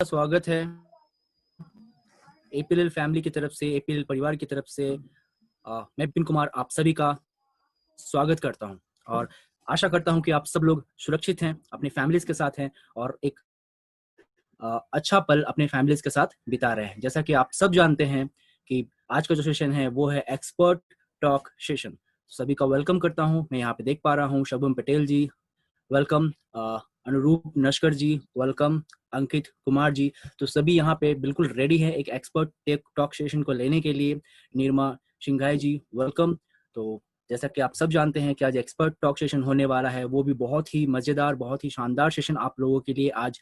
स्वागत है APL family की तरफ से, एपीएल परिवार की तरफ से। मैं विपिन कुमार आप सभी का स्वागत करता हूं और आशा करता हूं कि आप सब लोग सुरक्षित हैं, अपनी फैमिलीज के साथ हैं और एक अच्छा पल अपने फैमिलीज के साथ बिता रहे हैं। जैसा कि आप सब जानते हैं कि आज का जो सेशन है वो है एक्सपर्ट टॉक सेशन। सभी का वेलकम करता हूं। मैं यहाँ पे देख पा रहा हूँ शुभम पटेल जी, वेलकम। अनुरूप नस्कर जी, वेलकम। अंकित कुमार जी, तो सभी यहाँ पे बिल्कुल रेडी है एक एक्सपर्ट टेक टॉक सेशन को लेने के लिए। निर्मा सिंघाई जी, वेलकम। तो जैसा कि आप सब जानते हैं कि आज एक्सपर्ट टॉक सेशन होने वाला है, वो भी बहुत ही मजेदार, बहुत ही शानदार सेशन आप लोगों के लिए आज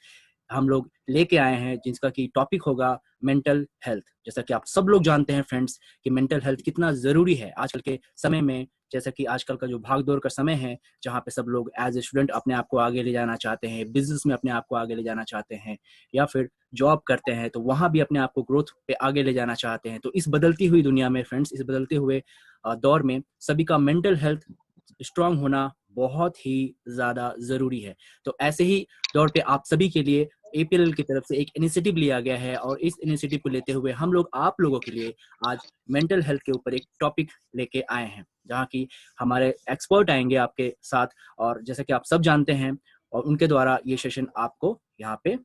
हम लोग लेके आए हैं, जिसका कि टॉपिक होगा मेंटल हेल्थ। जैसा कि आप सब लोग जानते हैं फ्रेंड्स कि मेंटल हेल्थ कितना जरूरी है आजकल के समय में। जैसा कि आजकल का जो भागदौड़ का समय है, जहाँ पे सब लोग एज ए स्टूडेंट अपने आप को आगे ले जाना चाहते हैं, बिजनेस में अपने आप को आगे ले जाना चाहते हैं, या फिर जॉब करते हैं तो वहां भी अपने आप को ग्रोथ पे आगे ले जाना चाहते हैं। तो इस बदलती हुई दुनिया में फ्रेंड्स, इस बदलते हुए दौर में सभी का मेंटल हेल्थ स्ट्रांग होना बहुत ही ज्यादा जरूरी है। तो ऐसे ही दौर पे आप सभी के लिए एपीएल की तरफ से एक इनिशिएटिव लिया गया है और इस इनिशिएटिव को लेते हुए हम लोग आप लोगों के लिए आज मेंटल हेल्थ के ऊपर एक टॉपिक लेके आए हैं, जहाँ की हमारे एक्सपर्ट आएंगे आपके साथ, और जैसा कि आप सब जानते हैं और उनके द्वारा ये सेशन आपको यहाँ पे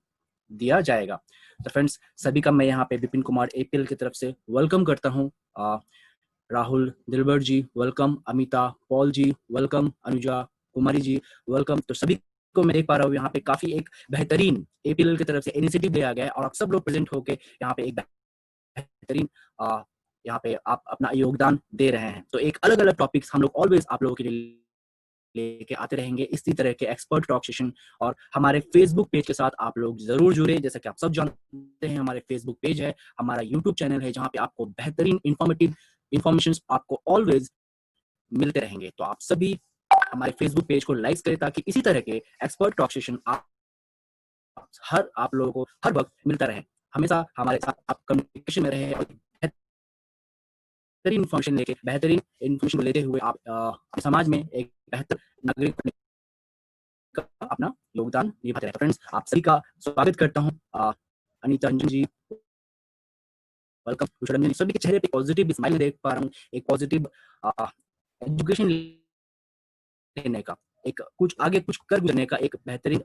दिया जाएगा। तो फ्रेंड्स, सभी का मैं यहाँ पे विपिन कुमार एपीएल की तरफ से वेलकम करता हूँ। राहुल दिलबर जी, वेलकम। अमिता पॉल जी, वेलकम। अनुजा कुमारी जी, वेलकम। तो सभी को मैं देख पा रहा हूँ यहाँ पे काफी एक बेहतरीन एपीएल की तरफ से इनिशिएटिव लिया गया है और आप सब लोग प्रेजेंट होके यहाँ पे एक बेहतरीन यहाँ पे आप अपना योगदान दे रहे हैं। तो एक अलग अलग टॉपिक्स हम लोग ऑलवेज आप लोगों के लिए लेके आते रहेंगे, इसी तरह के एक्सपर्ट टॉक सेशन। और हमारे फेसबुक पेज के साथ आप लोग जरूर जुड़े। जैसा कि आप सब जानते हैं, हमारे फेसबुक पेज है, हमारा यूट्यूब चैनल है, जहाँ पे आपको बेहतरीन इंफॉर्मेटिव इंफॉर्मेशन आपको ऑलवेज मिलते रहेंगे। तो आप सभी हमारे फेसबुक पेज को लाइक करें ताकि इसी तरह के एक्सपर्ट टॉक सेशन आप लोगों को हर वक्त मिलता रहे। हमेशा हमारे साथ आप कम्युनिकेशन में रहे और बेहतरीन इन्फॉर्मेशन को लेते हुए आप समाज में एक बेहतर नागरिक का अपना योगदान निभाते रहे। फ्रेंड्स, आप सभी का स्वागत करता हूँ। अनीता रंजन जी, वेलकम। रंजन जी, सभी के चेहरे पे पॉजिटिव स्माइल देख पा रहा हूँ, एक पॉजिटिव एजुकेशन लेने का, एक कुछ आगे कुछ कर गुजरने का एक बेहतरीन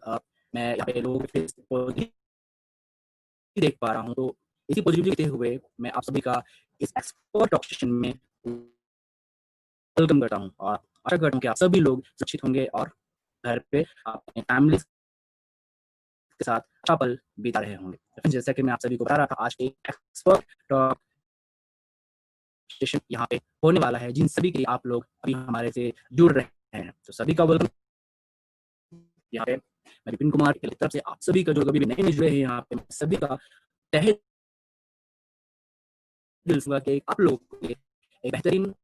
मैं यहाँ पे लोगों के फेस देख पा रहा हूँ। तो इसी पॉजिटिविटी देते हुए मैं आप सभी का इस एक्सपर्ट टॉक सेशन में वेलकम करता हूँ और आशा करता हूँ कि आप सभी लोग सुरक्षित होंगे और घर पे अपने फैमिली के साथ अच्छा पल बिता रहे होंगे। जैसा कि मैं आप सभी को बता रहा था, आज एक एक्सपर्ट टॉक सेशन यहाँ पे होने वाला है, जिन सभी के आप लोग अभी हमारे से जुड़ रहे हैं। तो सभी का वेलकम यहाँ पे। मैं विपिन कुमार की तरफ से आप सभी का, जो कभी भी नए जुड़े हैं यहाँ पे, सभी का तहे दिल से कि आप लोग के लिए एक बेहतरीन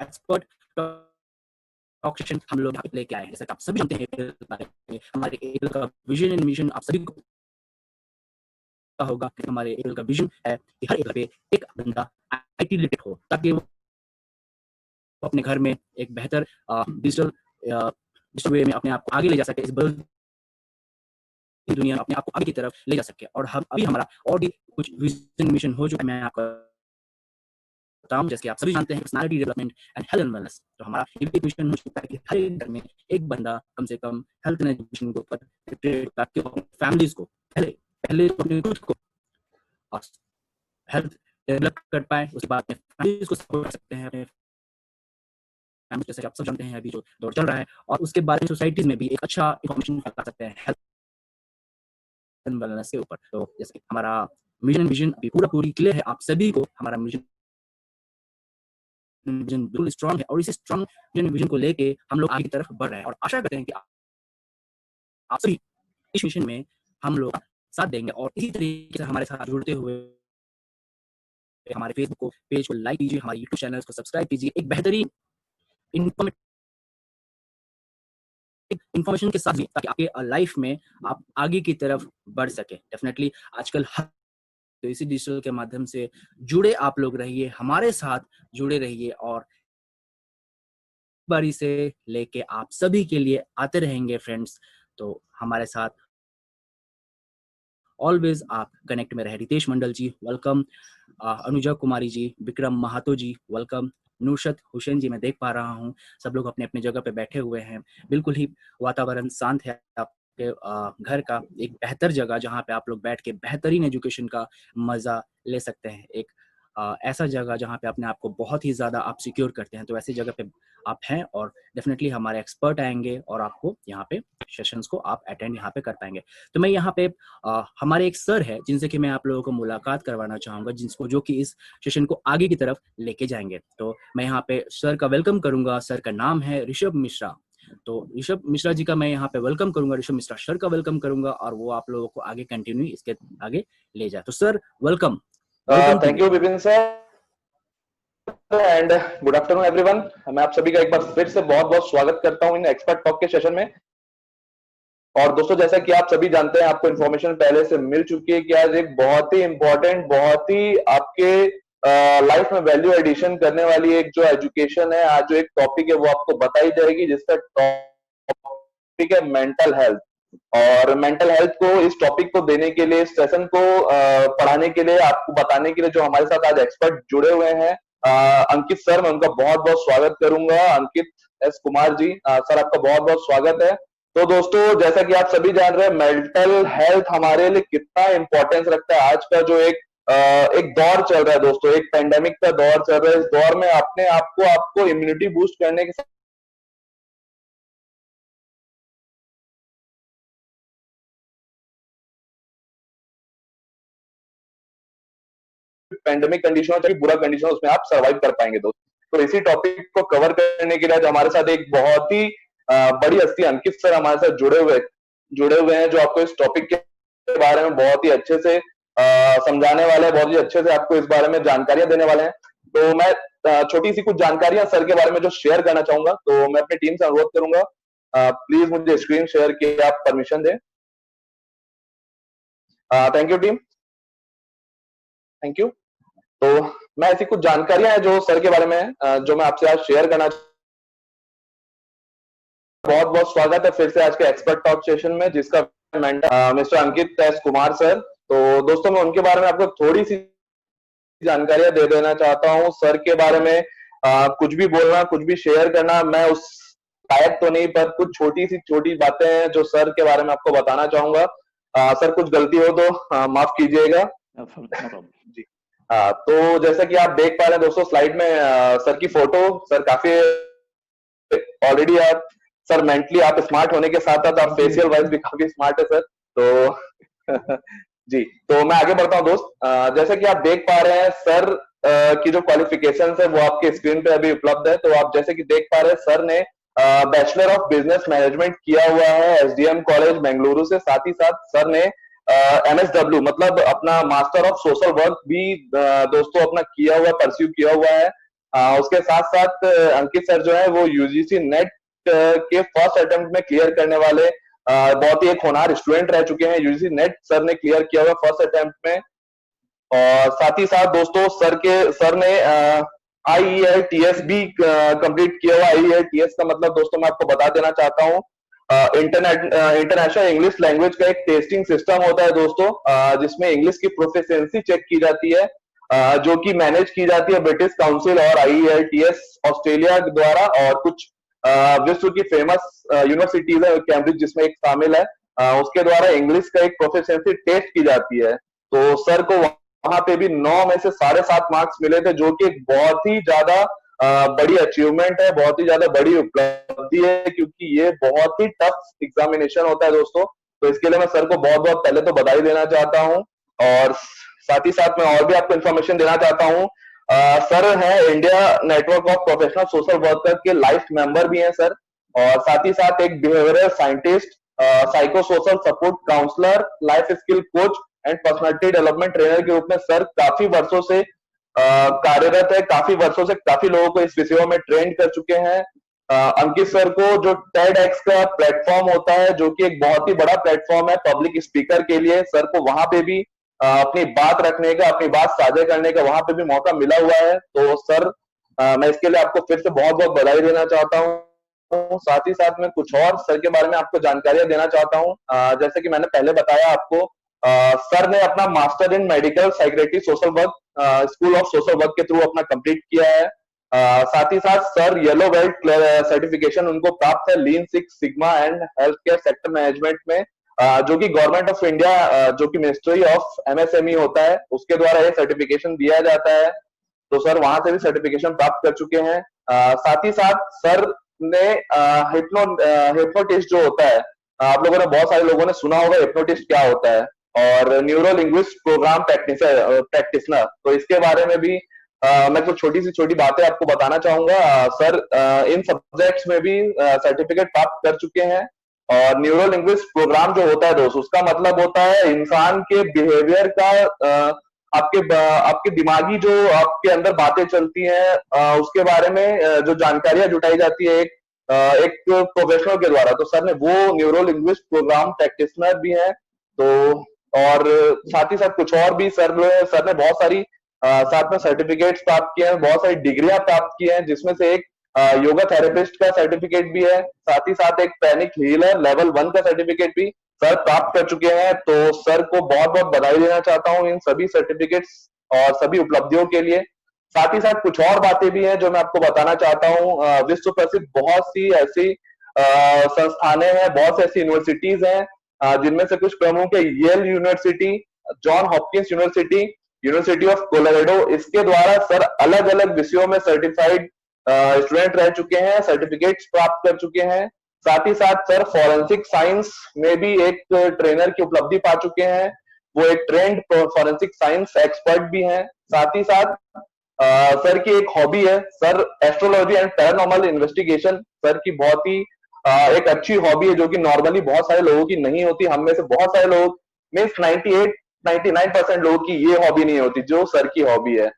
एक्सपर्ट टॉक सेशन हम लोग यहाँ पे लेके आए हैं। जैसा कि आप सभी जानते हैं, हमारे एपीएल का विजन एंड मिशन आप सभी को पता होगा कि हमारे एपीएल का विजन है कि हर एपीएल पे एक बंदा आईटी रिलेटेड हो, ताकि वो अपने घर में एक बेहतर डिजिटल वे में अपने आप को आगे ले जा सके, इस बदलती दुनिया में अपने आप को आगे की तरफ ले जा सके। और हम अभी हमारा और भी कुछ विजन मिशन हो चुका है, मैं आपको बताऊं। जैसे कि आप सभी जानते हैं, personality development and health and wellness. तो हमारा ये भी मिशन हो चुका है कि हर एक घर में एक बंदा कम से कम हेल्थ एंड एजुकेशन के ऊपर, ताकि अपनी फैमिलीज को पहले पहले तो अपने खुद को हेल्थ डेवलप कर पाए, उसके बाद में फैमिलीज को सपोर्ट कर सकते हैं, अपने फैमिली। जैसे कि आप सब जानते हैं अभी जो दौर चल रहा है, और उसके बारे में सोसाइटीज में भी एक अच्छा इन्फॉर्मेशन फैला सकते हैं हेल्थ एंड वेलनेस के ऊपर। तो जैसे हमारा मिशन विजन अभी पूरी क्लियर है, आप सभी को हमारा मिशन विजन बिल्कुल स्ट्रांग है, और इस स्ट्रांग विजन को लेके हम लोग आगे की तरफ बढ़ रहे हैं और आशा करते हैं कि आप सभी इस मिशन में हम लोग साथ देंगे। और इसी तरीके से हमारे साथ जुड़ते हुए हमारे फेसबुक पेज को लाइक कीजिए, हमारे यूट्यूब चैनल को सब्सक्राइब कीजिए, एक बेहतरीन इन्फॉर्मेशन के साथ भी, ताकि आपके लाइफ में आप आगे की तरफ बढ़ सके। डेफिनेटली आजकल तो इसी डिजिटल के माध्यम से जुड़े आप लोग रहिए, हमारे साथ जुड़े रहिए, और बारी से लेके आप सभी के लिए आते रहेंगे फ्रेंड्स। तो हमारे साथ ऑलवेज आप कनेक्ट में रहे। रितेश मंडल जी वेलकम, अनुजा कुमारी जी, विक्रम महातो जी वेलकम, नुशत हुसैन जी मैं देख पा रहा हूँ सब लोग अपने अपने जगह पे बैठे हुए हैं। बिल्कुल ही वातावरण शांत है आपके घर का, एक बेहतर जगह जहाँ पे आप लोग बैठ के बेहतरीन एजुकेशन का मजा ले सकते हैं। एक ऐसा जगह जहाँ पे अपने आप को बहुत ही ज़्यादा आप सिक्योर करते हैं, तो ऐसी जगह पे आप हैं और डेफिनेटली हमारे एक्सपर्ट आएंगे और आपको यहाँ पे सेशंस को आप अटेंड यहाँ पे कर पाएंगे। तो मैं यहाँ पे हमारे एक सर है जिनसे कि मैं आप लोगों को मुलाकात करवाना चाहूँगा, जिसको जो कि इस सेशन को आगे की तरफ लेके जाएंगे। तो मैं यहाँ पे सर का वेलकम करूँगा। सर का नाम है ऋषभ मिश्रा। तो ऋषभ मिश्रा जी का मैं यहाँ पे वेलकम करूँगा, ऋषभ मिश्रा सर का वेलकम करूँगा और वो आप लोगों को आगे कंटिन्यू इसके आगे ले जाए। तो sir welcome. Thank you Vipin sir and good afternoon everyone. मैं आप सभी का एक बार फिर से बहुत बहुत स्वागत करता हूं इन एक्सपर्ट टॉक के सेशन में। और दोस्तों जैसा कि आप सभी जानते हैं, आपको इन्फॉर्मेशन पहले से मिल चुकी है कि आज एक बहुत ही इंपॉर्टेंट, बहुत ही आपके लाइफ में वैल्यू एडिशन करने वाली एक जो एजुकेशन है, आज जो एक टॉपिक है वो आपको बताई जाएगी, जिसका टॉपिक है मेंटल हेल्थ। और मेंटल हेल्थ को, इस टॉपिक को देने के लिए, इस सेशन को पढ़ाने के लिए, आपको बताने के लिए जो हमारे साथ आज एक्सपर्ट जुड़े हुए हैं, अंकित सर, मैं उनका बहुत बहुत स्वागत करूंगा। अंकित एस कुमार जी, सर आपका बहुत बहुत स्वागत है। तो दोस्तों जैसा कि आप सभी जान रहे हैं, मेंटल हेल्थ हमारे लिए कितना इंपॉर्टेंस रखता है। आज का जो एक दौर चल रहा है दोस्तों, एक पेंडेमिक का दौर चल रहा है। इस दौर में अपने आप को, आपको इम्यूनिटी बूस्ट करने के पेंडेमिक कंडीशन हो, बुरा कंडीशन हो, उसमें आप सर्वाइव कर पाएंगे दोस्तों। तो इसी टॉपिक को कवर करने के लिए आज हमारे साथ एक बहुत ही बड़ी हस्ती अंकित सर हमारे साथ जुड़े हुए हैं, जो आपको इस टॉपिक के बारे में बहुत ही अच्छे से समझाने वाले हैं, बहुत ही अच्छे से आपको इस बारे में जानकारियां देने वाले हैं। तो मैं छोटी सी कुछ जानकारियां सर के बारे में जो शेयर करना चाहूंगा, तो मैं अपनी टीम से अनुरोध करूंगा, प्लीज मुझे स्क्रीन शेयर की आप परमिशन दें। Thank you team, thank you. तो मैं ऐसी कुछ जानकारियां हैं जो सर के बारे में जो मैं आपसे आज शेयर करना। बहुत बहुत स्वागत है फिर से आज के एक्सपर्ट टॉक सेशन में, जिसका मिस्टर अंकित एस कुमार सर। तो दोस्तों मैं उनके बारे में आपको थोड़ी सी जानकारियां दे देना चाहता हूं। सर के बारे में कुछ भी बोलना, कुछ भी शेयर करना मैं उस लायक तो नहीं, पर कुछ छोटी बातें हैं जो सर के बारे में आपको बताना चाहूंगा। सर कुछ गलती हो तो माफ कीजिएगा जी। तो जैसा कि आप देख पा रहे हैं दोस्तों स्लाइड में सर की फोटो, सर काफी ऑलरेडी आप, सर मेंटली आप स्मार्ट होने के साथ साथ आप फेशियल वाइज भी काफी स्मार्ट है सर। तो जी, तो मैं आगे बढ़ता हूँ दोस्त। जैसा कि आप देख पा रहे हैं सर की जो क्वालिफिकेशन है वो आपके स्क्रीन पे अभी उपलब्ध है। तो आप जैसे कि देख पा रहे हैं, सर ने बैचलर ऑफ बिजनेस मैनेजमेंट किया हुआ है एसडीएम कॉलेज बेंगलुरु से। साथ ही साथ सर ने एमएसडब्ल्यू मतलब अपना मास्टर ऑफ सोशल वर्क भी दोस्तों अपना किया हुआ, परस्यू किया हुआ है। उसके साथ साथ अंकित सर जो है वो यूजीसी नेट के फर्स्ट अटेम्प्ट में क्लियर करने वाले बहुत ही एक होनहार स्टूडेंट रह चुके हैं। यूजीसी नेट सर ने क्लियर किया हुआ फर्स्ट अटेम्प्ट में। और साथ ही साथ दोस्तों सर ने IELTS भी कंप्लीट किया हुआ। IELTS का मतलब दोस्तों मैं आपको बता देना चाहता हूँ, इंटरनेशनल इंग्लिश लैंग्वेज का एक टेस्टिंग सिस्टम होता है दोस्तों, जिसमें इंग्लिश की प्रोफिशिएंसी चेक की जाती है, जो कि मैनेज की जाती है ब्रिटिश काउंसिल और IELTS ऑस्ट्रेलिया द्वारा, और कुछ विश्व की फेमस यूनिवर्सिटीज है, कैम्ब्रिज जिसमें एक शामिल है, उसके द्वारा इंग्लिश का एक प्रोफिशिएंसी टेस्ट की जाती है। तो सर को वहां पे भी 9 में से 7.5 मार्क्स मिले थे, जो कि एक बहुत ही ज्यादा बड़ी अचीवमेंट है, बहुत ही ज्यादा बड़ी उपलब्धि है, क्योंकि ये बहुत ही टफ एग्जामिनेशन होता है दोस्तों। तो इसके लिए मैं सर को बहुत बहुत पहले तो बधाई देना चाहता हूँ। और साथ ही साथ मैं और भी आपको इन्फॉर्मेशन देना चाहता हूँ। सर है India network of professional social worker के लाइफ मेंबर भी हैं सर, और साथ ही साथ एक behavioural scientist, psycho social support counsellor, life skill coach and personality development trainer के रूप में सर काफी वर्षों से कार्यरत है। काफी वर्षों से काफी लोगों को इस विषयों में ट्रेन कर चुके हैं। अंकित सर को जो TEDx का प्लेटफॉर्म होता है, जो कि एक बहुत ही बड़ा प्लेटफॉर्म है पब्लिक स्पीकर के लिए, सर को वहां पे भी अपनी बात रखने का, अपनी बात साझा करने का वहां पे भी मौका मिला हुआ है। तो सर मैं इसके लिए आपको फिर से बहुत बहुत बधाई देना चाहता हूँ। साथ ही साथ मैं कुछ और सर के बारे में आपको जानकारियां देना चाहता हूँ। जैसे कि मैंने पहले बताया आपको, सर ने अपना master in medical psychiatry social work school of social work के थ्रू अपना कंप्लीट किया है। साथ ही साथ सर येलो बेल्ट सर्टिफिकेशन उनको प्राप्त है lean six sigma and health care sector management में, जो कि गवर्नमेंट ऑफ इंडिया जो कि मिनिस्ट्री ऑफ एमएसएमई होता है उसके द्वारा ये सर्टिफिकेशन दिया जाता है। तो सर वहां से भी सर्टिफिकेशन प्राप्त कर चुके हैं। साथ ही साथ सर ने हिप्नोटिस्ट जो होता है, आप लोगों ने बहुत सारे लोगों ने सुना होगा हिप्नोटिस्ट क्या होता है, और न्यूरो लिंग्विस्ट प्रोग्राम प्रैक्टिशनर, तो इसके बारे में भी मैं कुछ छोटी सी छोटी बातें आपको बताना चाहूंगा। सर इन सब्जेक्ट्स में भी सर्टिफिकेट प्राप्त कर चुके हैं। और न्यूरो लिंग्विस्ट प्रोग्राम जो होता है दोस्त, उसका मतलब होता है इंसान के बिहेवियर का आपके दिमागी जो आपके अंदर बातें चलती हैं उसके बारे में जो जानकारियां जुटाई जाती है एक प्रोफेशनल के द्वारा। तो सर ने वो न्यूरो लिंग्विस्ट प्रोग्राम प्रैक्टिशनर भी हैं। तो और साथ ही साथ कुछ और भी सर ने बहुत सारी साथ में सर्टिफिकेट्स प्राप्त किए हैं, बहुत सारी डिग्रियां प्राप्त की हैं, जिसमें से एक योगा थेरेपिस्ट का सर्टिफिकेट भी है। साथ ही साथ एक पैनिक हीलर लेवल 1 का सर्टिफिकेट भी सर प्राप्त कर चुके हैं। तो सर को बहुत बहुत बधाई देना चाहता हूं इन सभी सर्टिफिकेट्स और सभी उपलब्धियों के लिए। साथ ही साथ कुछ और बातें भी हैं जो मैं आपको बताना चाहता हूं। विश्व प्रसिद्ध बहुत सी ऐसी संस्थानें हैं, बहुत सी ऐसी यूनिवर्सिटीज हैं जिनमें से कुछ प्रमुख है Yale University, John Hopkins University, University of Colorado. इसके द्वारा सर अलग अलग विषयों में सर्टिफाइड स्टूडेंट रह चुके हैं, सर्टिफिकेट्स प्राप्त कर चुके हैं। साथ ही साथ सर फॉरेंसिक साइंस में भी एक ट्रेनर की उपलब्धि पा चुके हैं, वो एक ट्रेंड फॉरेंसिक साइंस एक्सपर्ट भी हैं। साथ ही साथ सर की एक हॉबी है sir astrology and paranormal investigation. Sir की बहुत ही एक अच्छी हॉबी है जो कि नॉर्मली बहुत सारे लोगों की नहीं होती। हम में से बहुत सारे लोग मीन्स 98-99% लोगों की ये हॉबी नहीं होती जो सर की हॉबी है।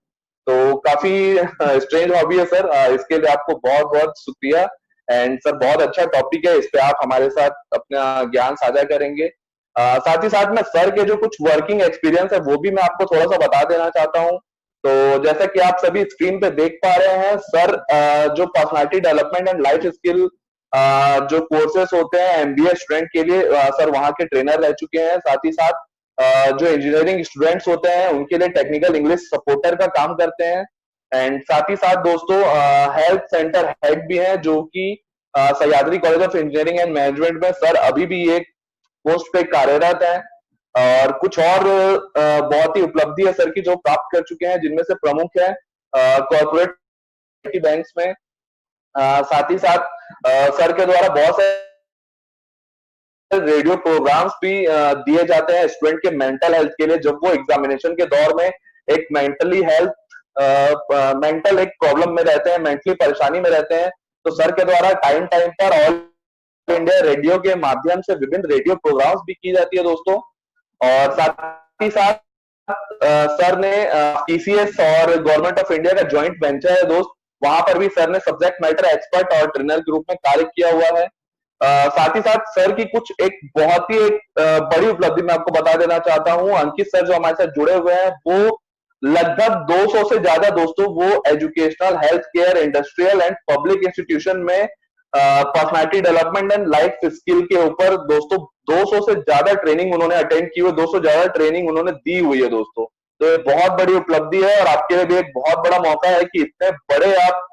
तो काफी स्ट्रेंज हॉबी है सर, इसके लिए आपको बहुत बहुत शुक्रिया। एंड सर बहुत अच्छा टॉपिक है, इस पे आप हमारे साथ अपना ज्ञान साझा करेंगे। साथ ही साथ में सर के जो कुछ वर्किंग एक्सपीरियंस है वो भी मैं आपको थोड़ा सा बता देना चाहता हूँ। तो जैसा कि आप सभी स्क्रीन पे देख पा रहे हैं सर जो personality development and life skill जो कोर्सेस होते हैं एमबीए स्टूडेंट के लिए सर वहां के ट्रेनर रह चुके हैं। साथ ही साथ जो इंजीनियरिंग स्टूडेंट्स होते हैं उनके लिए टेक्निकल इंग्लिश सपोर्टर का काम करते हैं। एंड साथ ही साथ दोस्तों हेल्थ सेंटर हेड भी हैं जो कि Sahyadri college of engineering and management में सर अभी भी एक पोस्ट पे कार्यरत है। और कुछ और बहुत ही उपलब्धि है सर की जो प्राप्त कर चुके हैं, जिनमें से प्रमुख है कॉर्पोरेट बैंक्स में। साथ ही साथ सर के द्वारा बहुत सारे रेडियो प्रोग्राम्स भी दिए जाते हैं स्टूडेंट के मेंटल हेल्थ के लिए, जब वो एग्जामिनेशन के दौर में एक मेंटल एक प्रॉब्लम में रहते हैं, मेंटली परेशानी में रहते हैं। तो सर के द्वारा टाइम टाइम पर ऑल इंडिया रेडियो के माध्यम से विभिन्न रेडियो प्रोग्राम्स भी की जाती है दोस्तों। और साथ ही साथ सर ने टीसीएस और गवर्नमेंट ऑफ इंडिया का ज्वाइंट वेंचर है दोस्त, वहां पर भी सर ने सब्जेक्ट मैटर एक्सपर्ट और ट्रेनर के रूप में कार्य किया हुआ है। साथ ही साथ सर की कुछ एक बहुत ही बड़ी उपलब्धि मैं आपको बता देना चाहता हूं। अंकित सर जो हमारे साथ जुड़े हुए हैं वो लगभग 200 से ज्यादा दोस्तों वो educational, health care, industrial and public institution में personality development and life skill के ऊपर दोस्तों 200 से ज्यादा ट्रेनिंग उन्होंने अटेंड की हुई, 200 ज्यादा ट्रेनिंग उन्होंने दी हुई है दोस्तों। तो ये बहुत बड़ी उपलब्धि है और आपके लिए भी एक बहुत बड़ा मौका है कि इतने बड़े आप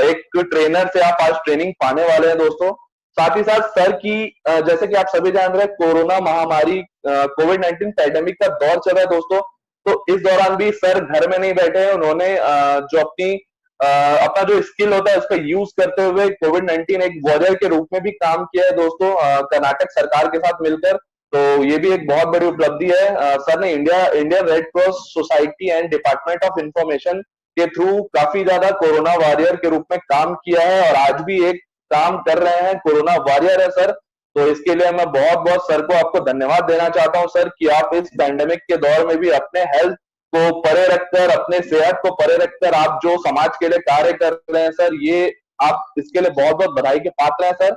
एक ट्रेनर से आप आज ट्रेनिंग पाने वाले हैं दोस्तों। साथ ही साथ सर की जैसे कि आप सभी जान रहे हैं कोरोना महामारी कोविड-19 पैंडेमिक का दौर चल रहा है दोस्तों। तो इस दौरान भी सर घर में नहीं बैठे हैं, उन्होंने जो अपना जो स्किल होता है उसका यूज करते हुए कोविड-19 एक वॉरियर के रूप में भी काम किया है दोस्तों कर्नाटक सरकार के साथ मिलकर। तो ये भी एक बहुत बड़ी उपलब्धि है। सर ने Indian red cross society and department of information के थ्रू काफी ज्यादा कोरोना वॉरियर के रूप में काम किया है और आज भी एक काम कर रहे हैं, कोरोना वॉरियर है सर। तो इसके लिए मैं बहुत बहुत सर को आपको धन्यवाद देना चाहता हूं सर कि आप इस पैंडेमिक के दौर में भी अपने हेल्थ को परे रखकर, अपने सेहत को परे रखकर आप जो समाज के लिए कार्य कर रहे हैं सर, ये आप इसके लिए बहुत बहुत बधाई के पात्र हैं सर।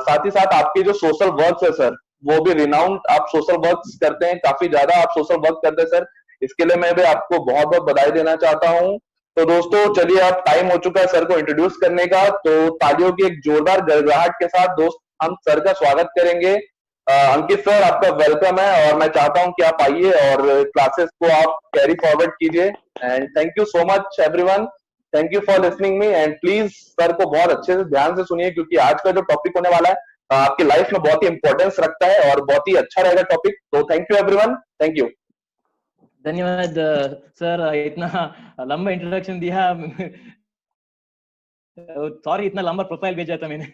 साथ ही साथ आपके जो सोशल वर्क है सर वो भी रिनाउंड आप सोशल वर्क करते हैं, काफी ज्यादा आप सोशल वर्क करते हैं सर, इसके लिए मैं भी आपको बहुत बहुत बधाई देना चाहता हूँ। तो दोस्तों चलिए अब टाइम हो चुका है सर को इंट्रोड्यूस करने का, तो तालियों की एक जोरदार गड़गड़ाहट के साथ दोस्त हम सर का स्वागत करेंगे। अंकित सर, आपका वेलकम है और मैं चाहता हूं कि आप आइए और क्लासेस को आप कैरी फॉरवर्ड कीजिए। And thank you so much everyone, thank you for listening me. And please sir को बहुत अच्छे से ध्यान से सुनिए, क्योंकि आज का जो टॉपिक होने वाला है आपकी लाइफ में बहुत ही इंपॉर्टेंस रखता है और बहुत ही अच्छा रहेगा टॉपिक। तो thank you everyone, thank you. धन्यवाद सर, इतना लंबा इंट्रोडक्शन दिया। सॉरी, इतना लंबा प्रोफाइल भेजा था मैंने।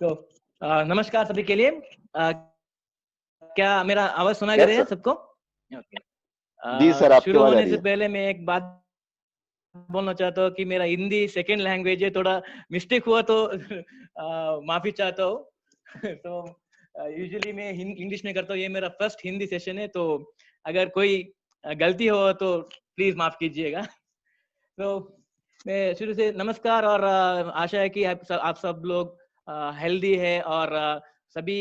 तो नमस्कार सभी के लिए। क्या मेरा आवाज सुनाई दे रहा है सबको? जी सर, आपकी शुरू आवाज आ होने रही से है। पहले मैं एक बात बोलना चाहता हूँ कि मेरा हिंदी सेकेंड लैंग्वेज है, थोड़ा मिस्टेक हुआ तो माफी चाहता हूँ। तो यूजुअली मैं इंग्लिश में करता हूँ, ये मेरा फर्स्ट हिंदी सेशन है, तो अगर कोई गलती हो तो प्लीज माफ कीजिएगा। तो मैं शुरू से नमस्कार, और आशा है कि आप सब लोग हेल्दी है और सभी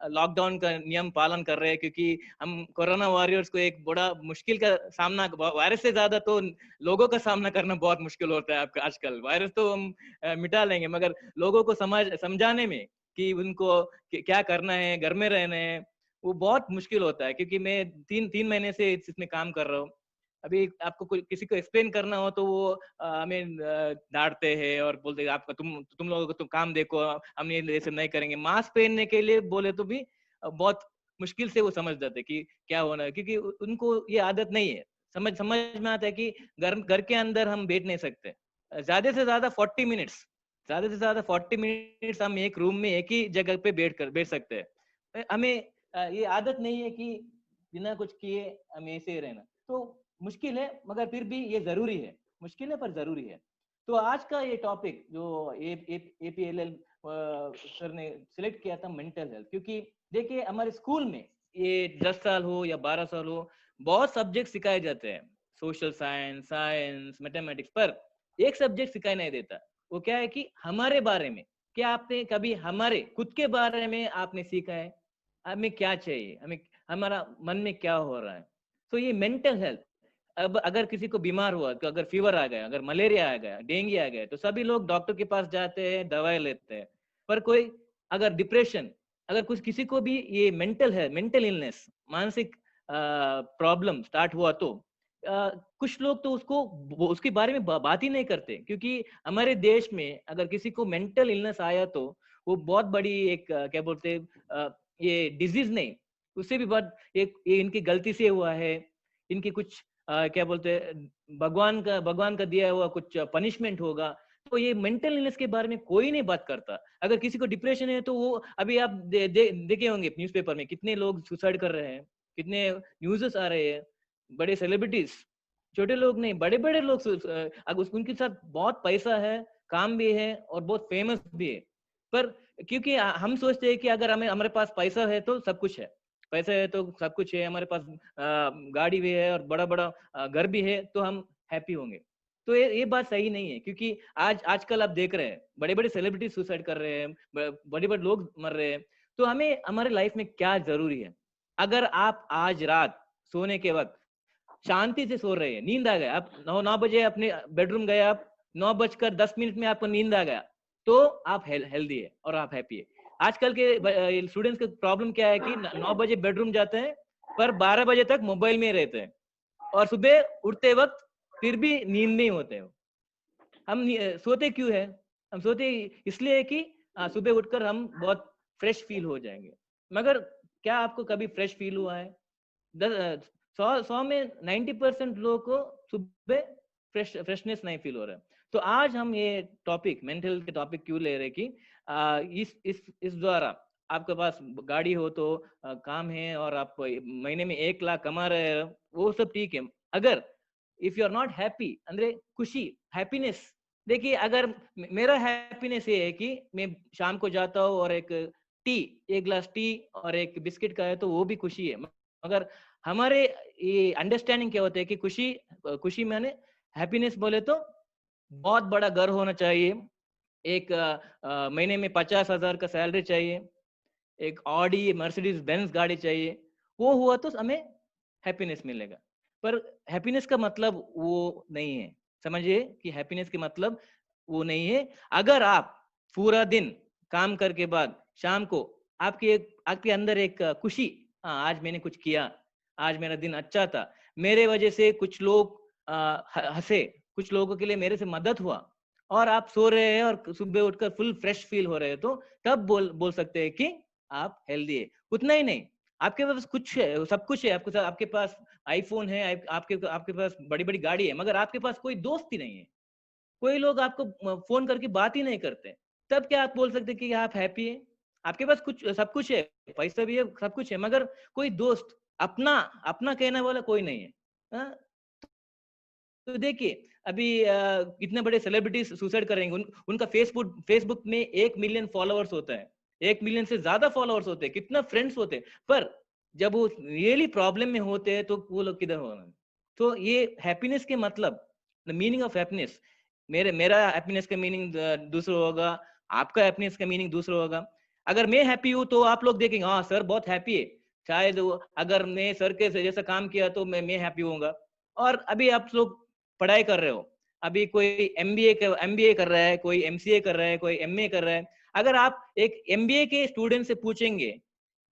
लॉकडाउन का नियम पालन कर रहे हैं, क्योंकि हम कोरोना वॉरियर्स को एक बड़ा मुश्किल का सामना, वायरस से ज्यादा तो लोगों का सामना करना बहुत मुश्किल होता है आपका आजकल। वायरस तो हम मिटा लेंगे, मगर लोगों को समझाने में कि उनको क्या करना है, घर में रहना है, वो बहुत मुश्किल होता है। क्योंकि मैं तीन महीने से इसमें काम कर रहा हूँ। अभी आपको किसी को एक्सप्लेन करना हो तो वो हमें डांटते हैं और बोलते हैं आपका तुम लोगों को तुम काम देखो, हम ये ऐसे नहीं करेंगे। मास्क पहनने के लिए बोले तो भी बहुत मुश्किल से वो समझ जाते कि क्या होना है, क्योंकि उनको ये आदत नहीं है। समझ में आता है कि घर के अंदर हम बैठ नहीं सकते। ज्यादा से ज्यादा 40 मिनट्स हम एक रूम में एक ही जगह पे बैठ सकते हैं। हमें ये आदत नहीं है कि बिना कुछ किए हम ऐसे ही रहना। तो मुश्किल है, मगर फिर भी ये जरूरी है। मुश्किल है पर जरूरी है। तो आज का ये टॉपिक जो APLL सर ने सिलेक्ट किया था, मेंटल हेल्थ, क्योंकि देखिए हमारे स्कूल में ये 10 साल हो या 12 साल हो, बहुत सब्जेक्ट सिखाए जाते हैं, सोशल साइंस, मैथमेटिक्स, पर एक सब्जेक्ट सिखाई नहीं देता। वो क्या है कि हमारे बारे में, क्या आपने कभी हमारे खुद के बारे में आपने सीखा है? हमें क्या चाहिए, हमें हमारा मन में क्या हो रहा है? तो ये मेंटल हेल्थ, अब अगर किसी को बीमार हुआ, तो अगर फीवर आ गया, अगर मलेरिया आ गया, डेंगू आ गया, तो सभी लोग डॉक्टर के पास जाते हैं, दवाई लेते हैं। पर कोई अगर डिप्रेशन, अगर कुछ किसी को भी ये मेंटल इलनेस, मानसिक प्रॉब्लम स्टार्ट हुआ, तो कुछ लोग तो उसके बारे में बात ही नहीं करते। क्योंकि हमारे देश में अगर किसी को मेंटल इलनेस आया तो वो बहुत बड़ी एक क्या बोलते ये डिजीज नहीं, उससे भी बहुत ये इनकी गलती से हुआ है, इनकी कुछ क्या बोलते हैं भगवान का दिया हुआ कुछ पनिशमेंट होगा। तो ये मेंटल इलनेस के बारे में कोई नहीं बात करता। अगर किसी को डिप्रेशन है तो वो अभी आप देखे होंगे न्यूज़पेपर में कितने लोग सुसाइड कर रहे हैं, कितने न्यूज़ेस आ रहे हैं। बड़े सेलिब्रिटीज, छोटे लोग नहीं, बड़े बड़े लोग अगर उनके साथ बहुत पैसा है, काम भी है और बहुत फेमस भी है, पर क्योंकि हम सोचते हैं कि अगर हमारे पास पैसा है तो सब कुछ है, पैसा है तो सब कुछ है, हमारे पास गाड़ी भी है और बड़ा बड़ा घर भी है, तो हम हैप्पी होंगे। तो ये बात सही नहीं है। क्योंकि आजकल आप देख रहे हैं बड़े बड़े सेलिब्रिटी सुसाइड कर रहे हैं, बड़े बड़े लोग मर रहे हैं। तो हमें हमारे लाइफ में क्या जरूरी है? अगर आप आज रात सोने के वक्त शांति से सो रहे हैं, नींद आ गया, आप 9 बजे अपने बेडरूम गए, आप 9:10 में आपको नींद आ गया, तो आप हेल्दी है और आप हैप्पी है। आजकल के स्टूडेंट्स का प्रॉब्लम क्या है कि 9 बजे बेडरूम जाते हैं, पर 12 बजे तक मोबाइल में रहते हैं, और सुबह उठते वक्त फिर भी नींद नहीं होते हैं। हम सोते क्यों है? हम सोते इसलिए है कि सुबह उठकर हम बहुत फ्रेश फील हो जाएंगे। मगर क्या आपको कभी फ्रेश फील हुआ है? 100 में 90% लोगों को सुबह फ्रेशनेस नहीं फील हो रहा है। तो आज हम ये टॉपिक, मेंटल के टॉपिक क्यों ले रहे हैं कि इस द्वारा आपके पास गाड़ी हो तो काम है और आप महीने में 1 लाख कमा रहे हो, वो सब ठीक है। अगर if you are not happy, अंदर खुशी, हैप्पीनेस, देखिए अगर मेरा हैप्पीनेस ये है कि मैं शाम को जाता हूँ और एक ग्लास टी और एक बिस्किट का है, तो वो भी खुशी है। मगर हमारे ये अंडरस्टैंडिंग क्या होता है कि खुशी माने हैप्पीनेस बोले तो बहुत बड़ा घर होना चाहिए, एक महीने में 50,000 का सैलरी चाहिए, एक ऑडी मर्सिडीज बेंज गाड़ी चाहिए, वो हुआ तो हमें हैप्पीनेस मिलेगा। पर हैप्पीनेस का मतलब वो नहीं है, समझिए कि हैप्पीनेस के मतलब वो नहीं है। अगर आप पूरा दिन काम करके बाद शाम को आपके अंदर एक खुशी, हाँ आज मैंने कुछ किया, आज मेरा दिन अच्छा था, मेरे वजह से कुछ लोग हंसे, कुछ लोगों के लिए मेरे से मदद हुआ, और आप सो रहे हैं और सुबह उठकर फुल फ्रेश फील हो रहे हैं, तो तब बोल सकते हैं कि आप हेल्दी है। उतना ही नहीं, आपके पास कुछ है, सब कुछ है, आपके पास आईफोन है, आपके आपके पास बड़ी बड़ी गाड़ी है, मगर आपके पास कोई दोस्त ही नहीं है, कोई लोग आपको फोन करके बात ही नहीं करते, तब क्या आप बोल सकते कि आप हैप्पी है? आपके पास कुछ सब कुछ है, पैसा भी है, सब कुछ है, मगर कोई दोस्त, अपना अपना कहने वाला कोई नहीं है। हाँ? तो देखिए, अभी इतने बड़े सेलिब्रिटीज सुसाइड करेंगे, उनका फेसबुक में 1 मिलियन फॉलोअर्स होता है, 1 मिलियन से ज्यादा फॉलोअर्स होते हैं, कितना फ्रेंड्स होते हैं, पर जब वो रियली प्रॉब्लम में होते हैं तो वो लोग किधर होना। तो ये हैप्पीनेस के मतलब, द मीनिंग ऑफ हैप्पीनेस, मेरा हैप्पीनेस का मीनिंग दूसरा होगा, आपका हैप्पीनेस का मीनिंग दूसरा होगा। अगर मैं हैप्पी हूँ तो आप लोग देखेंगे हाँ सर बहुत हैप्पी है, शायद अगर मैं सर के जैसा काम किया तो मैं हैप्पी होऊंगा। और अभी आप लोग पढ़ाई कर रहे हो, अभी कोई एमबीए कर रहा है, कोई एमसीए कर रहा है, कोई एमए कर रहा है, अगर आप एक एमबीए के स्टूडेंट से पूछेंगे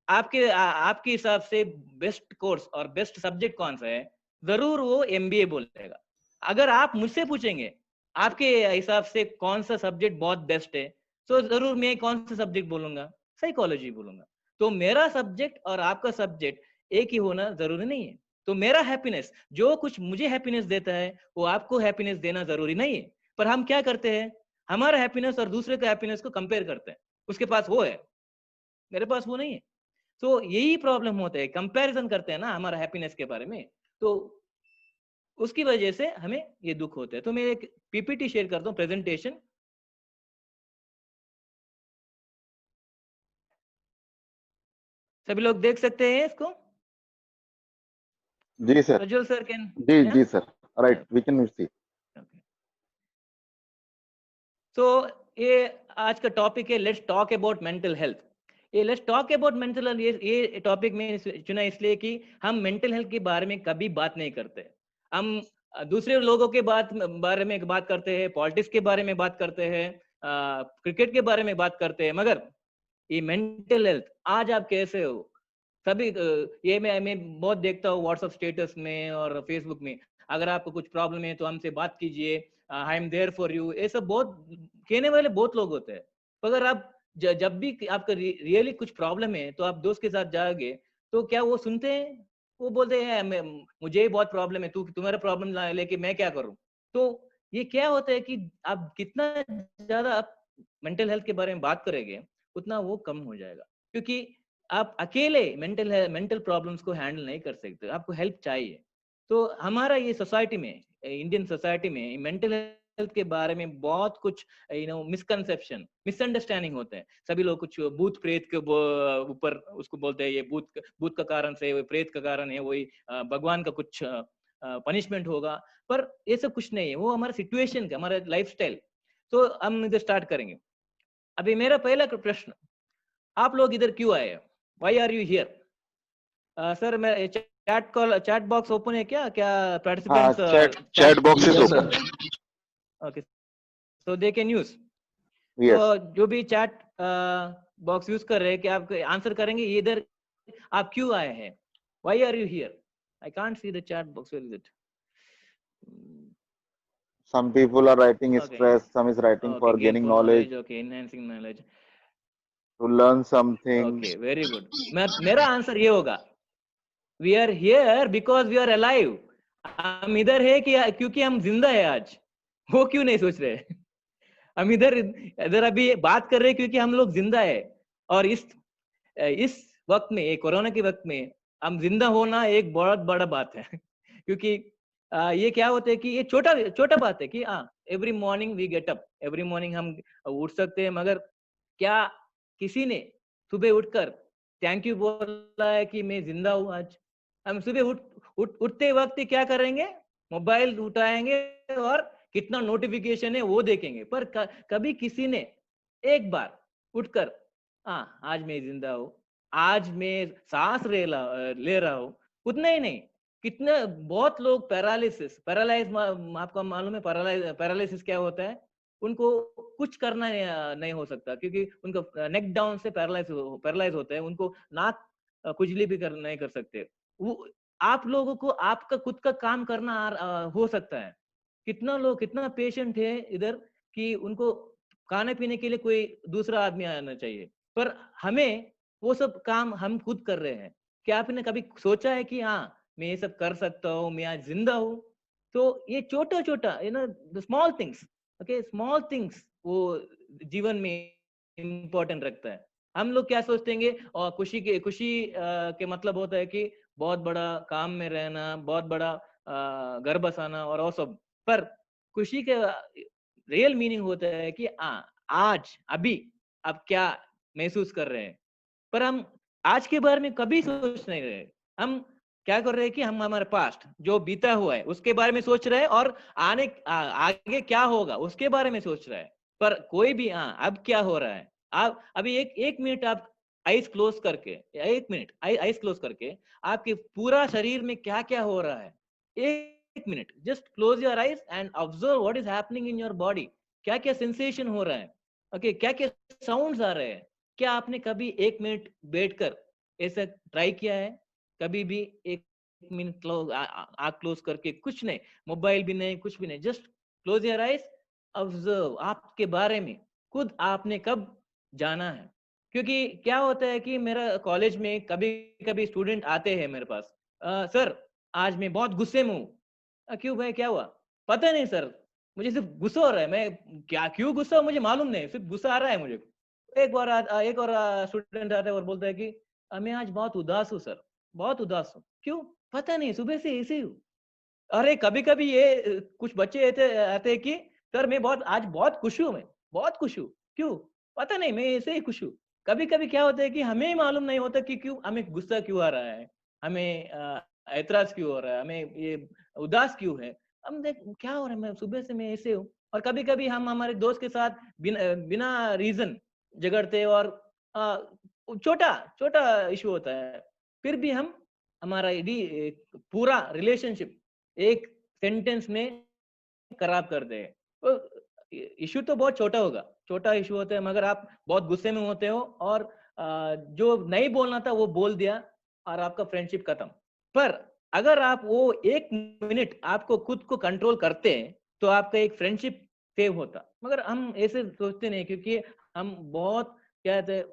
आपके हिसाब से बेस्ट कोर्स और बेस्ट सब्जेक्ट कौन सा है, जरूर वो एमबीए बोलेगा। अगर आप मुझसे पूछेंगे आपके हिसाब से कौन सा सब्जेक्ट बहुत बेस्ट है, तो जरूर मैं कौन सा सब्जेक्ट बोलूंगा, साइकोलॉजी बोलूंगा। तो मेरा सब्जेक्ट और आपका सब्जेक्ट एक ही होना जरूरी नहीं है। तो मेरा हैप्पीनेस, जो कुछ मुझे हैप्पीनेस देता है वो आपको हैप्पीनेस देना जरूरी नहीं है। पर हम क्या करते हैं, हमारा हैप्पीनेस और दूसरे का हैप्पीनेस को कंपेयर करते हैं, उसके पास वो है, मेरे पास वो नहीं है। तो यही प्रॉब्लम होता है, कंपैरिजन करते हैं ना हमारा हैप्पीनेस के बारे में, तो उसकी वजह से हमें ये दुख होता है। तो मैं एक पीपीटी शेयर करता हूँ, प्रेजेंटेशन, सभी लोग देख सकते हैं इसको? जी सर। Prajwal sir can? जी sir, right, we can see. तो ये आज का टॉपिक है, let's talk about mental health. ये let's talk about mental health, ये टॉपिक में चुना इसलिए कि हम मेंटल हेल्थ के बारे में कभी बात नहीं करते। हम दूसरे लोगों के बारे में बात करते हैं, पॉलिटिक्स के बारे में बात करते हैं, क्रिकेट के बारे में बात करते हैं, मगर ये मेंटल हेल्थ, आज आप कैसे हो, सभी ये मैं बहुत देखता हूँ व्हाट्सएप स्टेटस में और फेसबुक में, अगर आपको कुछ प्रॉब्लम है तो हमसे बात कीजिए, I am there for you, ये सब बहुत कहने वाले बहुत लोग होते हैं। अगर आप जब भी आपका रियली कुछ प्रॉब्लम है तो आप दोस्त के साथ जाओगे, तो क्या वो सुनते हैं? वो बोलते हैं मुझे ही बहुत प्रॉब्लम है, तुम्हारा प्रॉब्लम लेके मैं क्या करूं? तो ये क्या होता है कि आप कितना ज्यादा आप मेंटल हेल्थ के बारे में बात करेंगे, उतना वो कम हो जाएगा, क्योंकि आप अकेले मेंटल प्रॉब्लम्स को हैंडल नहीं कर सकते, आपको हेल्प चाहिए। तो हमारा ये सोसाइटी में, इंडियन सोसाइटी में मेंटल हेल्थ के बारे में बहुत कुछ मिसकंसेप्शन, मिसअंडरस्टैंडिंग होते हैं। सभी लोग कुछ भूत प्रेत के ऊपर उसको बोलते हैं, ये भूत का कारण से, वो प्रेत का कारण है, वही भगवान का कुछ पनिशमेंट होगा, पर ये सब कुछ नहीं है, वो हमारा सिचुएशन का, हमारा लाइफस्टाइल। तो हम इधर स्टार्ट करेंगे। अभी मेरा पहला प्रश्न, आप लोग इधर क्यों आए? Why are you here? Sir मैं चैट बॉक्स ओपन है क्या? क्या हाँ, participants chat box is Yes, open. sir. Okay, so they can use. Yes. तो जो भी चैट बॉक्स यूज कर रहे हैं, कि आप आंसर करेंगे इधर आप क्यों आए हैं, why are you here? I can't see the chat box, where is it? Some people are writing Okay. stress, some is writing Okay, for gain gaining for knowledge, knowledge, okay, enhancing knowledge, to learn something. okay, very good। मेरा answer ये होगा, we are here because we are alive. हम इधर है कि क्योंकि हम जिंदा है आज। वो क्यों नहीं सोच रहे? हम इधर इधर अभी बात कर रहे हैं क्योंकि हम लोग जिंदा है। और इस वक्त में, कोरोना के वक्त में, हम जिंदा होना एक बहुत बड़ा बात है। क्योंकि ये क्या होता है कि ये छोटा छोटा बात है कि every morning we get up, every morning हम उठ सकते हैं, मगर क्या किसी ने सुबह उठकर थैंक यू बोला है कि मैं जिंदा हूं आज? हम सुबह उठते वक्त क्या करेंगे? मोबाइल उठाएंगे और कितना नोटिफिकेशन है वो देखेंगे, पर कभी किसी ने एक बार उठकर आज मैं जिंदा हूँ, आज मैं सांस ले रहा हूँ, उतना ही नहीं, कितने बहुत लोग पैरालिसिस, आपको मालूम है पैरालिसिस क्या होता है? उनको कुछ करना नहीं हो सकता, क्योंकि उनका नेक डाउन से पैरालाइज होता है, उनको नाक खुजली भी नहीं कर सकते। वो आप लोगों को आपका खुद का काम करना हो सकता है। कितना पेशेंट है इधर कि उनको खाने पीने के लिए कोई दूसरा आदमी आना चाहिए, पर हमें वो सब काम हम खुद कर रहे हैं। क्या आपने कभी सोचा है कि हाँ, मैं ये सब कर सकता हूँ, मैं आज जिंदा हूँ? तो ये छोटा छोटा the small things, okay, small things वो जीवन में इम्पोर्टेंट रखता है। हम लोग क्या सोचतेंगे, और खुशी के मतलब होता है कि बहुत बड़ा काम में रहना, बहुत बड़ा घर बसाना और वो सब। पर खुशी के रियल मीनिंग होता है कि आज अभी आप क्या महसूस कर रहे हैं। पर हम आज के बारे में कभी सोच नहीं रहे। हम क्या कर रहे हैं कि हम हमारे पास्ट जो बीता हुआ है उसके बारे में सोच रहे हैं, और आगे क्या होगा उसके बारे में सोच रहा है। पर कोई भी अब क्या हो रहा है, आप अभी एक एक मिनट आप आईज क्लोज करके, एक मिनट आईज क्लोज करके आपके पूरा शरीर में क्या क्या हो रहा है, एक minute just close your eyes and observe what is happening in your body. क्या क्या सेंसेशन हो रहा है, ओके, क्या क्या साउंड्स आ रहे हैं। क्या आपने कभी एक मिनट बैठकर ऐसा ट्राई किया है? कभी भी एक मिनट आँख क्लोज करके, कुछ नहीं, मोबाइल भी नहीं, कुछ भी नहीं, just close your eyes, observe आपके बारे में खुद आपने कब जाना है। क्योंकि क्या होता है कि मेरा कॉलेज में कभी कभी स्टूडेंट आते हैं मेरे पास, सर आज मैं बहुत गुस्से में हूँ। क्यों भाई, क्या हुआ? पता नहीं सर, मुझे सिर्फ गुस्सा हो रहा है, मैं क्या क्यों गुस्सा हो मुझे मालूम नहीं, सिर्फ गुस्सा आ रहा है मुझे। एक और स्टूडेंट आता है और बोलता है कि मैं आज बहुत उदास हूँ सर, बहुत उदास हूँ। क्यों? पता नहीं, सुबह से ऐसे ही हूँ। अरे कभी कभी ये कुछ बच्चे आते आते हैं कि सर मैं बहुत आज बहुत खुश हूँ, मैं बहुत खुश हूँ। क्यों? पता नहीं, मैं ऐसे ही खुश हूँ। कभी कभी क्या होता है कि हमें ही मालूम नहीं होता कि क्यों हमें गुस्सा क्यों आ रहा है, हमें ऐतराज क्यों हो रहा है, हमें ये उदास क्यों है। हम देख क्या हो रहा है, मैं सुबह से मैं ऐसे हूँ। और कभी कभी हम हमारे दोस्त के साथ बिना रीजन झगड़ते, और छोटा छोटा इशू होता है, फिर भी हम हमारा पूरा रिलेशनशिप एक सेंटेंस में खराब कर दे। तो इश्यू तो बहुत छोटा होगा, छोटा इश्यू होता है, मगर आप बहुत गुस्से में होते हो और जो नहीं बोलना था वो बोल दिया, और आपका फ्रेंडशिप खत्म। पर अगर आप वो एक मिनट आपको खुद को कंट्रोल करते हैं, तो आपका एक फ्रेंडशिप सेव होता। मगर हम ऐसे सोचते नहीं, क्योंकि हम बहुत क्या कहते हैं,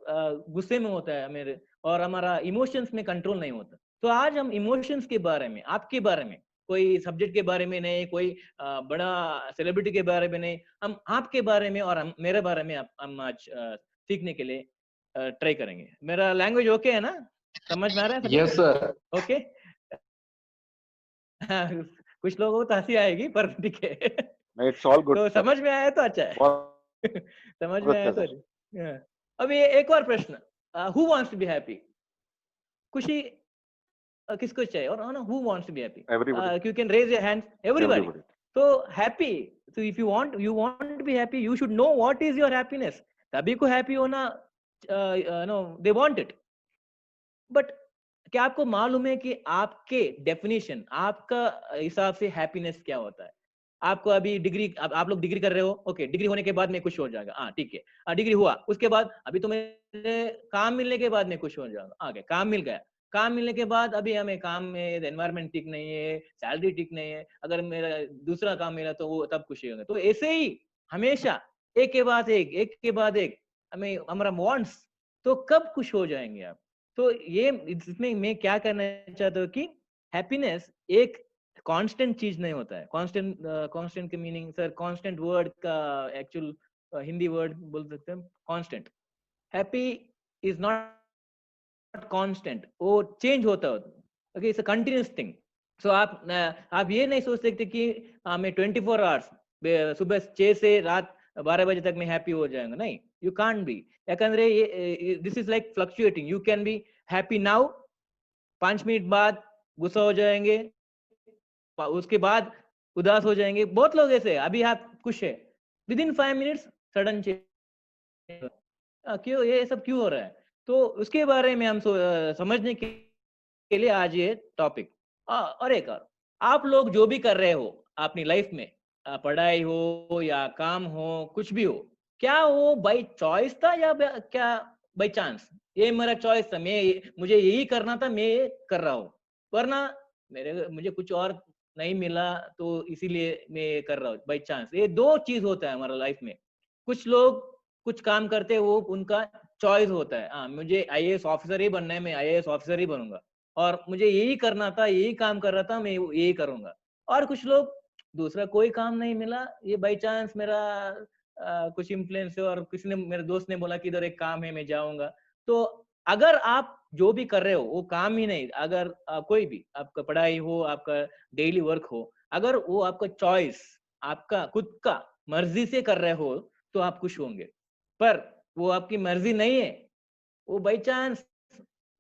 गुस्से में होता है मेरे, और हमारा इमोशंस में कंट्रोल नहीं होता। तो आज हम इमोशंस के बारे में, आपके बारे में, कोई सब्जेक्ट के बारे में नहीं, कोई बड़ा सेलिब्रिटी के बारे में नहीं, हम आपके बारे में और हम मेरे बारे में हम आज सीखने के लिए ट्राई करेंगे। मेरा लैंग्वेज ओके है ना? समझ में आ रहा है सभी यस को? सर। ओके। कुछ लोगों को तो हंसी आएगी, पर ठीक है। नहीं, इट्स ऑल गुड तो सर। समझ में आया तो अच्छा है। बहुत समझ में आया अच्छा तो सर। अच्छा। हाँ। अब ये एक और प्रश्न, who wants to be happy? खुशी किसको चाहिए? और ना, who wants to be happy? Everybody, you can raise your hands, everybody. Everybody. तो हैप्पी, तो if you want to be happy, you should know what is your happiness. सभी को happy होना, no, they want it. But क्या आपको मालूम है कि आपके डेफिनेशन, आपका हिसाब से हैप्पीनेस क्या होता है? आपको अभी डिग्री, आप लोग डिग्री कर रहे हो, ओके, डिग्री होने के बाद मैं खुश हो जाएगा, हाँ ठीक है, डिग्री हुआ, उसके बाद अभी तो मेरे काम मिलने के बाद मैं खुश हो जाऊंगा, आगे काम मिल गया, काम मिलने के बाद अभी हमें काम में एनवायरमेंट ठीक नहीं है, सैलरी ठीक नहीं है, अगर मेरा दूसरा काम मिला तो वो तब खुशी होगा। तो ऐसे ही हमेशा एक के बाद एक के बाद एक हमें हमारा वांट्स, तो कब खुश हो जाएंगे आप? तो ये इसमें मैं क्या करना चाहता हूँ कि हैप्पीनेस एक कांस्टेंट चीज नहीं होता है। कांस्टेंट, कांस्टेंट के मीनिंग सर, कांस्टेंट वर्ड का एक्चुअल हिंदी वर्ड बोल सकते हैं constant. Happy is not constant, वो चेंज होता है, okay, it's a continuous thing. So आप ये नहीं सोच सकते कि मैं 24 आवर्स सुबह 6 से रात 12 बजे तक मैं हैप्पी हो जाएगा, नहीं, यू कांट बी। याकंद्रे this is like fluctuating, you can be happy now, 5 minute बाद गुस्सा हो जाएंगे, उसके बाद उदास हो जाएंगे। बहुत लोग ऐसे हैं, अभी आप खुश है, with in 5 minutes sudden change. क्यों, ये सब क्यों हो रहा है? तो उसके बारे में हम समझने के लिए आज ये टॉपिक। और एक और, आप लोग जो भी कर रहे हो अपनी लाइफ में, पढ़ाई हो या काम हो, कुछ भी हो, क्या वो बाय चॉइस था या क्या बाय चांस? ये मेरा चॉइस था, मुझे यही करना था, मैं ये कर रहा हूँ, वरना मुझे कुछ और नहीं मिला तो इसीलिए मैं ये कर रहा हूँ बाय चांस। ये दो चीज होता है हमारा लाइफ में। कुछ लोग कुछ काम करते हैं, वो उनका चॉइस होता है, हाँ मुझे आईएएस ऑफिसर ही बनना है, मैं आईएएस ऑफिसर ही बनूंगा, और मुझे यही करना था, यही काम कर रहा था, मैं यही करूंगा। और कुछ लोग दूसरा कोई काम नहीं मिला, ये बाई चांस मेरा कुछ इन्फ्लुएंस है और किसी ने, मेरे दोस्त ने बोला कि इधर एक काम है, मैं जाऊंगा। तो अगर आप जो भी कर रहे हो वो काम ही नहीं, अगर कोई भी आपका पढ़ाई हो, आपका डेली वर्क हो, अगर वो आपका चॉइस, आपका खुद का मर्जी से कर रहे हो, तो आप खुश होंगे। पर वो आपकी मर्जी नहीं है, वो बाई चांस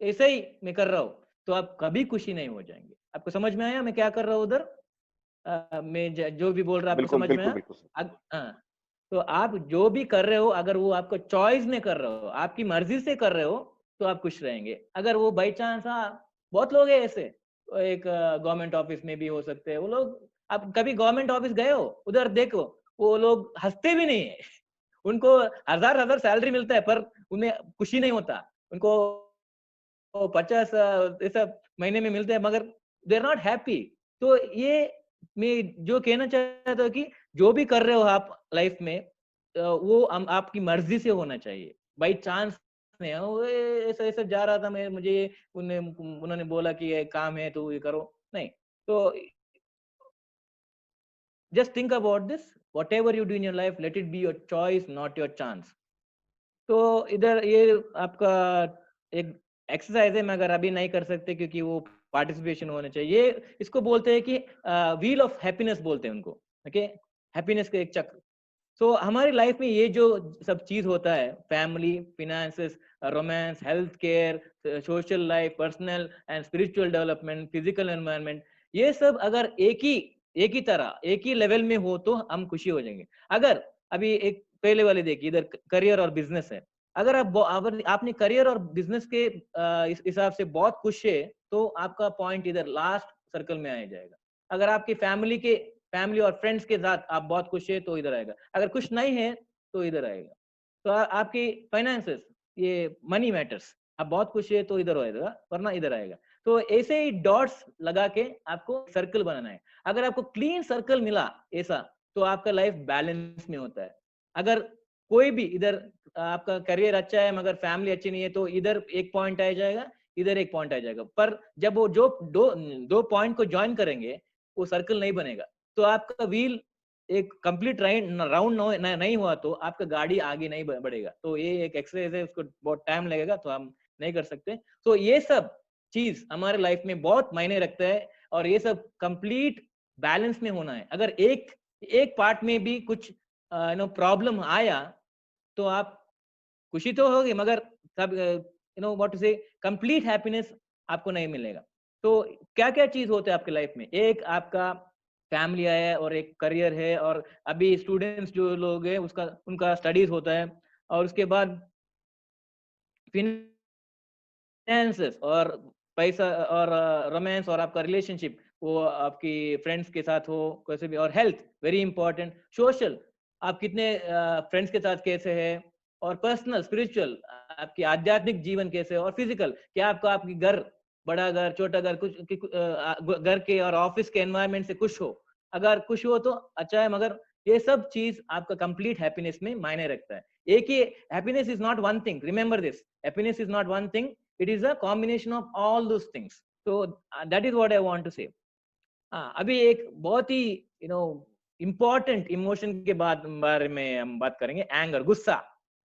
ऐसे ही मैं कर रहा हूँ, तो आप कभी खुशी नहीं हो जाएंगे। आपको समझ में आया मैं क्या कर रहा हूँ उधर? मैं जो भी बोल रहा आपको बिल्कुल समझ में बिल्कुल आया? बिल्कुल सर। हाँ, तो आप जो भी कर रहे हो, अगर वो आपको चॉइस में कर रहे हो, आपकी मर्जी से कर रहे हो, तो आप खुश रहेंगे। अगर वो बाई चांस, हाँ बहुत लोग हैं ऐसे, तो एक गवर्नमेंट ऑफिस में भी हो सकते हैं वो लोग। आप कभी गवर्नमेंट ऑफिस गए हो, उधर देखो, वो लोग हंसते भी नहीं है। उनको हजार हजार सैलरी मिलता है, पर उन्हें खुशी नहीं होता। उनको 50 ऐसा महीने में मिलते हैं, मगर दे आर नॉट हैप्पी। तो ये मैं जो कहना चाहता हूँ कि जो भी कर रहे हो आप लाइफ में, वो आपकी मर्जी से होना चाहिए, बाई चांस नहीं। वो ऐसा ऐसा जा रहा था मैं, मुझे उन्होंने बोला कि ये काम है तो ये करो, नहीं। तो just think about this, what ever you do in your life, let it be your choice, not your chance. तो इधर ये आपका एक एक्सरसाइज है, मगर अभी नहीं कर सकते क्योंकि वो पार्टिसिपेशन होना चाहिए। इसको बोलते हैं कि व्हील ऑफ हैप्पीनेस बोलते हैं उनको। ओके, हैप्पीनेस का एक चक्र। सो हमारी लाइफ में ये जो सब चीज होता है, family, finances, romance, health care, social life, personal and spiritual development, physical environment, ये सब अगर एक ही तरह, एक ही लेवल में हो तो हम खुशी हो जाएंगे। अगर अभी एक पहले वाले देखिए, इधर करियर और बिजनेस है। अगर अगर आपने करियर और बिजनेस के इस हिसाब से बहुत खुश है, तो आपका पॉइंट इधर लास्ट सर्कल में आ जाएगा। अगर आपकी फैमिली और फ्रेंड्स के साथ आप बहुत खुश है, तो इधर आएगा। अगर खुश नहीं है, तो इधर आएगा। तो आपकी फाइनेंसेस, ये मनी मैटर्स, आप बहुत खुश है तो इधर आएगा, वरना इधर आएगा। तो ऐसे ही डॉट्स लगा के आपको सर्कल बनाना है। अगर आपको क्लीन सर्कल मिला ऐसा, तो आपका लाइफ बैलेंस में होता है। अगर कोई भी इधर आपका करियर अच्छा है मगर फैमिली अच्छी नहीं है, तो इधर एक पॉइंट आ जाएगा, इधर एक पॉइंट आ जाएगा। पर जब वो जो दो दो पॉइंट को ज्वाइन करेंगे, वो सर्कल नहीं बनेगा। तो आपका व्हील एक कंप्लीट राउंड नहीं हुआ, तो आपका गाड़ी आगे नहीं बढ़ेगा। तो ये एक एक्सरसाइज है, उसको बहुत टाइम लगेगा, तो हम नहीं कर सकते। तो ये सब चीज हमारे लाइफ में बहुत मायने रखता है, और ये सब कंप्लीट बैलेंस में होना है। अगर एक एक पार्ट में भी कुछ प्रॉब्लम आया, तो आप खुशी तो होगी, मगर सब व्हाट टू से, कंप्लीट हैप्पीनेस आपको नहीं मिलेगा। तो क्या क्या चीज होते हैं आपके लाइफ में? एक आपका फैमिली है, और एक करियर है, और अभी स्टूडेंट्स जो लोग हैं उसका उनका स्टडीज होता है, और उसके बाद फाइनेंसेस और पैसा, और रोमांस, और आपका रिलेशनशिप, वो आपकी फ्रेंड्स के साथ हो कैसे भी, और हेल्थ वेरी इंपॉर्टेंट, सोशल, आप कितने फ्रेंड्स के साथ कैसे है, और पर्सनल स्पिरिचुअल, आपकी आध्यात्मिक जीवन कैसे है, और फिजिकल, क्या आपका आपकी घर, बड़ा घर, छोटा घर, घर के और ऑफिस के एनवायरनमेंट से खुश हो। अगर खुश हो तो अच्छा है, मगर ये सब चीज आपका कंप्लीट हैप्पीनेस में मायने रखता है। एक ही happiness is not one thing, remember this, happiness is not one thing, it is a combination of all those things. So that is what I want to say. अभी एक बहुत ही इम्पोर्टेंट इमोशन के बारे में हम बात करेंगे, एंगर, गुस्सा।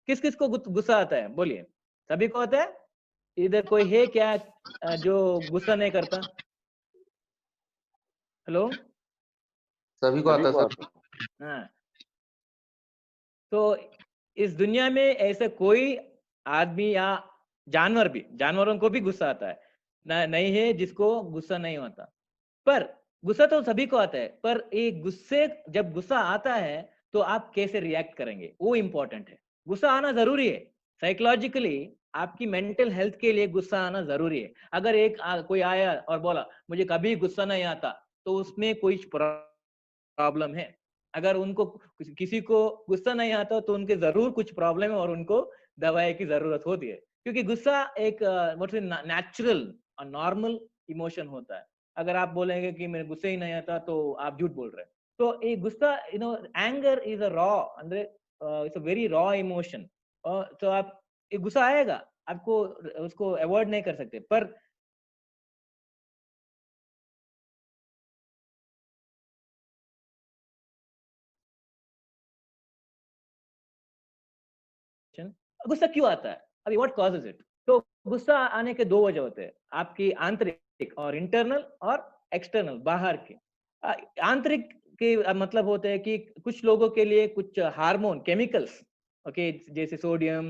किस किस को गुस्सा आता है, बोलिए? सभी को आता है? इधर कोई है क्या जो गुस्सा नहीं करता? हेलो? सभी को आता सर। हाँ, तो इस दुनिया में ऐसा कोई आदमी या जानवरों को भी गुस्सा आता है ना, नहीं है जिसको गुस्सा नहीं होता। पर गुस्सा तो सभी को आता है, पर एक जब गुस्सा आता है, तो आप कैसे रिएक्ट करेंगे, वो इंपॉर्टेंट है। गुस्सा आना जरूरी है, साइकोलॉजिकली आपकी मेंटल हेल्थ के लिए गुस्सा आना जरूरी है। अगर कोई आया और बोला मुझे कभी गुस्सा नहीं आता, तो उसमें कोई प्रॉब्लम है। अगर उनको किसी को गुस्सा नहीं आता तो उनके जरूर कुछ प्रॉब्लम है और उनको दवाई की जरूरत होती है, क्योंकि गुस्सा एक नेचुरल और नॉर्मल इमोशन होता है। अगर आप बोलेंगे कि मेरे गुस्से ही नहीं आता तो आप झूठ बोल रहे हैं। तो ये गुस्सा, एंगर इज अ रॉ, ಅಂದ್ರೆ it's a very raw emotion. तो आप, ये गुस्सा आएगा, आपको उसको अवॉइड नहीं कर सकते, पर गुस्सा क्यों आता है, अभी व्हाट कॉजेज इट? तो गुस्सा आने के दो वजह होते हैं, आपकी आंतरिक और इंटरनल और एक्सटर्नल, बाहर के। आंतरिक के मतलब होते हैं कि कुछ लोगों के लिए कुछ हार्मोन केमिकल्स, ओके, जैसे सोडियम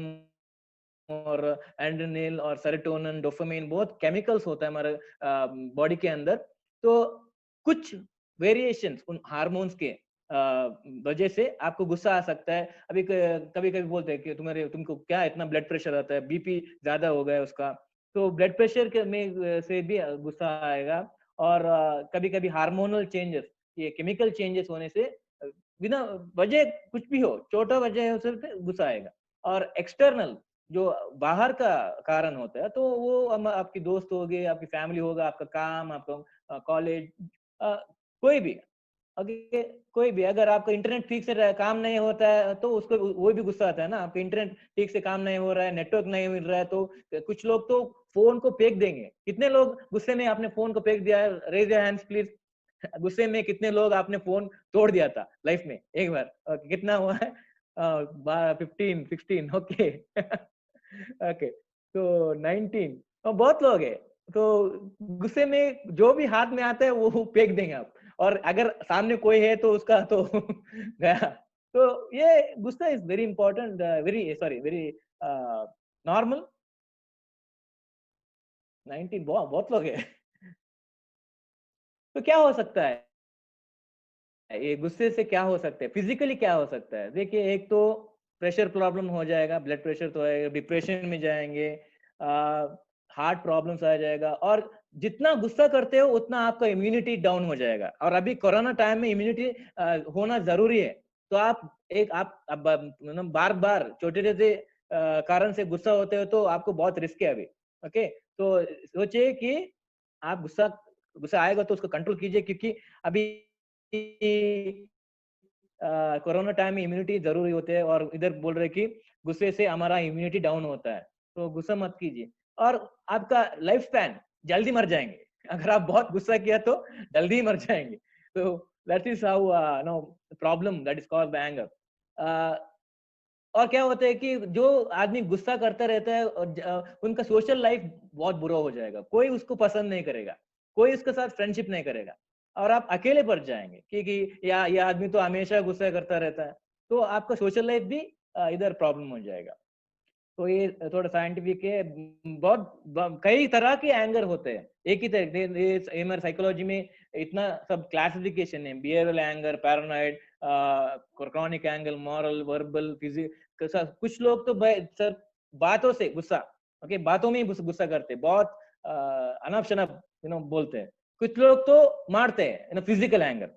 और एंड्रेनिल और सेरोटोनिन, डोपामिन, बहुत केमिकल्स होता है हमारे बॉडी के अंदर। तो कुछ वेरिएशंस उन हार्मोन्स के वजह से आपको गुस्सा आ सकता है। अभी कभी कभी बोलते हैं कि तुमको क्या इतना ब्लड प्रेशर आता है, बीपी ज्यादा हो गया उसका, तो ब्लड प्रेशर के में से भी गुस्सा आएगा। और कभी कभी हार्मोनल चेंजेस, ये केमिकल चेंजेस होने से बिना वजह कुछ भी हो, छोटा वजह हो सकता है, गुस्सा आएगा। और एक्सटर्नल जो बाहर का कारण होता है, तो वो आपकी दोस्त हो गए, आपकी फैमिली होगा, आपका काम, आपका कॉलेज, कोई भी, अगर कोई भी, अगर आपका इंटरनेट ठीक से काम नहीं होता है तो उसको वो भी गुस्सा आता है ना। आपका इंटरनेट ठीक से काम नहीं हो रहा है, नेटवर्क नहीं मिल रहा है, तो कुछ लोग तो फोन को फेंक देंगे। कितने लोग गुस्से में आपने फोन को फेंक दिया है? Raise your hands please. गुस्से में कितने लोग आपने फोन तोड़ दिया था लाइफ में एक बार? कितना हुआ है? 15 16, ओके। ओके, तो 19, बहुत लोग है। तो गुस्से में जो भी हाथ में आता है वो फेंक देंगे आप, और अगर सामने कोई है तो उसका तो गया। तो ये गुस्सा is very important, very sorry very normal. 19, बहुत लोग है। तो क्या हो सकता है, ये गुस्से से क्या हो सकता है, फिजिकली क्या हो सकता है? देखिए, एक तो प्रेशर प्रॉब्लम हो जाएगा, ब्लड प्रेशर तो है, डिप्रेशन में जाएंगे, हार्ट प्रॉब्लम्स आ जाएगा, और जितना गुस्सा करते हो उतना आपका इम्यूनिटी डाउन हो जाएगा। और अभी कोरोना टाइम में इम्यूनिटी होना जरूरी है। तो आप बार बार छोटे छोटे कारण से गुस्सा होते हो तो आपको बहुत रिस्क है अभी। ओके, तो सोचिए कि आप गुस्सा गुस्सा आएगा तो उसको कंट्रोल कीजिए, क्योंकि अभी कोरोना टाइम में इम्यूनिटी जरूरी होते हैं, और इधर बोल रहे कि गुस्से से हमारा इम्यूनिटी डाउन होता है, तो गुस्सा मत कीजिए। और आपका लाइफ स्पैन, जल्दी मर जाएंगे अगर आप बहुत गुस्सा किया तो जल्दी ही मर जाएंगे। तो that is how no problem that is called by anger. और क्या होता है कि जो आदमी गुस्सा करता रहता है और उनका सोशल लाइफ बहुत बुरा हो जाएगा, कोई उसको पसंद नहीं करेगा, कोई उसके साथ फ्रेंडशिप नहीं करेगा, और आप अकेले पड़ जाएंगे, क्योंकि या ये आदमी तो हमेशा गुस्सा करता रहता है, तो आपका सोशल लाइफ भी इधर प्रॉब्लम हो जाएगा। तो ये थोड़ा साइंटिफिक है। कई तरह के एंगर होते हैं, एक ही तरह हमारे साइकोलॉजी में इतना सब क्लासिफिकेशन है, behavioural anger, paranoid, chronic anger, moral, verbal, physic. कुछ लोग तो सर बातों से गुस्सा, ओके, बातों में ही गुस्सा करते हैं, बहुत अनप शनप बोलते हैं। कुछ लोग तो मारते हैं, फिजिकल एंगर,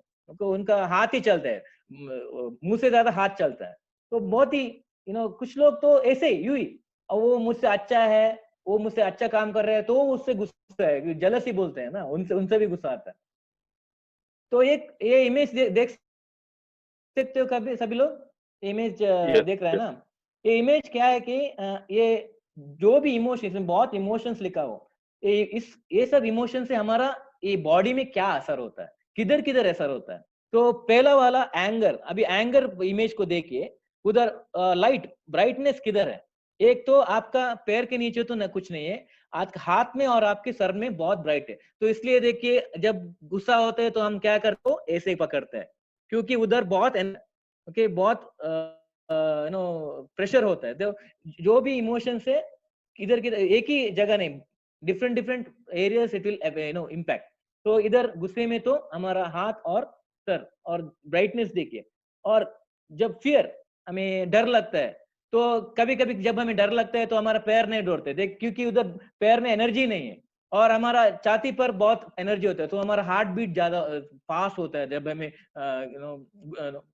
उनका हाथ ही चलता है, मुंह से ज्यादा हाथ चलता है। तो बहुत ही कुछ लोग तो ऐसे यूं ही, और वो मुझसे अच्छा है, वो मुझसे अच्छा काम कर रहे हैं, तो उससे गुस्सा है, जलसी बोलते हैं ना, उनसे उनसे भी गुस्सा आता है। तो एक ये इमेज देख सकते हो कभी सभी लोग, इमेज यस देख रहे हैं यस। ना? ये इमेज क्या है कि ये जो भी इमोशन, इसमें बहुत इमोशंस लिखा हो, ये सब इमोशन से हमारा ये बॉडी में क्या असर होता है, किधर किधर असर होता है। तो पहला वाला एंगर, अभी एंगर इमेज को देखिए, उधर लाइट ब्राइटनेस किधर है? एक तो आपका पैर के नीचे तो न कुछ नहीं है, आज हाथ में और आपके सर में बहुत ब्राइट है। तो इसलिए देखिए, जब गुस्सा होते हैं तो हम क्या करते हो, ऐसे ही पकड़ते हैं, क्योंकि उधर बहुत ओके बहुत प्रेशर होता है। तो जो भी इमोशन से किधर किधर, एक ही जगह नहीं, different different areas it will impact. तो इधर गुस्से में तो हमारा हाथ और सर और ब्राइटनेस देखिए। और जब फियर, हमें डर लगता है, तो कभी कभी जब हमें डर लगता है तो हमारा पैर नहीं दौड़ते देख, क्योंकि उधर पैर में एनर्जी नहीं है। और हमारा छाती पर बहुत एनर्जी होता है, तो हमारा हार्ट बीट ज्यादा फास्ट होता है जब हमें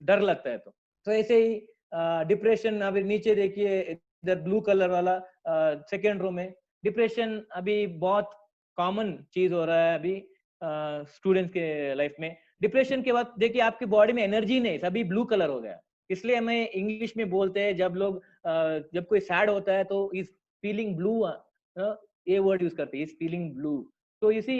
डर लगता है। तो ऐसे ही डिप्रेशन, अभी नीचे देखिए इधर ब्लू कलर वाला सेकेंड रो में, डिप्रेशन अभी बहुत कॉमन चीज हो रहा है अभी स्टूडेंट्स के लाइफ में। डिप्रेशन के बाद देखिए आपकी बॉडी में एनर्जी नहीं, सभी ब्लू कलर हो गया। इसलिए हमें इंग्लिश में बोलते हैं जब लोग जब कोई सैड होता है तो इज फीलिंग ब्लू, ये वर्ड यूज करते हैं, इज फीलिंग ब्लू। तो इसी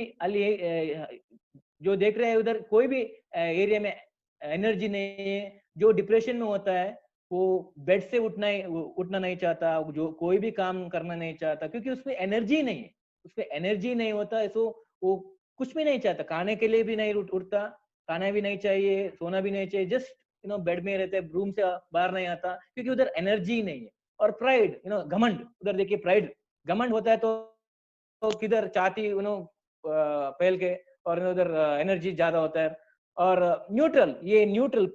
जो देख रहे हैं उधर कोई भी एरिया में एनर्जी नहीं है, जो डिप्रेशन में होता है वो बेड से उठना नहीं चाहता, जो कोई भी काम करना नहीं चाहता, क्योंकि उसमें एनर्जी नहीं है। उसमें एनर्जी नहीं होता है, तो वो कुछ भी नहीं चाहता, खाने के लिए भी नहीं उठता, खाना भी नहीं चाहिए, सोना भी नहीं चाहिए, जस्ट बेड में रहते, रूम से बाहर नहीं आता, क्योंकि उधर एनर्जी नहीं है। और प्राइड, घमंड, उधर देखिए प्राइड, घमंड होता है तो किधर छाती फैल के, और उधर एनर्जी ज्यादा होता है। और न्यूट्रल, ये न्यूट्रल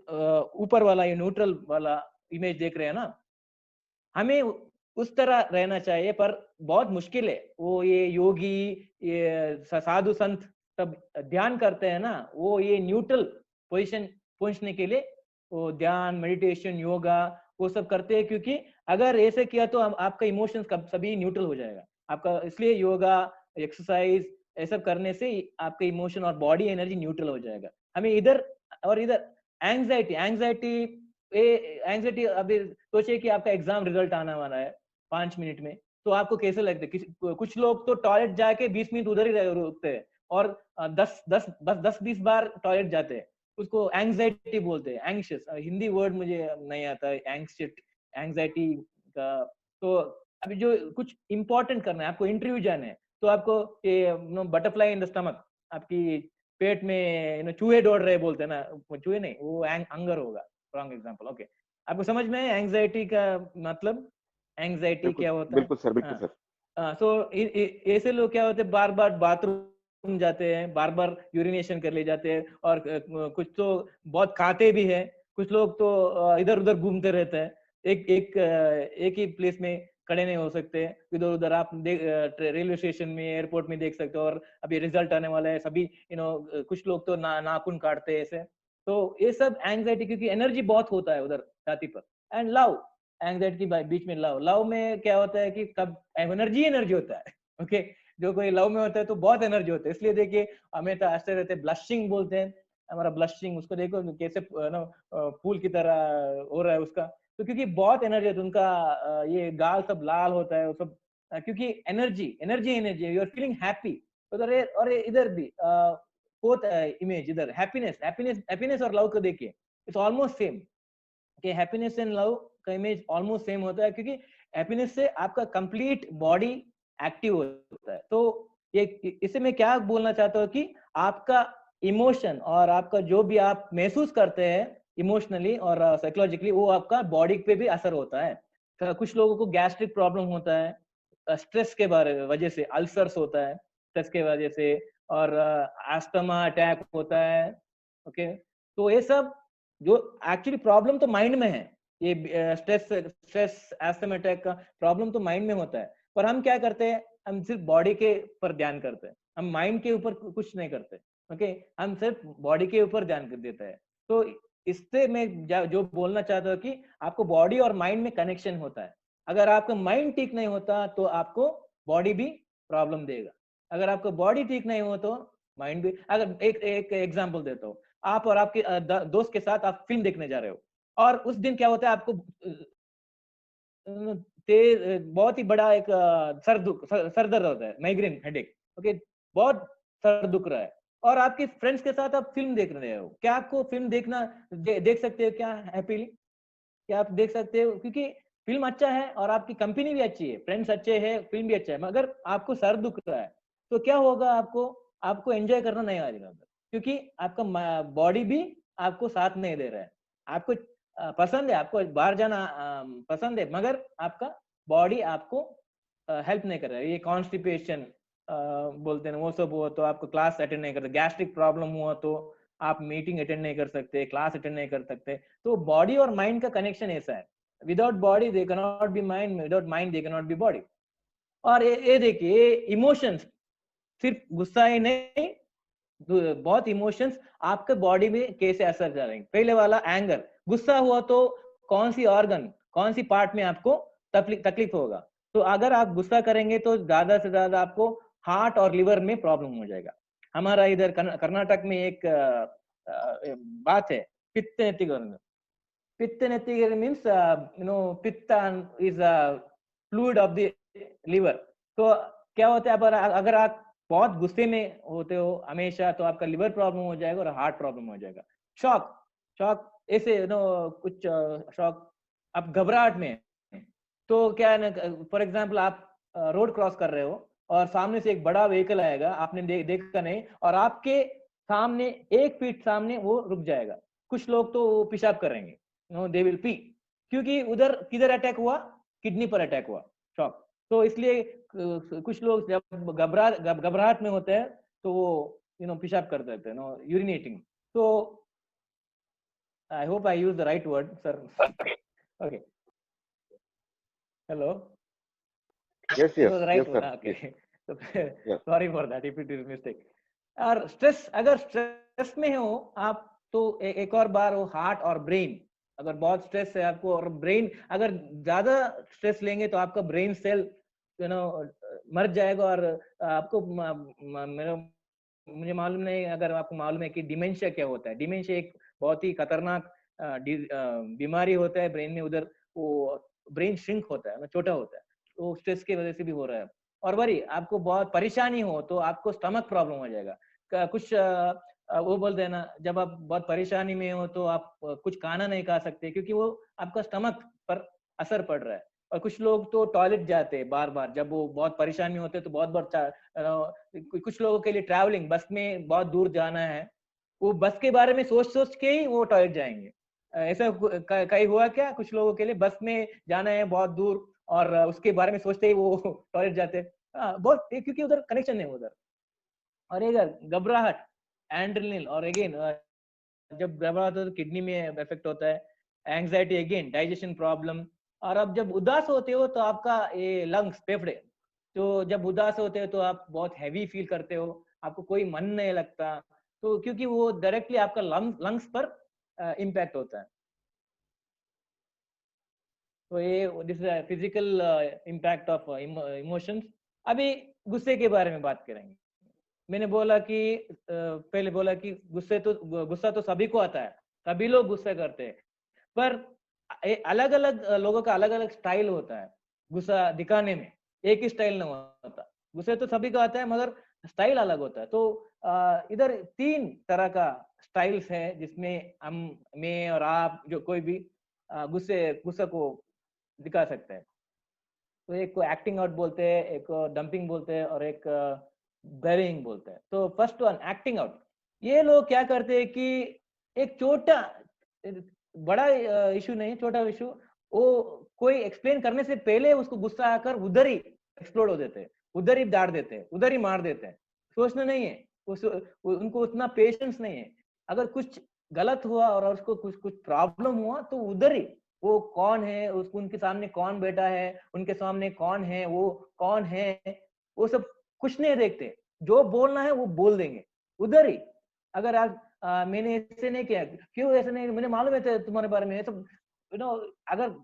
ऊपर वाला, ये न्यूट्रल वाला इमेज देख रहे हैं ना, हमें उस तरह रहना चाहिए, पर बहुत मुश्किल है। वो ये योगी, ये साधु संत सब ध्यान करते हैं ना, वो ये न्यूट्रल पोजीशन पहुंचने के लिए वो ध्यान, मेडिटेशन, योगा वो सब करते हैं, क्योंकि अगर ऐसे किया तो आपका इमोशंस सभी न्यूट्रल हो जाएगा आपका। इसलिए योगा, एक्सरसाइज ये सब करने से आपका इमोशन और बॉडी एनर्जी न्यूट्रल हो जाएगा। हमें इधर और इधर एंग्जाइटी अभी सोचिए कि आपका एग्जाम रिजल्ट आने वाला है 5 मिनट में, तो आपको कैसे लगता है? कुछ लोग तो टॉयलेट जाके 20 मिनट उधर ही रुकते हैं और 10-20 बार टॉयलेट जाते हैं, उसको एंग्जाइटी बोलते हैं। एंग्शियस, हिंदी वर्ड मुझे नहीं आता है एंग्जाइटी का। तो अभी जो कुछ इंपॉर्टेंट करना है, आपको इंटरव्यू जाना है, तो आपको ये बटरफ्लाई इन द स्टमक, आपकी पेट में चूहे दौड़ रहे बोलते हैं ना, चूहे नहीं, वो अंगर होगा, रॉन्ग एग्जांपल। ओके, आपको समझ में है एंग्जाइटी का मतलब? एंग्जाइटी क्या होता है? बिल्कुल सर, बिल्कुल सर। तो ऐसे लोग क्या होते हैं, बार बार बाथरूम जाते हैं, बार बार यूरिनेशन कर ले जाते हैं, और कुछ तो बहुत खाते भी है, कुछ लोग तो इधर उधर घूमते रहते हैं, एक ही प्लेस में खड़े नहीं हो सकते, इधर उधर। आप रेलवे स्टेशन में, एयरपोर्ट में देख सकते हो, और अभी रिजल्ट आने वाला है, सभी कुछ लोग तो नाखून काटते हैं ऐसे। तो ये सब एंग्जाइटी, क्योंकि एनर्जी बहुत होता है उधर छाती पर। एंड लव, एंग्जाइटी के बीच में लव में क्या होता है कि कब एनर्जी होता है। ओके, जो कोई लव में होता है तो बहुत एनर्जी होता है। इसलिए देखिए हमें तो हंसते रहते, ब्लशिंग बोलते हैं, हमारा ब्लशिंग, उसको देखो कैसे फूल की तरह हो रहा है उसका, तो क्योंकि बहुत एनर्जी है, तो उनका ये गाल सब लाल होता है, वो सब क्योंकि energy you are feeling happy उधर। और इधर भी फोर्थ इमेज, इधर हैप्पीनेस और लव को देखिए, इट्स ऑलमोस्ट सेम। कि हैप्पीनेस एंड लव का इमेज ऑलमोस्ट सेम होता है, क्योंकि हैप्पीनेस से आपका कंप्लीट बॉडी एक्टिव होता है। तो ये इससे मैं क्या बोलना चाहता हूँ कि आपका इमोशन और आपका जो भी आप महसूस करते हैं इमोशनली और साइकोलॉजिकली, वो आपका बॉडी पे भी असर होता है। तो कुछ लोगों को गैस्ट्रिक प्रॉब्लम होता है, स्ट्रेस के वजह से अल्सर्स होता है, स्ट्रेस के वजह से, और अस्थमा अटैक होता है। ओके, तो ये सब जो एक्चुअली प्रॉब्लम तो माइंड में है, ये स्ट्रेस अस्थमा अटैक का प्रॉब्लम तो माइंड में होता है, पर हम क्या करते हैं, हम सिर्फ बॉडी के पर ध्यान करते हैं, हम माइंड के ऊपर कुछ नहीं करते। ओके, हम सिर्फ बॉडी के ऊपर ध्यान देते हैं। तो इससे मैं जो बोलना चाहता हूँ कि आपको बॉडी और माइंड में कनेक्शन होता है। अगर आपका माइंड ठीक नहीं होता तो आपको बॉडी भी प्रॉब्लम देगा, अगर आपको बॉडी ठीक नहीं हो तो माइंड भी। अगर एक एग्जांपल देता हूँ, आप और आपके दोस्त के साथ आप फिल्म देखने जा रहे हो, और उस दिन क्या होता है, आपको बहुत ही बड़ा एक सर दर्द होता है, माइग्रेन हेडेक। ओके, बहुत सर दुख रहा है, और आपके फ्रेंड्स के साथ आप फिल्म देख रहे हो। क्या आपको फिल्म देखना देख सकते हो क्या हैप्पीली? क्या आप देख सकते हो? क्योंकि फिल्म अच्छा है और आपकी कंपनी भी अच्छी है, फ्रेंड्स अच्छे हैं, फिल्म भी अच्छा है, मगर आपको सर दुख रहा है तो क्या होगा? आपको एंजॉय करना नहीं आएगा, क्योंकि आपका बॉडी भी आपको साथ नहीं दे रहा है। आपको पसंद है, आपको बाहर जाना पसंद है, मगर आपका बॉडी आपको हेल्प नहीं कर रहा है। ये कॉन्स्टिपेशन बोलते हैं, वो सब हुआ तो आपको क्लास अटेंड नहीं करते, गैस्ट्रिक प्रॉब्लम हुआ तो आप मीटिंग अटेंड नहीं कर सकते, क्लास अटेंड नहीं कर सकते। तो बॉडी और माइंड का कनेक्शन ऐसा है, without body they can not be mind, without mind they can not be body. और ये देखिए इमोशंस सिर्फ गुस्सा ही नहीं, बहुत इमोशंस आपके बॉडी में कैसे असर करेंगे। पहले वाला एंगर, गुस्सा हुआ तो कौन सी ऑर्गन, कौन सी पार्ट में आपको तकलीफ होगा। तो अगर आप गुस्सा करेंगे तो ज्यादा से ज्यादा आपको हार्ट और लिवर में प्रॉब्लम हो जाएगा। हमारा इधर कर्नाटक में एक बात है, पित्त नेत्तिगरन। पित्त नेत्तिगर मीन्स पित्त is fluid of the liver. तो क्या होता है, अगर आप बहुत गुस्से में होते हो हमेशा, तो आपका लिवर प्रॉब्लम हो जाएगा और हार्ट प्रॉब्लम हो जाएगा। शॉक, शॉक ऐसे कुछ शॉक, आप घबराहट में हैं, तो क्या है ना, फॉर एग्जांपल आप रोड क्रॉस कर रहे हो और सामने से एक बड़ा व्हीकल आएगा, आपने देखा नहीं, और आपके सामने 1 फीट सामने वो रुक जाएगा। कुछ लोग तो पेशाब करेंगे, दे विल पी, क्योंकि उधर किधर अटैक हुआ, किडनी पर अटैक हुआ, शॉक। तो इसलिए कुछ लोग जब घबराहट में होते हैं तो वो पेशाब कर देते हैं, यूरिनेटिंग। तो I hope I use the right word, sir. Okay, hello, Yes, it yes, was yes, right word, sir. okay. Yes, So yes. sorry for that if it is mistake। और स्ट्रेस, अगर stress में हो आप तो एक और बार वो heart और ब्रेन, अगर बहुत स्ट्रेस है आपको, और ब्रेन अगर ज्यादा स्ट्रेस लेंगे तो आपका ब्रेन सेल मर जाएगा। और आपको मुझे मालूम नहीं, अगर आपको मालूम है कि डिमेंशिया क्या होता है। डिमेंशिया एक बहुत ही खतरनाक बीमारी होता है ब्रेन में। उधर वो ब्रेन श्रिंक होता है, छोटा होता है, तो स्ट्रेस की वजह से भी हो रहा है। और वरी आपको बहुत परेशानी हो तो आपको स्टमक प्रॉब्लम हो जाएगा। कुछ वो बोलते हैं ना, जब आप बहुत परेशानी में हो तो आप कुछ खाना नहीं खा सकते, क्योंकि वो आपका स्टमक पर असर पड़ रहा है। और कुछ लोग तो टॉयलेट जाते हैं बार बार, जब वो बहुत परेशानी होते हैं तो बहुत बार। कुछ लोगों के लिए ट्रैवलिंग, बस में बहुत दूर जाना है, वो बस के बारे में सोच सोच के ही वो टॉयलेट जाएंगे। ऐसा कहीं हुआ क्या? कुछ लोगों के लिए बस में जाना है बहुत दूर और उसके बारे में सोचते ही वो टॉयलेट जाते हैं। बहुत, क्योंकि उधर कनेक्शन नहीं उधर। और इधर घबराहट, एंड्रेनलिन, और अगेन जब घबराहट हो तो किडनी में इफेक्ट होता है। Anxiety, again digestion problem. और अब जब उदास होते हो तो आपका ये लंग्स, फेफड़े, तो जब उदास होते हो तो आप बहुत हैवी फील करते हो, आपको कोई मन नहीं लगता, तो क्योंकि वो डायरेक्टली आपका लंग्स पर इम्पैक्ट होता है। तो ये this physical impact of emotions. अभी गुस्से के बारे में बात करेंगे। मैंने बोला कि पहले बोला कि गुस्सा तो सभी को आता है, सभी लोग गुस्सा करते हैं, पर अलग अलग लोगों का अलग अलग स्टाइल होता है गुस्सा दिखाने में। एक ही स्टाइल नहीं होता। गुस्से तो सभी को आता है मगर स्टाइल अलग होता है। तो इधर 3 तरह का स्टाइल्स है जिसमें मैं और आप, जो कोई भी गुस्सा को दिखा सकते हैं। तो एक को एक्टिंग आउट बोलते हैं, एक को डंपिंग बोलते हैं, और एक बेरिंग बोलते हैं। तो फर्स्ट वन, एक्टिंग आउट। ये लोग क्या करते हैं कि एक छोटा, बड़ा इशू नहीं, छोटा इशू, वो कोई एक्सप्लेन करने से पहले उसको गुस्सा आकर उधर ही एक्सप्लोड हो देते हैं, उधर ही डांट देते हैं, उधर ही मार देते हैं। सोचना नहीं है, उनको उतना पेशेंस नहीं है। अगर कुछ गलत हुआ और उसको कुछ कुछ प्रॉब्लम हुआ तो उधर ही, वो कौन है, उसको उनके सामने कौन बैठा है, उनके सामने कौन है, वो कौन है, वो सब कुछ नहीं देखते। जो बोलना है वो बोल देंगे उधर ही। अगर आप मैंने ऐसे नहीं किया, क्यों ऐसे नहीं, मुझे मालूम है तुम्हारे बारे में, तो अगर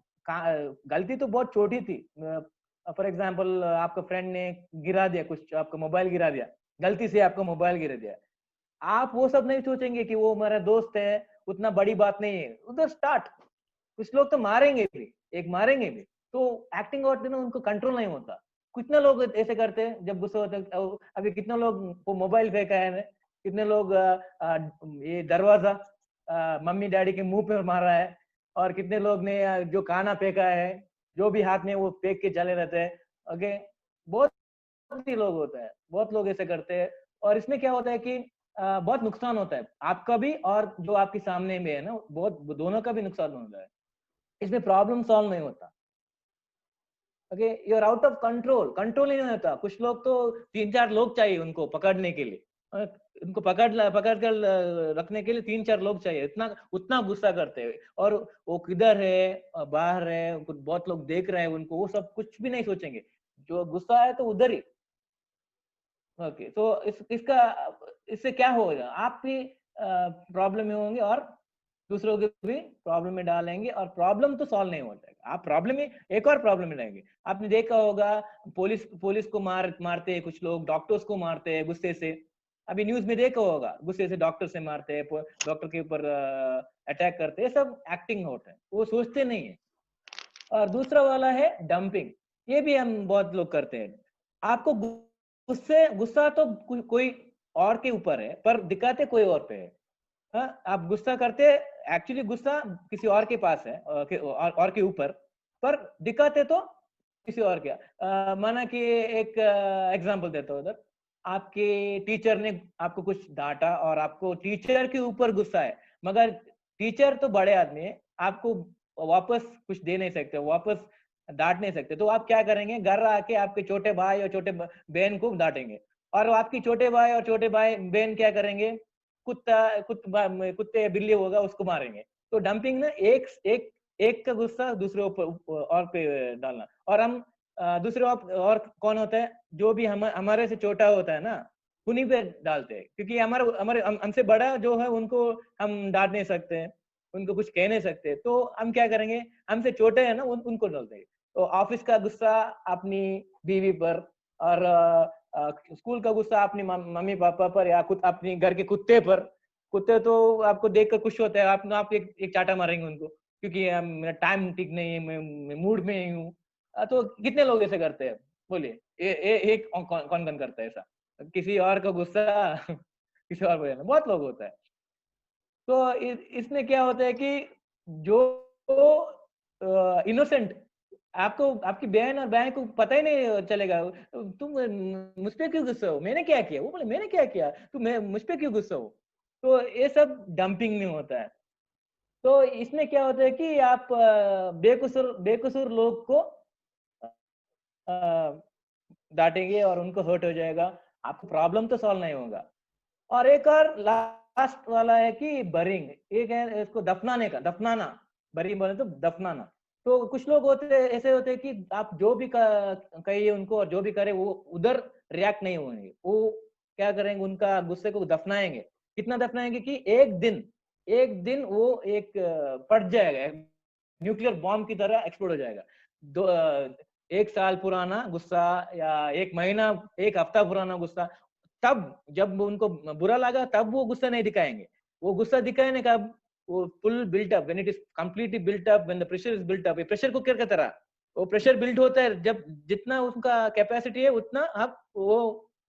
गलती तो बहुत छोटी थी। फॉर एग्जाम्पल आपका फ्रेंड ने गिरा दिया कुछ, आपका मोबाइल गिरा दिया, गलती से आपका मोबाइल गिरा दिया, आप वो सब नहीं सोचेंगे कि वो मेरा दोस्त है, उतना बड़ी बात नहीं है, उधर स्टार्ट। कुछ लोग तो मारेंगे भी, एक मारेंगे भी। तो एक्टिंग आउट में उनको कंट्रोल नहीं होता। कितने लोग ऐसे करते हैं जब गुस्सा होता है। अभी कितने लोग वो मोबाइल फेंका है, कितने लोग ये दरवाजा मम्मी डैडी के मुंह पे मारा है, और कितने लोग ने जो खाना फेंका है, जो भी हाथ में वो फेंक के चले रहते हैं। ओके, बहुत ही लोग होता है, बहुत लोग ऐसे करते हैं। और इसमें क्या होता है कि बहुत नुकसान होता है आपका भी, और जो आपके सामने में है ना, बहुत दोनों का भी नुकसान होता है। इसमें प्रॉब्लम सॉल्व नहीं होता। Okay, you are out of control, control ही नहीं होता। कुछ लोग तो 3-4 लोग चाहिए उनको पकड़ने के लिए, उनको पकड़ कर रखने के लिए 3-4 लोग चाहिए, इतना उतना गुस्सा करते हैं। और वो किधर है, बाहर है, बहुत लोग देख रहे हैं उनको, वो सब कुछ भी नहीं सोचेंगे। जो गुस्सा है तो उधर ही। ओके, तो इसका इससे क्या होगा, आप भी प्रॉब्लम में होंगे और दूसरों को भी प्रॉब्लम में डालेंगे, और प्रॉब्लम तो सॉल्व नहीं होता है, आप प्रॉब्लम में एक और प्रॉब्लम में रहेंगे। आपने देखा होगा पुलिस पुलिस को मारते हैं कुछ लोग, डॉक्टर्स को मारते हैं गुस्से से। अभी न्यूज में देखा होगा, गुस्से से डॉक्टर से मारते हैं, डॉक्टर के ऊपर अटैक करते हैं, सब एक्टिंग होता है, वो सोचते नहीं है। और दूसरा वाला है डंपिंग, ये भी हम बहुत लोग करते हैं। आपको गुस्सा तो कोई और के ऊपर है, पर दिखाते कोई और पे है। हाँ, आप गुस्सा करते, एक्चुअली गुस्सा किसी और के पास है, और के ऊपर, पर दिखाते तो किसी और के। माना कि एक एग्जांपल देता हूँ उधर, आपके टीचर ने आपको कुछ डांटा और आपको टीचर के ऊपर गुस्सा है, मगर टीचर तो बड़े आदमी है, आपको वापस कुछ दे नहीं सकते, वापस डांट नहीं सकते, तो आप क्या करेंगे, घर आके आपके छोटे भाई और छोटे बहन को डांटेंगे, और आपकी छोटे भाई और छोटे भाई बहन क्या करेंगे, कुत्ते बिल्ली होगा उसको मारेंगे। तो डंपिंग ना एक का गुस्सा दूसरे ऊपर और पे डालना। और हम दूसरे और कौन होता है, जो भी हमारे से छोटा होता है ना, उन्हीं पे डालते हैं, क्योंकि हमारे हमारे हमसे बड़ा जो है उनको हम डांट नहीं सकते, उनको कुछ कह नहीं सकते, तो हम क्या करेंगे, हमसे छोटे हैं ना उनको डालते हैं। तो ऑफिस का गुस्सा अपनी बीवी पर, और स्कूल का गुस्सा अपनी मम्मी पापा पर, या खुद अपनी घर के कुत्ते पर। कुत्ते तो आपको देखकर खुश होते हैं, आप एक चाटा मारेंगे उनको, क्योंकि मेरा टाइम ठीक नहीं है, मैं मूड में ही हूँ। तो कितने लोग ऐसे करते हैं, बोलिए, एक कौन कौन करता है ऐसा, किसी और का गुस्सा किसी और को, बहुत लोग होता है। तो इसमें क्या होता है कि जो इनोसेंट, आपको आपकी बहन और बहन को पता ही नहीं चलेगा, तुम मुझ पे क्यों गुस्सा हो, मैंने क्या किया, वो बोले मैंने क्या किया, तुम मुझ पे क्यों गुस्सा हो। तो ये सब डंपिंग में होता है। तो इसमें क्या होता है कि आप बेकसूर बेकसूर लोग को अ, डांटेंगे और उनको हर्ट हो जाएगा, आपको प्रॉब्लम तो सॉल्व नहीं होगा। और एक और लास्ट वाला है कि बरिंग, एक है इसको दफनाना, बरिंग बोले तो दफनाना। तो कुछ लोग होते ऐसे होते हैं कि आप जो भी कहिए उनको और जो भी करे वो उधर रिएक्ट नहीं होंगे, वो क्या करेंगे, उनका गुस्से को दफनाएंगे। कितना दफनाएंगे कि एक दिन वो एक फट जाएगा, न्यूक्लियर बॉम्ब की तरह एक्सप्लोड हो जाएगा। एक साल पुराना गुस्सा, या एक महीना, एक हफ्ता पुराना गुस्सा, तब जब उनको बुरा लगा तब वो गुस्सा नहीं दिखाएंगे। वो गुस्सा दिखाएंगे कब, वो full built up, when it is completely built up, when the pressure is built up, pressure cooker की तरह वो प्रेशर बिल्ड होता है, जब जितना उनका कैपेसिटी है उतना आप वो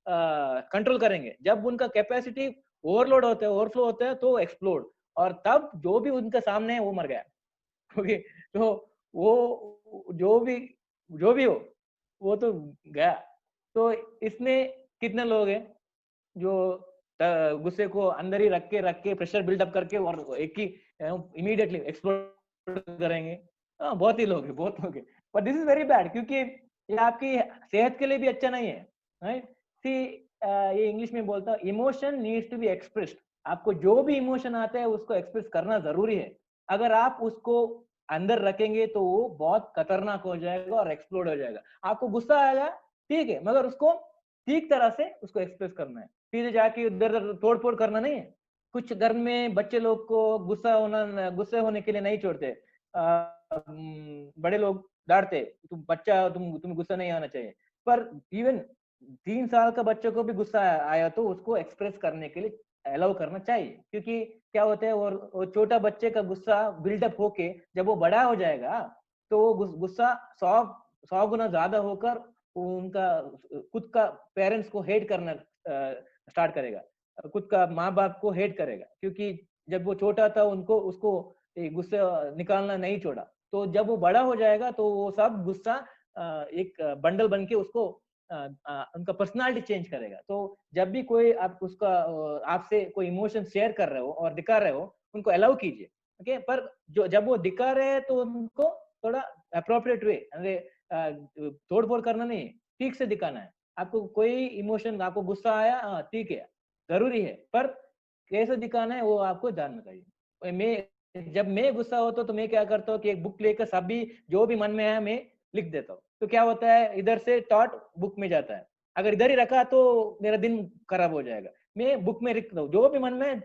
कंट्रोल करेंगे। जब उनका कैपेसिटी ओवरलोड होता है, ओवरफ्लो होता है, तो एक्सप्लोड, और तब जो भी उनका सामने है वो मर गया। ओके, तो वो जो भी हो, वो तो गया। तो इसमें कितने लोग हैं जो गुस्से को अंदर ही रख के प्रेशर बिल्डअप करके और एक ही इमीडिएटली एक्सप्लोड करेंगे। बहुत ही लोग हैं, बहुत लोग हैं, but this is very bad, क्योंकि ये आपकी सेहत के लिए भी अच्छा नहीं है, राइट। सी, ये इंग्लिश में बोलता हूँ, emotion needs to be expressed. आपको जो भी इमोशन आता है उसको एक्सप्रेस करना जरूरी है। अगर आप उसको अंदर रखेंगे तो वो बहुत खतरनाक हो जाएगा और एक्सप्लोड हो जाएगा। आपको गुस्सा आएगा, ठीक है, मगर उसको ठीक तरह से उसको एक्सप्रेस करना है, सीधे जाके उधर तोड़ फोड़ करना नहीं है। कुछ घर में बच्चे लोग को गुस्से होने के लिए नहीं छोड़ते, बड़े लोग डांटते, तुम बच्चा, तुम्हें गुस्सा नहीं आना चाहिए। पर इवन 3 साल का बच्चे को भी गुस्सा आया तो उसको एक्सप्रेस करने के लिए अलाउ करना चाहिए, क्योंकि क्या होता है, वो छोटा बच्चे का गुस्सा बिल्डअप होके जब वो बड़ा हो जाएगा तो वो गुस्सा 100 गुना ज्यादा होकर उनका खुद का पेरेंट्स को हेट करना स्टार्ट करेगा, खुद का माँ बाप को हेट करेगा, क्योंकि जब वो छोटा था उनको उसको गुस्सा निकालना नहीं छोड़ा। तो जब वो बड़ा हो जाएगा तो वो सब गुस्सा एक बंडल बन के उसको उनका पर्सनालिटी चेंज करेगा। तो जब भी कोई आप उसका आपसे कोई इमोशन शेयर कर रहे हो और दिखा रहे हो, उनको अलाउ कीजिए, ओके। पर जो जब वो दिखा रहे हैं तो उनको थोड़ा अप्रोप्रिएट वे, तोड़ फोड़ करना नहीं, ठीक से दिखाना है। आपको कोई इमोशन, आपको गुस्सा आया, ठीक है, जरूरी है, पर कैसे दिखाना है वो आपको जानना चाहिए। जब मैं गुस्सा होता हूँ तो मैं क्या करता हूँ कि एक बुक लेकर सभी जो भी मन में है मैं लिख देता हूँ। तो क्या होता है, इधर से थॉट बुक में जाता है। अगर इधर ही रखा तो मेरा दिन खराब हो जाएगा। मैं बुक में लिखता हूँ, जो भी मन में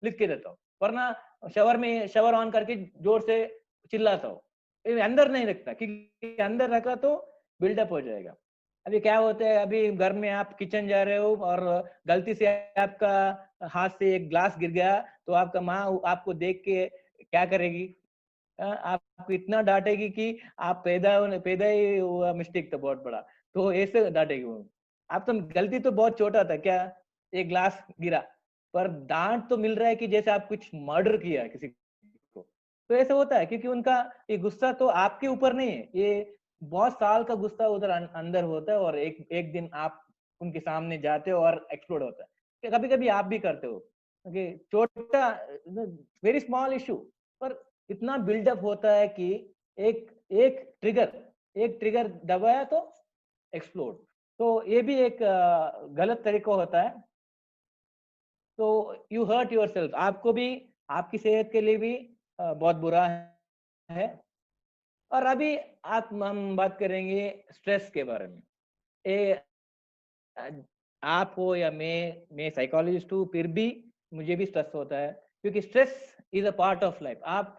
लिख के देता हूँ, वरना शवर ऑन करके जोर से चिल्लाता हूँ। ये अंदर नहीं रखता, क्योंकि अंदर रखा तो बिल्डअप हो जाएगा। अभी क्या होता है, अभी घर में आप किचन जा रहे हो और गलती से आपका हाथ से एक ग्लास गिर गया, तो आपका माँ आपको देख के क्या करेगी? आपको इतना डांटेगी कि आप पैदा ही हुआ मिस्टेक था बहुत बड़ा, तो ऐसे डांटेगी वो। आप तो गलती तो बहुत छोटा था, क्या एक ग्लास गिरा, पर डांट तो मिल रहा है कि जैसे आप कुछ मर्डर किया किसी को। तो ऐसे होता है, क्योंकि उनका ये गुस्सा तो आपके ऊपर नहीं है, ये बहुत साल का गुस्सा उधर अंदर होता है, और एक एक दिन आप उनके सामने जाते हो और एक्सप्लोड होता है। कभी कभी आप भी करते हो, छोटा वेरी स्मॉल इशू, पर इतना बिल्डअप होता है कि एक एक ट्रिगर दबाया तो एक्सप्लोड। तो ये भी एक गलत तरीका होता है। तो यू हर्ट योरसेल्फ, आपको भी, आपकी सेहत के लिए भी बहुत बुरा है। और अभी हम बात करेंगे स्ट्रेस के बारे में। ए, अ, आप हो या मैं साइकोलॉजिस्ट हूँ, फिर भी मुझे भी स्ट्रेस होता है, क्योंकि stress is a part of life. आप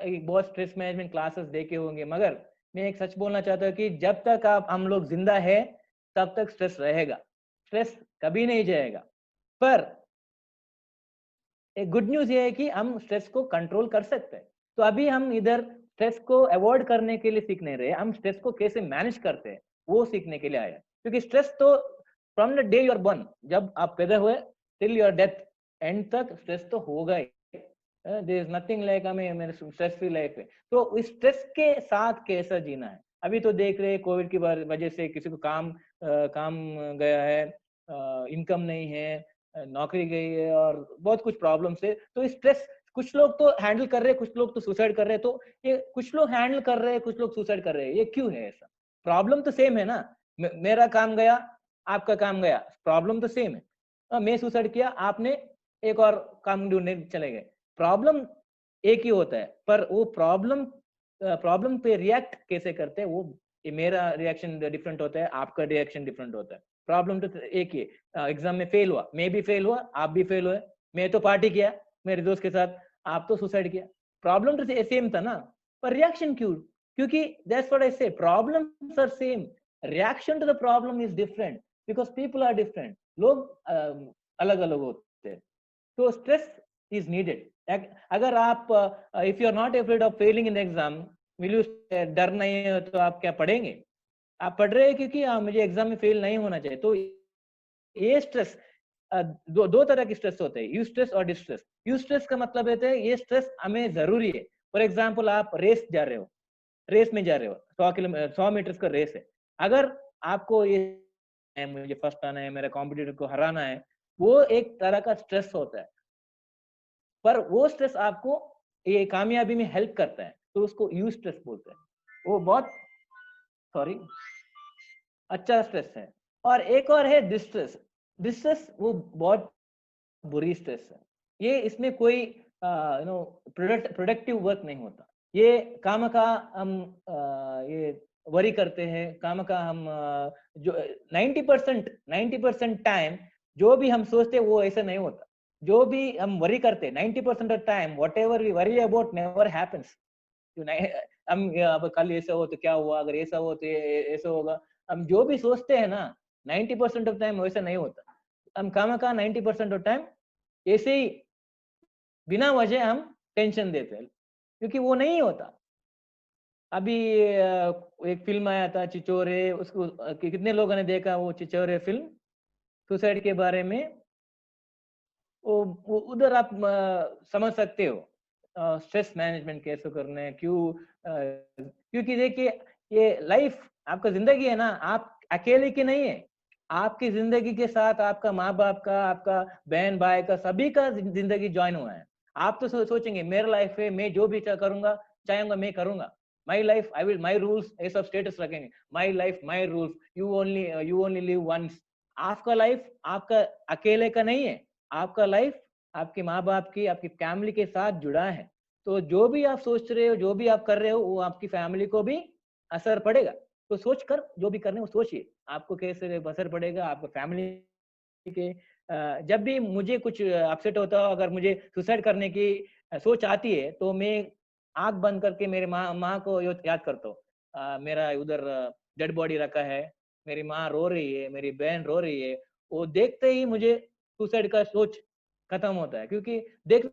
एक बहुत स्ट्रेस मैनेजमेंट क्लासेस देखे होंगे, मगर मैं एक सच बोलना चाहता हूँ कि जब तक हम लोग जिंदा है तब तक स्ट्रेस रहेगा, स्ट्रेस कभी नहीं जाएगा। पर एक गुड न्यूज ये है कि हम स्ट्रेस को कंट्रोल कर सकते हैं। तो अभी हम इधर स्ट्रेस को अवॉइड करने के लिए सीख नहीं रहे, हम स्ट्रेस को कैसे मैनेज करते हैं वो सीखने के लिए आए हैं। क्योंकि स्ट्रेस तो from the day your born, जब आप पैदा हुए टिल योर डेथ एंड तक स्ट्रेस तो होगा ही। देयर इज नथिंग लाइक हमें मेरे स्ट्रेस फ्री लाइफ है। तो इस स्ट्रेस के साथ कैसा जीना है, अभी तो देख रहे हैं कोविड की वजह से किसी को काम गया है, इनकम नहीं है, नौकरी गई है, और बहुत कुछ प्रॉब्लम से। तो स्ट्रेस कुछ लोग तो हैंडल कर रहे हैं, कुछ लोग तो सुसाइड कर रहे हैं। तो ये कुछ लोग हैंडल कर रहे हैं, कुछ लोग सुसाइड कर रहे हैं, ये क्यों है ऐसा? प्रॉब्लम तो सेम है ना, मेरा काम गया, आपका काम गया, प्रॉब्लम तो सेम है। मैं सुसाइड किया, आपने एक और काम ढूंढने चले गए, प्रॉब्लम एक ही होता है, पर वो प्रॉब्लम पे रिएक्ट कैसे करते हैं, वो मेरा रिएक्शन डिफरेंट होता है, आपका रिएक्शन डिफरेंट होता है। प्रॉब्लम तो एक ही है, एग्जाम में फेल हुआ, मैं भी फेल हुआ, आप भी फेल हुए, मैं तो पार्टी किया मेरे दोस्त के साथ, आप तो सुसाइड किया, प्रॉब्लम तो सेम था ना, पर रिएक्शन क्यों? क्योंकि that's what I say, problems are same, reaction to the problem is different, because people are different, लोग अलग अलग होते हैं। तो स्ट्रेस इज नीडेड। अगर आप if you are not afraid of failing in exam, will you, डर नहीं है तो आप क्या पढ़ेंगे? आप पढ़ रहे हैं क्योंकि मुझे एग्जाम में फेल नहीं होना चाहिए। तो ये स्ट्रेस, दो तरह की स्ट्रेस होते हैं, यू स्ट्रेस और डिस्ट्रेस। यू स्ट्रेस का मतलब है ये स्ट्रेस हमें जरूरी है। फॉर एग्जाम्पल, आप रेस जा रहे हो, रेस में जा रहे हो, 100 मीटर का रेस है, अगर आपको ये मुझे फर्स्ट आना है, मेरा कॉम्पिटिटर को हराना है, वो एक तरह का स्ट्रेस होता है, पर वो स्ट्रेस आपको ये कामयाबी में हेल्प करता है, तो उसको यू स्ट्रेस बोलते हैं। वो बहुत सॉरी अच्छा स्ट्रेस है। और एक और है डिस्ट्रेस। डिस्ट्रेस वो बहुत बुरी स्ट्रेस है। ये इसमें कोई प्रोडक्टिव वर्क नहीं होता, ये काम का हम ये वरी करते हैं, काम का हम जो 90% टाइम जो भी हम सोचते हैं वो ऐसा नहीं होता। जो भी हम वरी करते हैं 90% of time, whatever we worry about never happens. हम अब कल ऐसा हो तो क्या हुआ, अगर ऐसा हो तो ऐसा होगा, हम जो भी सोचते हैं ना 90% ऑफ टाइम वैसा नहीं होता। हम काम का 90% ऑफ टाइम ऐसे ही बिना वजह हम टेंशन देते हैं, क्योंकि वो नहीं होता। अभी एक फिल्म आया था चिचोरे, उसको कितने लोगों ने देखा वो चिचोरे फिल्म, सुसाइड के बारे में? वो उधर आप समझ सकते हो स्ट्रेस मैनेजमेंट कैसे करना है, क्योंकि देखिए ये लाइफ आपका जिंदगी है ना, आप अकेले की नहीं है, आपकी जिंदगी के साथ आपका माँ बाप का, आपका बहन भाई का, सभी का जिंदगी ज्वाइन हुआ है। आप तो सोचेंगे मेरा लाइफ है, मैं जो भी करूंगा चाहूंगा मैं करूंगा, my life I will, my rules, ये सब स्टेटस रखेंगे, my life my rules, you only live once. आपका लाइफ आपका अकेले का नहीं है, आपका लाइफ आपके माँ बाप की, आपकी फैमिली के साथ जुड़ा है। तो जो भी आप सोच रहे हो, जो भी आप कर रहे हो, वो आपकी फैमिली को भी असर पड़ेगा। तो सोच कर जो भी करने वो सोचिए, आपको कैसे असर पड़ेगा आपको फैमिली के। जब भी मुझे कुछ अपसेट होता हो, अगर मुझे सुसाइड करने की सोच आती है, तो मैं आंख बंद करके मेरे माँ को याद करता हूँ। मेरा उधर डेड बॉडी रखा है, मेरी माँ रो रही है, मेरी बहन रो रही है। वो देखते ही मुझे सुसाइड का सोच खत्म होता है, क्योंकि देख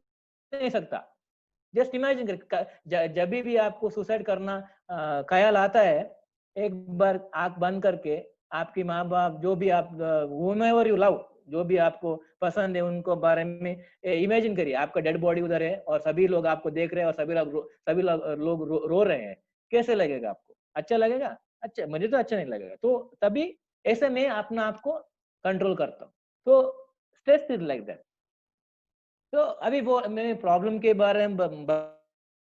नहीं सकता। जस्ट इमेजिन कर, जब भी आपको सुसाइड करना ख्याल आता है, एक बार आंख बंद करके आपकी माँ बाप जो भी आप whomever you love, जो भी आपको पसंद है उनको बारे में इमेजिन करिए। आपका डेड बॉडी उधर है और सभी लोग आपको देख रहे हैं और सभी लोग रो रहे हैं। कैसे लगेगा आपको? अच्छा लगेगा? अच्छा, मुझे तो अच्छा नहीं लगेगा। तो तभी ऐसे में अपना आप को कंट्रोल करता हूँ। तो स्ट्रेस इज लाइक दैट। तो अभी वो मैंने प्रॉब्लम के बारे में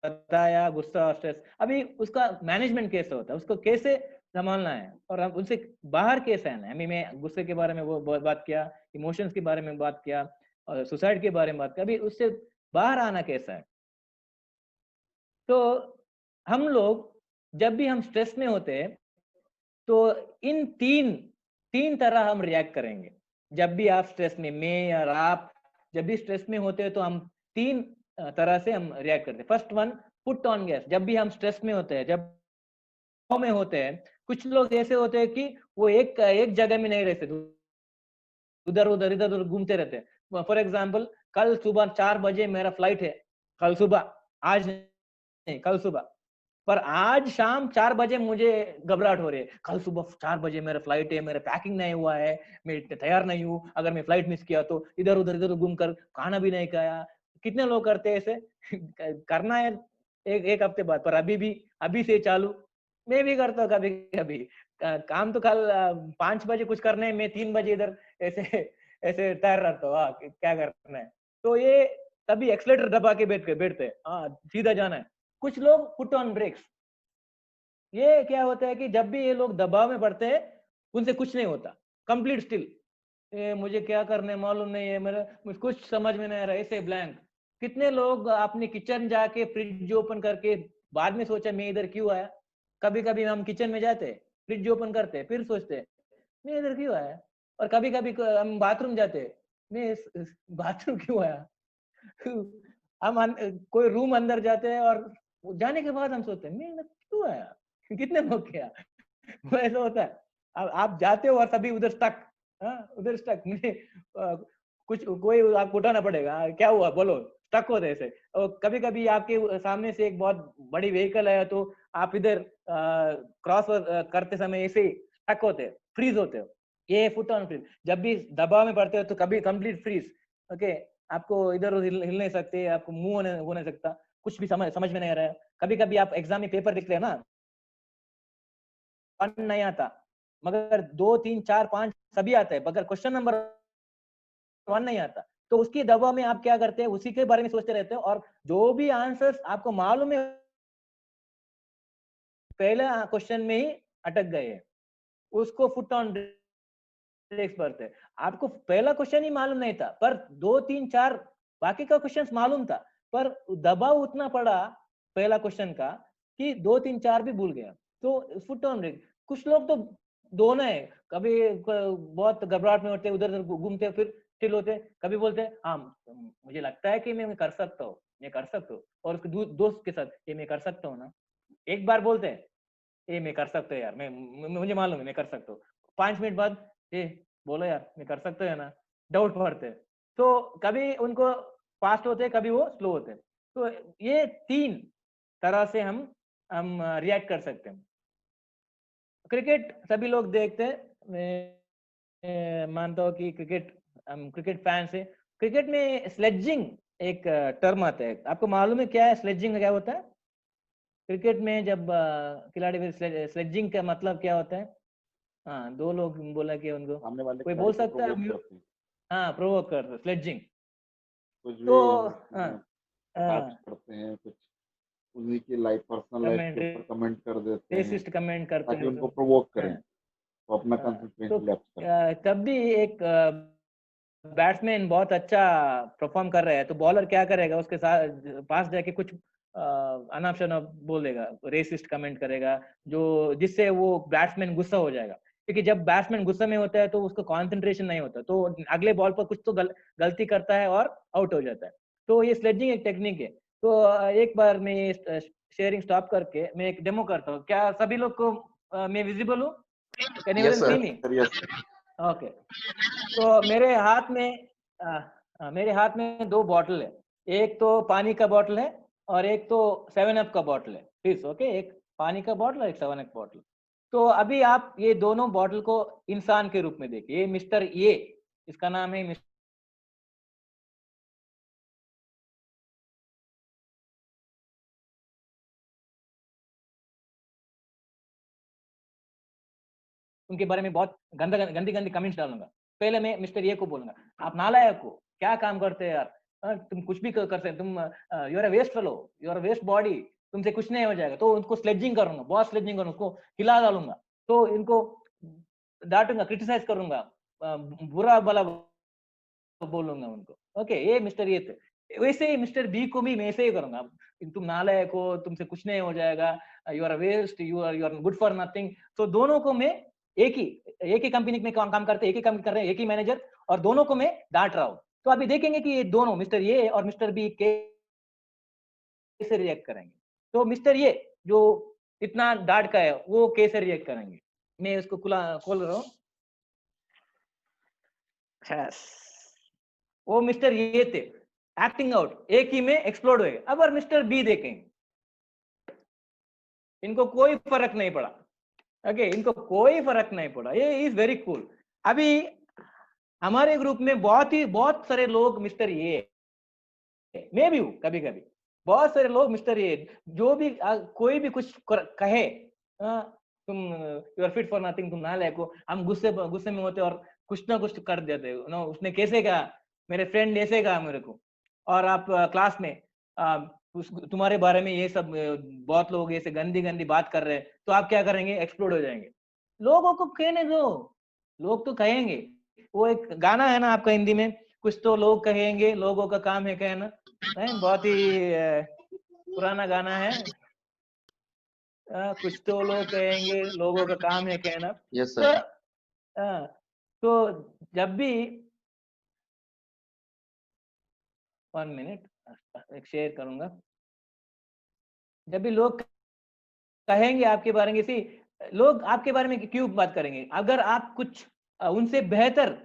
बताया, गुस्सा और स्ट्रेस। अभी उसका मैनेजमेंट कैसे होता है, उसको कैसे संभालना है और अब उनसे बाहर कैसे आना है। अभी मैं गुस्से के बारे में वो बात किया, इमोशंस के बारे में बात किया और सुसाइड के बारे में बात किया। अभी उससे बाहर आना कैसा है? तो हम लोग जब भी हम स्ट्रेस में होते हैं, तो इन तीन तीन तरह हम रिएक्ट करेंगे। जब भी आप स्ट्रेस में, मैं और आप जब भी स्ट्रेस में होते हैं, तो हम तीन तरह से हम रिएक्ट करते हैं। First one, put on gas. जब भी हम स्ट्रेस में होते हैं, जब में होते हैं, कुछ लोग ऐसे होते हैं कि वो एक जगह में नहीं रहते, उधर उधर इधर उधर घूमते रहते हैं। फॉर एग्जाम्पल, कल सुबह 4 बजे मेरा फ्लाइट है, कल सुबह, आज नहीं, कल सुबह। पर आज शाम 4 बजे मुझे घबराहट हो रही है, कल सुबह 4 बजे मेरा फ्लाइट है, मेरा पैकिंग नहीं हुआ है, मैं तैयार नहीं हूँ, अगर मैं फ्लाइट मिस किया तो इधर उधर घूम कर खाना भी नहीं खाया। कितने लोग करते हैं ऐसे? करना है एक हफ्ते बाद, पर अभी से चालू। मैं भी करता हूँ कभी कभी। काम तो कल 5 बजे कुछ करना है, मैं 3 बजे इधर ऐसे ऐसे तैयार रहता हूँ, हाँ, क्या करना है। तो ये तभी एक्सलेटर दबा के बैठते हैं, हाँ सीधा जाना है। कुछ लोग पुट ऑन ब्रेक्स। ये क्या होता है कि जब भी ये लोग दबाव में पड़ते हैं, उनसे कुछ नहीं होता, कंप्लीट स्टिल। ये मुझे क्या करने मालूम नहीं है, मेरा मुझे कुछ समझ में नहीं आ रहा, ऐसे ब्लैंक। कितने लोग अपने किचन जाके फ्रिज ओपन करके बाद में सोचा मैं इधर क्यों आया। कभी कभी हम किचन में जाते, फ्रिज ओपन करते, फिर सोचते मैं इधर क्यों आया। और कभी कभी हम बाथरूम जाते, मैं बाथरूम क्यों आया। कोई रूम अंदर जाते हैं और जाने के बाद हम सोचते हैं मैं इधर क्यों आया, कितने लोग किया। वो ऐसा होता है। अब आप जाते हो और सभी उधर स्टक, उधर स्टक। मुझे कुछ कोई आपको उठाना पड़ेगा, क्या हुआ बोलो, स्टक होते ऐसे। और कभी कभी आपके सामने से एक बहुत बड़ी व्हीकल है, तो आप इधर क्रॉस करते समय ऐसे स्टक होते, फ्रीज होते हो। ये फुट ऑन फ्रीज। जब भी दबाव में पड़ते हो तो कभी कंप्लीट फ्रीज। ओके, आपको इधर उधर हिल नहीं सकते, आपको मुंह हो नहीं सकता, कुछ भी समझ में नहीं आ रहा है। कभी कभी आप एग्जाम में पेपर लिखते हैं ना, वन नहीं आता, मगर 2 3 4 5 सभी आता है, मगर क्वेश्चन नंबर 1 नहीं आता। तो उसके दबाव में आप क्या करते हैं, उसी के बारे में सोचते रहते हो, और जो भी आंसर्स आपको मालूम है पहले क्वेश्चन में ही अटक गए हैं, उसको फुट ऑन ब्रेक्स पढ़ते हैं। आपको पहला क्वेश्चन ही मालूम नहीं था, पर 2 3 4 बाकी का क्वेश्चन मालूम था, पर दबाव उतना पड़ा पहला क्वेश्चन का कि 2 3 4 भी भूल गया। तो फुट ऑन ब्रेक। कुछ लोग तो दोनों है, कभी बहुत घबराहट में होते हैं, उधर उधर घूमते, फिर स्टिल होते, कभी बोलते हैं हाँ मुझे लगता है कि मैं कर सकता हूँ, मैं कर सकता हूँ, और उसके दोस्त के साथ ये मैं कर सकता हूँ ना, एक बार बोलते हैं ये मैं कर सकता हूँ यार, मुझे मालूम है मैं कर सकता हूँ। 5 मिनट बाद ए बोलो यार मैं कर सकते हैं ना, डाउट पड़ते हैं। तो कभी उनको फास्ट होते हैं, कभी वो स्लो होते हैं। तो ये 3 तरह से हम रिएक्ट कर सकते हैं। क्रिकेट सभी लोग देखते हैं, मैं मानता हूँ कि क्रिकेट, हम क्रिकेट फैंस है। क्रिकेट में स्लेजिंग एक टर्म आता है, आपको मालूम है क्या है स्लेजिंग, क्या होता है? क्रिकेट में जब खिलाड़ी स्लेजिंग का मतलब क्या होता है? हाँ, 2 लोग बोला कि उनको सामने वाले कोई खिलाड़ी बोल को सकता है, प्रोवोक करते हैं, हाँ प्रोवोक कर स्लेजिंग। कुछ तो भी हम हाँ, अटैच करते हैं, कुछ उन्हीं की लाइफ, पर्सनल लाइफ कमेंट, के ऊपर कमेंट कर देते हैं रेसिस्ट कमेंट करते ताकि हैं उनको तो प्रोवोक करें, हाँ, तो अपना हाँ। तो कंसंट्रेशन लैप्स करते तब भी एक बैट्समैन बहुत अच्छा परफॉर्म कर रहा है, तो बॉलर क्या करेगा, उसके साथ पास जाके कुछ अनाप शनाप बोल देगा, रेसिस्ट कमेंट करेगा, जो जिससे वो बैट्समैन गुस्सा हो जाएगा, क्योंकि जब बैट्समैन गुस्से में होता है तो उसको कंसंट्रेशन नहीं होता, तो अगले बॉल पर कुछ तो गलती करता है और आउट हो जाता है। तो ये स्लेजिंग एक टेक्निक है। तो एक बार मैं शेयरिंग स्टॉप करके मैं एक डेमो करता हूँ। क्या सभी लोग को मैं विजिबल हूँ? Can yes everyone see sir, me? Yes. Okay. तो मेरे हाथ में दो बॉटल है। एक तो पानी का बॉटल है और एक तो 7 अप का बॉटल है। प्लीज ओके, एक पानी का बॉटल और एक 7 अप बॉटल। तो अभी आप ये दोनों बॉटल को इंसान के रूप में देखिए। ये मिस्टर ये, इसका नाम है मिस्टर, उनके बारे में बहुत गंदी गंदी कमेंट्स डालूंगा। पहले मैं मिस्टर ये को बोलूंगा, आप नालायक हो, क्या काम करते हैं यार, तुम कुछ भी कर सकते, तुम you are waste fellow, you are waste body, तुमसे कुछ नहीं हो जाएगा। तो उनको स्लेजिंग करूंगा, बहुत स्लेजिंग करूंगा, उसको हिला डालूंगा। तो इनको डांटूंगा, क्रिटिसाइज करूंगा, बुरा भला बोलूंगा उनको। ओके, ये मिस्टर ये थे। वैसे ही मिस्टर बी को भी मैं ऐसे ही करूंगा, तुम नालायक हो, तुमसे कुछ नहीं हो जाएगा, you are waste, you are good for nothing. तो दोनों को मैं एक ही कंपनी में काम करते, एक ही काम कर रहे हैं, एक ही मैनेजर, और दोनों को मैं डांट रहा हूँ। तो अभी देखेंगे कि ये दोनों मिस्टर ए और मिस्टर बी कैसे रिएक्ट करेंगे। तो मिस्टर ए जो इतना डांट का है, वो कैसे रिएक्ट करेंगे, मैं उसको खोल रहा हूँ। वो मिस्टर ये थे, एक्टिंग आउट, एक ही में एक्सप्लोड हुए। अब और मिस्टर बी देखेंगे, इनको कोई फर्क नहीं पड़ा। ओके, इनको कोई फर्क नहीं पड़ा, ये इज वेरी कूल। अभी हमारे ग्रुप में बहुत सारे लोग मिस्टर ये, मैं भी हूँ कभी कभी, बहुत सारे लोग मिस्टर ये, जो भी कोई भी कुछ कहे, तुम you are fit for nothing, तुम नालायक हो, हम गुस्से में होते और कुछ ना कुछ कर देते नो, उसने कैसे कहा, मेरे फ्रेंड ऐसे कहा मेरे को, और आप क्लास में तुम्हारे बारे में ये सब बहुत लोग ऐसे गंदी गंदी बात कर रहे हैं, तो आप क्या करेंगे, एक्सप्लोड हो जाएंगे। लोगों को कहने दो, लोग तो कहेंगे। वो एक गाना है ना आपका हिंदी में, कुछ तो लोग कहेंगे, लोगों का काम है कहना, है बहुत ही पुराना गाना है। कुछ तो लोग कहेंगे, लोगों का काम है कहना। यस तो सर। तो जब भी, 1 मिनट एक शेयर करूंगा, जब भी लोग कहेंगे आपके बारे में, किसी लोग आपके बारे में क्यों बात करेंगे, अगर आप कुछ उनसे बेहतर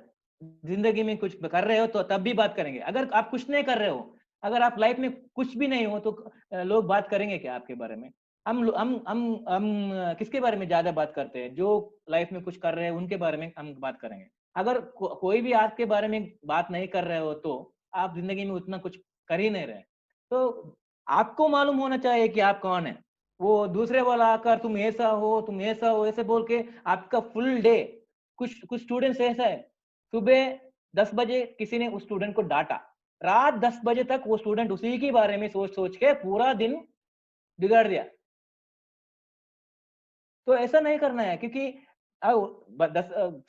जिंदगी में कुछ कर रहे हो तो तब भी बात करेंगे। अगर आप कुछ नहीं कर रहे हो, अगर आप लाइफ में कुछ भी नहीं हो, तो लोग बात करेंगे क्या आपके बारे में? हम किसके बारे में ज्यादा बात करते हैं? जो लाइफ में कुछ कर रहे हैं उनके बारे में हम बात करेंगे। अगर कोई भी आपके बारे में बात नहीं कर रहे हो, तो आप जिंदगी में उतना कुछ कर ही नहीं रहे। तो आपको मालूम होना चाहिए कि आप कौन है। वो दूसरे वाला आकर तुम ऐसा हो, तुम ऐसा हो, ऐसे बोल के आपका फुल डे, कुछ कुछ स्टूडेंट्स ऐसा है, सुबह 10 बजे किसी ने उस स्टूडेंट को डांटा, रात 10 बजे तक वो स्टूडेंट उसी के बारे में सोच सोच के पूरा दिन बिगाड़ दिया। तो ऐसा नहीं करना है, क्योंकि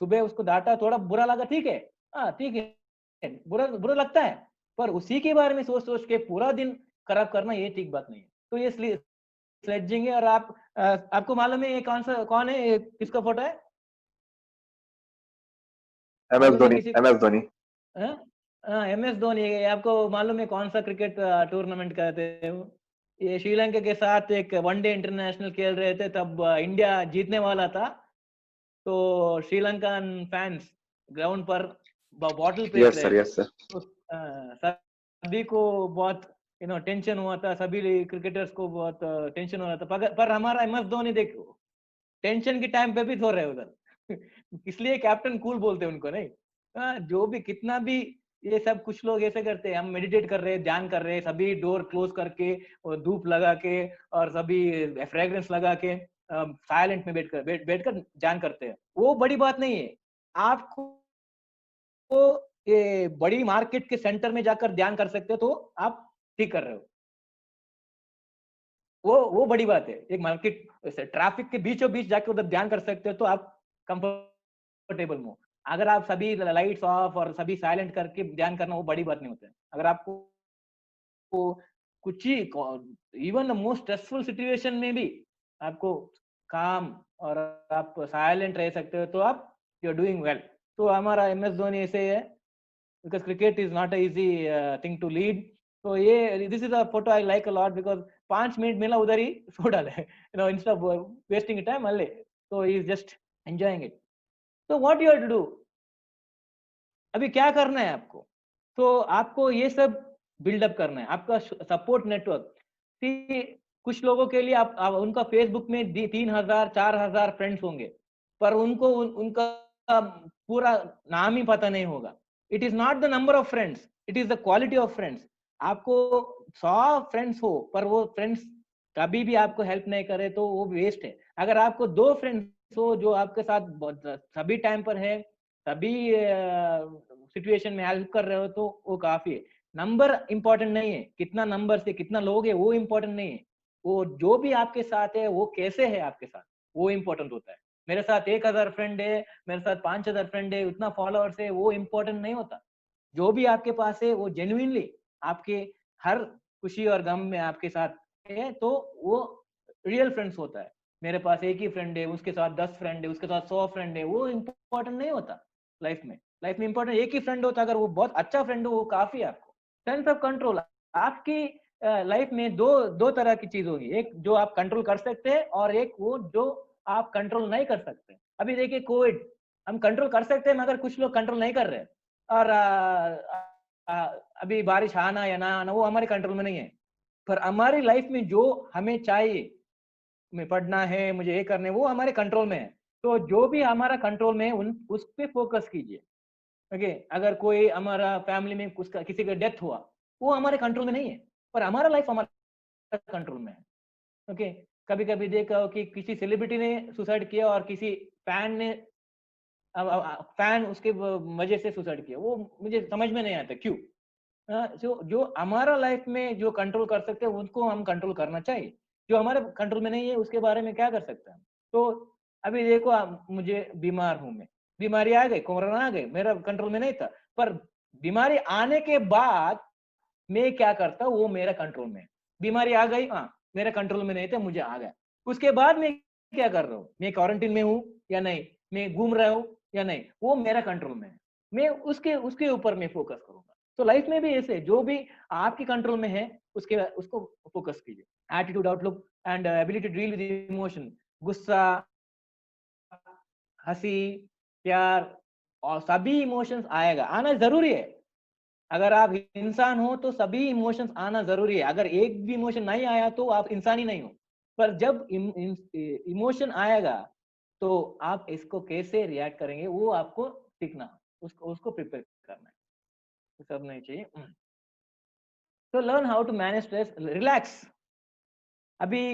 सुबह उसको डांटा, थोड़ा बुरा लगा, ठीक है, हाँ ठीक है, बुरा बुरा लगता है, पर उसी के बारे में सोच सोच के पूरा दिन खराब करना, ये ठीक बात नहीं है। तो ये स्लेजिंग है। और आपको मालूम है ये कौन है, ये किसका फोटो है? एम एस मालूम है धोनी, किसी एम एस धोनी। को? MS धोनी है। आपको मालूम है कौन सा क्रिकेट टूर्नामेंट करते हैं वो? ये श्रीलंका के साथ एक वनडे इंटरनेशनल खेल रहे थे, तब इंडिया जीतने वाला था। तो श्रीलंकन फैंस ग्राउंड पर बॉटल फेंक यस रहे सर, थे। Yes sir. तो सभी को बहुत टेंशन हुआ था, सभी क्रिकेटर्स को बहुत टेंशन हो रहा था। पर हमारा MS धोनी देखो, टेंशन के टाइम पे भी सो रहे उधर। इसलिए कैप्टन कूल बोलते हैं उनको, नहीं? जो भी कितना भी ये सब कुछ लोग ऐसे करते हैं, हम मेडिटेट कर रहे हैं, ध्यान कर रहे हैं, सभी डोर क्लोज करके और धूप लगा के और सभी फ्रेग्रेंस लगा के साइलेंट में बैठकर ध्यान करते हैं, वो बड़ी बात नहीं है। आपको ये बड़ी मार्केट के सेंटर में जाकर ध्यान कर सकते हो, तो आप ठीक कर रहे हो, वो बड़ी बात है। एक मार्केट ट्रैफिक के बीचों बीच जाके उधर ध्यान कर सकते हो, तो आप कंफर्टेबल हो। अगर आप सभी लाइट्स ऑफ और सभी साइलेंट करके ध्यान करना, वो बड़ी बात नहीं होता है। अगर आपको कुछ ही, even the most stressful situation में भी आपको काम और आप साइलेंट रह सकते हो, तो आप यू आर डूइंग वेल। तो हमारा MS धोनी ऐसे है, because cricket is not a easy thing to lead. So ये this is a photo I like a lot because 5 minute मिला उधर ही सो डाले, instead of wasting time मल्ले, so he is just enjoying it. So what you have to do, अभी क्या करना है आपको? तो आपको ये सब बिल्डअप करना है, आपका सपोर्ट नेटवर्क। कुछ लोगों के लिए आप उनका फेसबुक में 3000 4000 फ्रेंड्स होंगे, पर उनको उनका पूरा नाम ही पता नहीं होगा। It is not the number of friends, it is the quality of friends. आपको 100 फ्रेंड्स हो, पर वो फ्रेंड्स कभी भी आपको हेल्प नहीं करे तो वो वेस्ट है। अगर आपको 2 फ्रेंड्स हो जो आपके साथ सभी टाइम पर है, सभी सिचुएशन में हेल्प कर रहे हो, तो वो काफी है। नंबर इंपॉर्टेंट नहीं है, कितना नंबर से कितना लोग है वो इंपॉर्टेंट नहीं है, वो जो भी आपके साथ है वो कैसे है आपके साथ, वो इंपॉर्टेंट होता है। मेरे साथ 1000 फ्रेंड है, मेरे साथ 5000 फ्रेंड है, उतना फॉलोअर्स है, वो इंपॉर्टेंट नहीं होता। जो भी आपके पास है वो जेन्युइनली आपके हर खुशी और गम में आपके साथ है, तो वो रियल फ्रेंड्स होता है। मेरे पास एक ही फ्रेंड है, उसके साथ 10 फ्रेंड है, उसके साथ 100 फ्रेंड है, वो इंपॉर्टेंट नहीं होता लाइफ में। लाइफ में इंपॉर्टेंट एक ही फ्रेंड होता है, अगर वो बहुत अच्छा फ्रेंड हो वो काफी है आपको। सेंस ऑफ कंट्रोल, आपकी लाइफ में दो तरह की चीज होगी, एक जो आप कंट्रोल कर सकते हैं और एक वो जो आप कंट्रोल नहीं कर सकते। अभी देखिए कोविड, हम कंट्रोल कर सकते हैं मगर कुछ लोग कंट्रोल नहीं कर रहे, और अभी बारिश आना या ना आना वो हमारे कंट्रोल में नहीं है। पर हमारी लाइफ में जो हमें चाहिए, मैं पढ़ना है, मुझे ये करने, वो हमारे कंट्रोल में है। तो जो भी हमारा कंट्रोल में है उस पर फोकस कीजिए। ओके, अगर कोई हमारा फैमिली में किसी का डेथ हुआ, वो हमारे कंट्रोल में नहीं है, पर हमारा लाइफ हमारे कंट्रोल में है। ओके, कभी कभी देखा हो कि किसी सेलिब्रिटी ने सुसाइड किया और किसी फैन ने फैन उसके वजह से सुसाइड किया, वो मुझे समझ में नहीं आता क्यों। जो हमारा लाइफ में जो कंट्रोल कर सकते हैं उनको हम कंट्रोल करना चाहिए, जो हमारे कंट्रोल में नहीं है उसके बारे में क्या कर सकते हैं। तो अभी देखो मुझे बीमार हूं, मैं बीमारी आ गई, कोरोना आ गई, मेरा कंट्रोल में नहीं था, पर बीमारी आने के बाद मैं क्या करता हूँ वो मेरा कंट्रोल में है। बीमारी आ गई, हाँ मेरा कंट्रोल में नहीं था, मुझे आ गया, उसके बाद मैं क्या कर रहा हूँ, मैं क्वारंटीन में हूँ या नहीं, मैं घूम रहा हूँ या नहीं, वो मेरा कंट्रोल में है। मैं उसके ऊपर मैं फोकस करूंगा। तो लाइफ में भी ऐसे जो भी आपके कंट्रोल में है उसको फोकस कीजिए। Attitude, outlook and ability to deal with emotion, गुस्सा, हंसी, प्यार, और सभी इमोशंस आएगा, आना जरूरी है। अगर आप इंसान हो तो सभी इमोशंस आना जरूरी है। अगर एक भी इमोशन नहीं आया तो आप इंसान ही नहीं हो। पर जब इमोशन आएगा तो आप इसको कैसे रिएक्ट करेंगे वो आपको सीखना, उसको प्रिपेयर करना है, सब नहीं चाहिए। तो learn how to manage stress, relax. अभी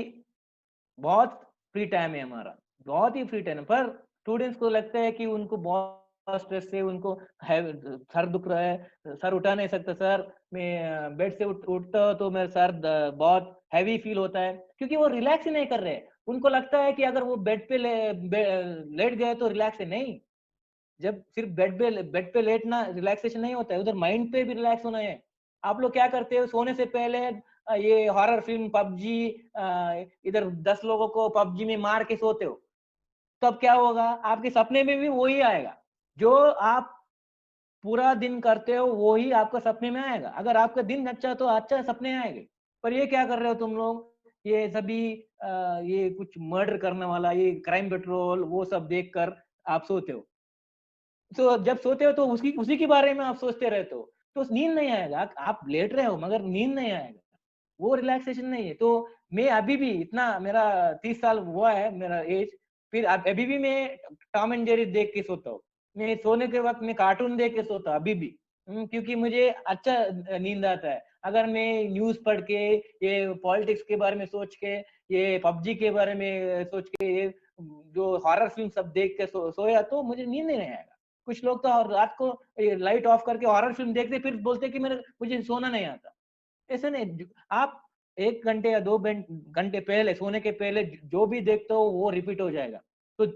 बहुत फ्री टाइम है हमारा, बहुत ही फ्री टाइम है, पर स्टूडेंट्स को लगता है कि उनको बहुत स्ट्रेस है, उनको सर दुख रहा है, सर उठा नहीं सकता सर, मैं बेड से उठता हूँ तो मेरा सर बहुत हैवी फील होता है, क्योंकि वो रिलैक्स ही नहीं कर रहे। उनको लगता है कि अगर वो बेड पे लेट गए तो रिलैक्स है, नहीं। जब सिर्फ बेड पे लेटना रिलैक्सेशन नहीं होता है, उधर माइंड पे भी रिलैक्स होना है। आप लोग क्या करते हो, सोने से पहले ये हॉरर फिल्म पबजी, इधर 10 लोगों को पबजी में मार के सोते हो, तब क्या होगा, आपके सपने में भी वही आएगा। जो आप पूरा दिन करते हो वही आपका सपने में आएगा। अगर आपका दिन अच्छा तो अच्छा सपने आएंगे। पर ये क्या कर रहे हो तुम लोग, ये सभी ये कुछ मर्डर करने वाला, ये क्राइम पेट्रोल वो सब देखकर आप सोते हो। तो जब सोते हो तो उसी के बारे में आप सोचते रहते हो, तो नींद नहीं आएगा। आप लेट रहे हो मगर नींद नहीं आएगा, वो रिलैक्सेशन नहीं है। तो मैं अभी भी इतना, मेरा 30 साल हुआ है मेरा एज, फिर अभी भी मैं टॉम एंड जेरी देख के सोता हूँ। मैं सोने के वक्त मैं कार्टून देख के सोता हूँ अभी भी, क्योंकि मुझे अच्छा नींद आता है। अगर मैं न्यूज पढ़ के, ये पॉलिटिक्स के बारे में सोच के, ये पबजी के बारे में सोच के, ये जो हॉरर फिल्म सब देख के सोया तो मुझे नींद नहीं आएगा। कुछ लोग तो रात को लाइट ऑफ करके हॉरर फिल्म देखते फिर बोलते कि मुझे सोना नहीं आता। ऐसे नहीं, आप 1 घंटे या 2 घंटे पहले, सोने के पहले जो भी देखते हो वो रिपीट हो जाएगा। तो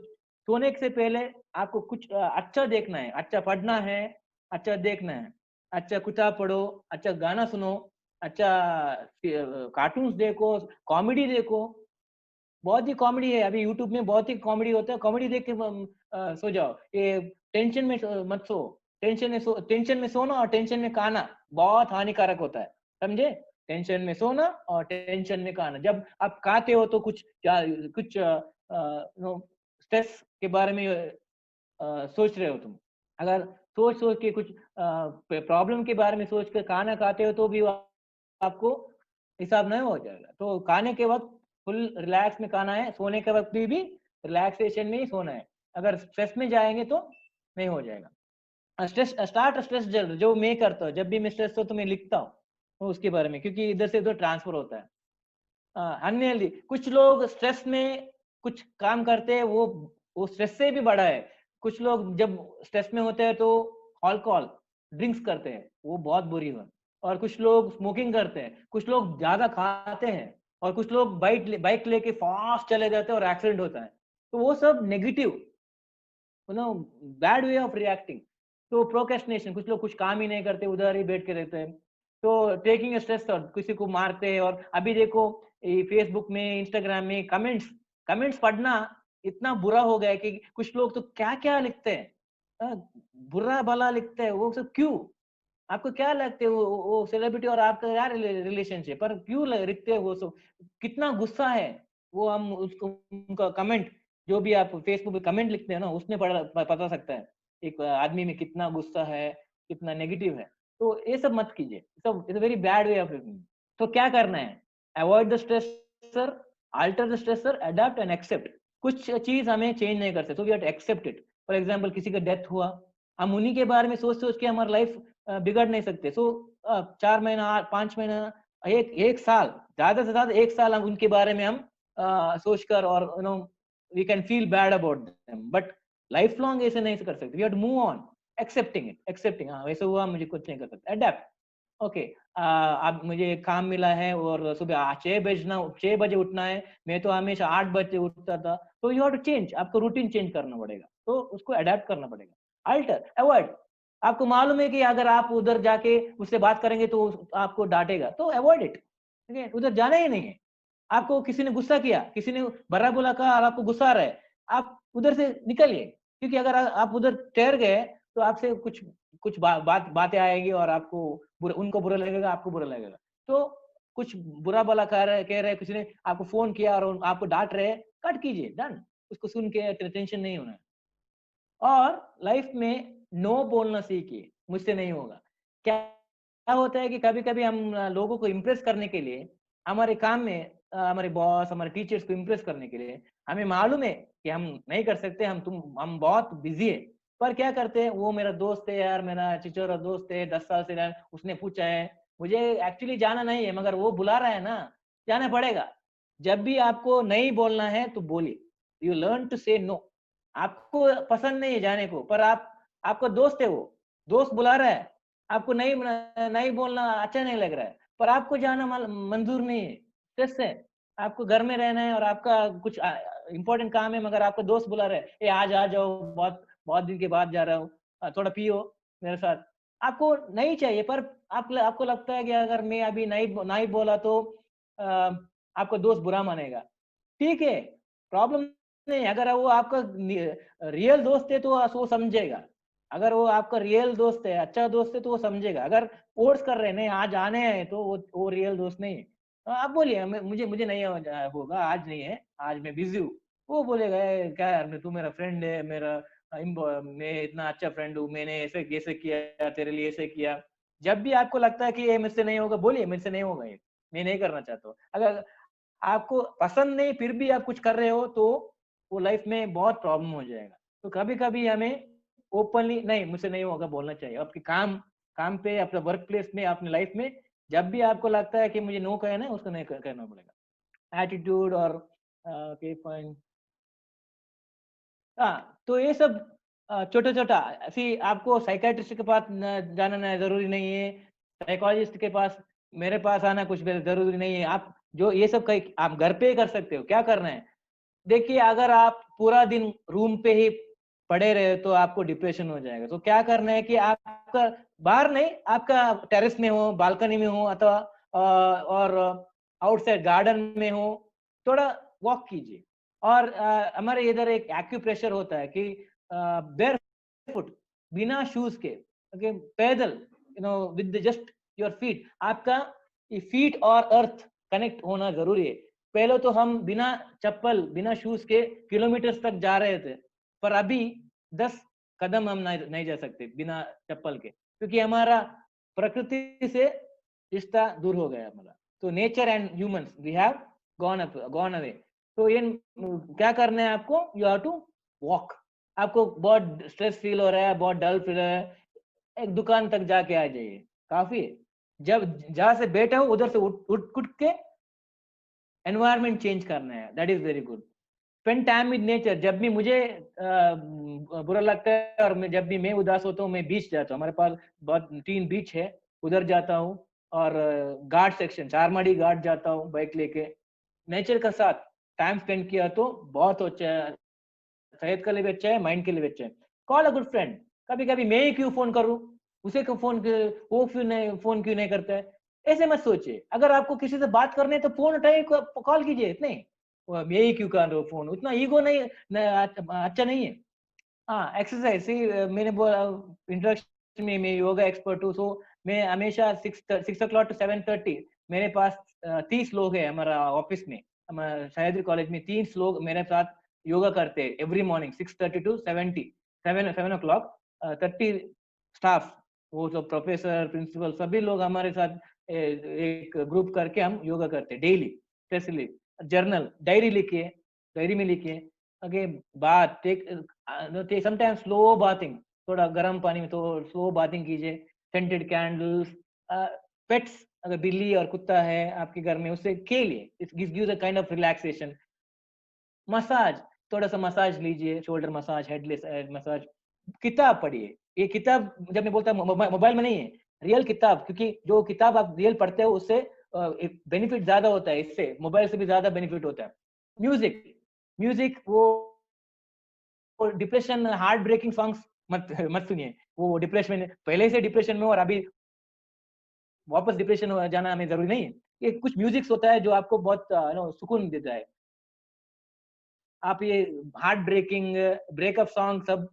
सोने से पहले आपको कुछ अच्छा देखना है, अच्छा पढ़ना है, अच्छा देखना है, अच्छा किताब पढ़ो, अच्छा गाना सुनो, अच्छा कार्टून्स देखो, कॉमेडी देखो, बहुत ही कॉमेडी है अभी यूट्यूब में, बहुत ही कॉमेडी होता है, कॉमेडी देख के सो जाओ। ये टेंशन में मत सो, टेंशन में सोना और टेंशन में खाना बहुत हानिकारक होता है, समझे? टेंशन में सोना और टेंशन में खाना, जब आप खाते हो तो कुछ कुछ स्ट्रेस के बारे में सोच रहे हो तुम, अगर सोच सोच के कुछ प्रॉब्लम के बारे में सोच कर खाना खाते हो तो भी आपको हिसाब नहीं हो जाएगा। तो खाने के वक्त फुल रिलैक्स में खाना है, सोने के वक्त भी रिलैक्सेशन में ही सोना है। अगर स्ट्रेस में जाएंगे तो नहीं हो जाएगा। स्ट्रेस जो मैं करता हूँ, जब भी मैं स्ट्रेस हो तो मैं लिखता हूँ तो उसके बारे में, क्योंकि इधर से उधर ट्रांसफर होता है। अनहेल्दी, कुछ लोग स्ट्रेस में कुछ काम करते हैं, वो स्ट्रेस से भी बड़ा है। कुछ लोग जब स्ट्रेस में होते हैं तो अल्कोहल ड्रिंक्स करते हैं, वो बहुत बुरी है। और कुछ लोग स्मोकिंग करते हैं, कुछ लोग ज्यादा खाते हैं, और कुछ लोग बाइक लेके फास्ट चले जाते हैं और एक्सीडेंट होता है। तो वो सब negative, bad way of reacting. तो प्रोक्रेस्टिनेशन, कुछ लोग कुछ काम ही नहीं करते, उधर ही बैठ के रहते हैं। तो टेकिंग स्ट्रेस, और किसी को मारते हैं। और अभी देखो फेसबुक में, इंस्टाग्राम में कमेंट्स पढ़ना इतना बुरा हो गया है कि कुछ लोग तो क्या क्या लिखते हैं, बुरा भला लिखते हैं। वो सब क्यों? आपको क्या लगता है वो सेलिब्रिटी और आपका क्या रिलेशनशिप, पर क्यों लिखते हैं वो सब? कितना गुस्सा है वो, हम उसको उनका कमेंट, जो भी आप फेसबुक पे कमेंट लिखते हैं ना, उसमें पता सकता है एक आदमी में कितना गुस्सा है, कितना नेगेटिव है। तो ये सब मत कीजिए, सब it's very bad way of living. तो क्या करना है? Avoid the stressor, alter the stressor, adopt and accept. कुछ चीज हमें चेंज नहीं कर सकते, तो we have to accept it. For example, किसी का डेथ हुआ, हम उन्हीं के बारे में सोच सोच के हमारी लाइफ बिगड़ नहीं सकते। सो 4 महीना, 5 महीना, एक साल, ज्यादा से ज्यादा एक साल हम उनके बारे में हम सोचकर, और we can feel bad about them, but life long ऐसे नहीं कर सकते। We have to move on, accepting. हाँ, वैसे हुआ, मुझे कुछ नहीं कर सकते, अडेप्ट। ओके, अब मुझे काम मिला है और सुबह 6 बजे उठना है, मैं तो हमेशा 8 बजे उठता था। तो यू हैव टू चेंज, आपको रूटीन चेंज करना पड़ेगा, तो उसको अडेप्ट करना पड़ेगा। अल्टर, अवॉइड, आपको मालूम है कि अगर आप उधर जाके उससे बात करेंगे तो आपको डांटेगा, तो अवॉइड इट, ठीक है? उधर जाना ही नहीं है। आपको किसी ने गुस्सा किया, किसी ने बुरा बोला कहा और आपको गुस्सा आ रहा है, आप उधर से निकलिए। क्योंकि अगर आप उधर ठहर गए तो आपसे कुछ कुछ बातें आएंगी, और आपको उनको बुरा लगेगा, आपको बुरा लगेगा। तो कुछ बुरा भला कह रहे, किसी ने आपको फोन किया और आपको डांट रहे, कट कीजिए, डन। उसको सुन के टेंशन नहीं होना है। और लाइफ में नो बोलना सीखिए, मुझसे नहीं होगा। क्या क्या होता है कि कभी कभी हम लोगों को इम्प्रेस करने के लिए, हमारे काम में हमारे बॉस, हमारे टीचर्स को इम्प्रेस करने के लिए, हमें मालूम है कि हम नहीं कर सकते, हम बहुत बिजी है, पर क्या करते हैं, वो मेरा दोस्त है यार, मेरा चिचोरा दोस्त है, 10 साल से उसने पूछा है, मुझे एक्चुअली जाना नहीं है, मगर वो बुला रहा है ना, जाना पड़ेगा। जब भी आपको नहीं बोलना है तो बोलिए, यू लर्न टू से नो। आपको पसंद नहीं है जाने को, पर आपका दोस्त है, वो दोस्त बुला रहा है, आपको नहीं नहीं बोलना अच्छा नहीं लग रहा है, पर आपको जाना मंजूर नहीं है, स्ट्रेस है, आपको घर में रहना है और आपका कुछ इंपॉर्टेंट काम है, मगर आपका दोस्त बुला रहा है, आज आ जाओ, बहुत बहुत दिन के बाद जा रहा हूँ, थोड़ा पियो मेरे साथ। आपको नहीं चाहिए, पर आपको लगता है कि अगर मैं अभी नहीं बोला तो आपका दोस्त बुरा मानेगा। ठीक है, प्रॉब्लम नहीं। अगर वो आपका रियल दोस्त है तो वो समझेगा। अगर वो आपका रियल दोस्त है, अच्छा दोस्त है, तो वो समझेगा। अगर फोर्स कर रहे हैं, नहीं आज आने हैं, तो वो रियल दोस्त नहीं है। तो आप बोलिए, मुझे मुझे नहीं होगा, आज नहीं है, आज मैं बिजी हूँ। वो बोलेगा, क्या यार, तू मेरा फ्रेंड है, मैं इतना अच्छा फ्रेंड हूँ, मैंने ऐसे कैसे किया तेरे लिए, ऐसे किया। जब भी आपको लगता है कि ये मुझसे नहीं होगा, बोलिए मेरे से नहीं होगा, ये मैं नहीं करना चाहता हूँ। अगर आपको पसंद नहीं फिर भी आप कुछ कर रहे हो, तो वो लाइफ में बहुत प्रॉब्लम हो जाएगा। तो कभी कभी हमें ओपनली नहीं, मुझसे नहीं होगा बोलना चाहिए। आपके काम पे, अपने वर्क प्लेस में, अपने लाइफ में, जब भी आपको लगता है कि मुझे नो कहना है, उसको नहीं कहना पड़ेगा। एटीट्यूड और पॉइंट, हाँ, तो ये सब छोटा छोटा, ऐसी आपको साइकेट्रिस्ट के पास जाना जरूरी नहीं है, साइकोलॉजिस्ट के पास, मेरे पास आना कुछ भी जरूरी नहीं है। आप जो ये सब आप घर पे ही कर सकते हो। क्या करना है, देखिए, अगर आप पूरा दिन रूम पे ही पड़े रहे तो आपको डिप्रेशन हो जाएगा। तो क्या करना है कि आपका बाहर नहीं, आपका टेरेस में हो, बालकनी में हो, अथवा और आउटसाइड गार्डन में हो, थोड़ा वॉक कीजिए। और हमारे इधर एक एक्यूप्रेशर होता है कि बेयर फुट, बिना शूज के, ओके, पैदल, विद जस्ट योर फीट, आपका फीट और अर्थ कनेक्ट होना जरूरी है। पहले तो हम बिना चप्पल, बिना शूज के किलोमीटर्स तक जा रहे थे, पर अभी 10 कदम हम नहीं जा सकते बिना चप्पल के, क्योंकि हमारा प्रकृति से रिश्ता दूर हो गया हमारा। तो nature and humans we have gone away. तो ये क्या करना है आपको, यू हैव टू वॉक। आपको बहुत स्ट्रेस फील हो रहा है, बहुत डल फील हो रहा है, एक दुकान तक जाके आ जाइए, काफी है। जब जहां से बैठे हो उधर से उठ के एनवायरनमेंट चेंज करना है, that is very good. Spend time with nature. जब भी मुझे बुरा लगता है और जब भी मैं उदास होता हूँ, मैं बीच जाता हूँ। हमारे पास बहुत 3 बीच है, उधर जाता हूँ। और घाट सेक्शन, चारमाड़ी घाट जाता हूँ बाइक लेके। नेचर के साथ टाइम स्पेंड किया तो बहुत अच्छा है, सेहत के लिए भी अच्छा है, माइंड के लिए भी अच्छा है। Call a good friend. कभी कभी मैं ही क्यों फोन करूँ, उसे क्यों वो फोन क्यों नहीं करता है, ऐसे मत सोचिए। अगर आपको किसी से बात करनी है तो फोन उठाइए, कॉल कीजिए। इतने मैं ही क्यों कर रहा हूँ फोन, उतना ईगो नहीं, अच्छा नहीं है। हाँ, एक्सरसाइज सी, मैंने बोला इंट्रोडक्शन में, मैं योगा एक्सपर्ट हूँ। सो मैं हमेशा 6 o'clock to 7:30, मेरे पास 30 लोग हैं हमारा ऑफिस में। हमारा सह्याद्री कॉलेज में 30 लोग मेरे साथ योगा करते हैं every morning 6:30 to 7 o'clock। 30 staff, वो जो प्रोफेसर, प्रिंसिपल, सभी लोग हमारे साथ एक ग्रुप करके हम योगा करते हैं डेली। स्पेशली जर्नल, डायरी लिखिए, डायरी में लिखिए। ओके, बात टेक समटाइम्स स्लो बाथिंग, थोड़ा गर्म पानी में तो स्लो बाथिंग कीजिए। सेंटेड कैंडल्स, पेट्स, अगर बिल्ली और कुत्ता है आपके घर में, उससे खेलिए, it gives you the kind of relaxation. Massage, थोड़ा सा मसाज लीजिए, शोल्डर मसाज, हेडलेस मसाज। किताब पढ़िए। ये किताब जब मैं बोलता हूँ मोबाइल में नहीं है, रियल किताब, क्योंकि जो किताब आप रियल पढ़ते हो उससे बेनिफिट ज्यादा होता है, इससे मोबाइल से भी ज्यादा बेनिफिट होता है। म्यूजिक, म्यूजिक वो डिप्रेशन, हार्ट ब्रेकिंग सॉन्ग्स मत मत सुनिए। वो डिप्रेशन में, पहले से डिप्रेशन में और अभी वापस डिप्रेशन हो जाना हमें जरूरी नहीं है। ये कुछ म्यूजिक्स होता है जो आपको बहुत सुकून देता है। आप ये हार्ट ब्रेकिंग, ब्रेकअप सॉन्ग सब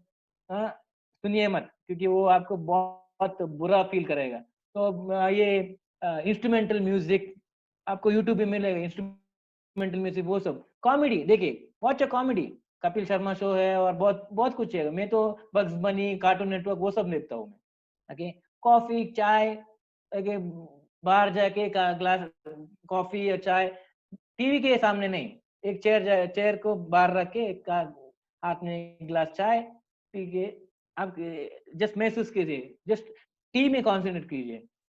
सुनिए मत, क्योंकि वो आपको बहुत बुरा फील करेगा। तो ये इंस्ट्रूमेंटल म्यूजिक आपको यूट्यूब पे मिलेगा, इंस्ट्रूमेंटल म्यूजिक, वो सब। कॉमेडी देखिए, watch a comedy, Kapil Sharma show है और बहुत बहुत कुछ है। मैं तो बग्स बनी, कार्टून नेटवर्क, वो सब देखता हूँ मैं। ओके, कॉफी, चाय, ओके, बाहर जाके ग्लास कॉफी या चाय, टीवी के सामने नहीं। एक चेयर को बाहर रख के, एक हाथ में एक गिलास चाय पी के, आप जस्ट महसूस कीजिए, जस्ट टी में कॉन्सेंट्रेट कीजिए,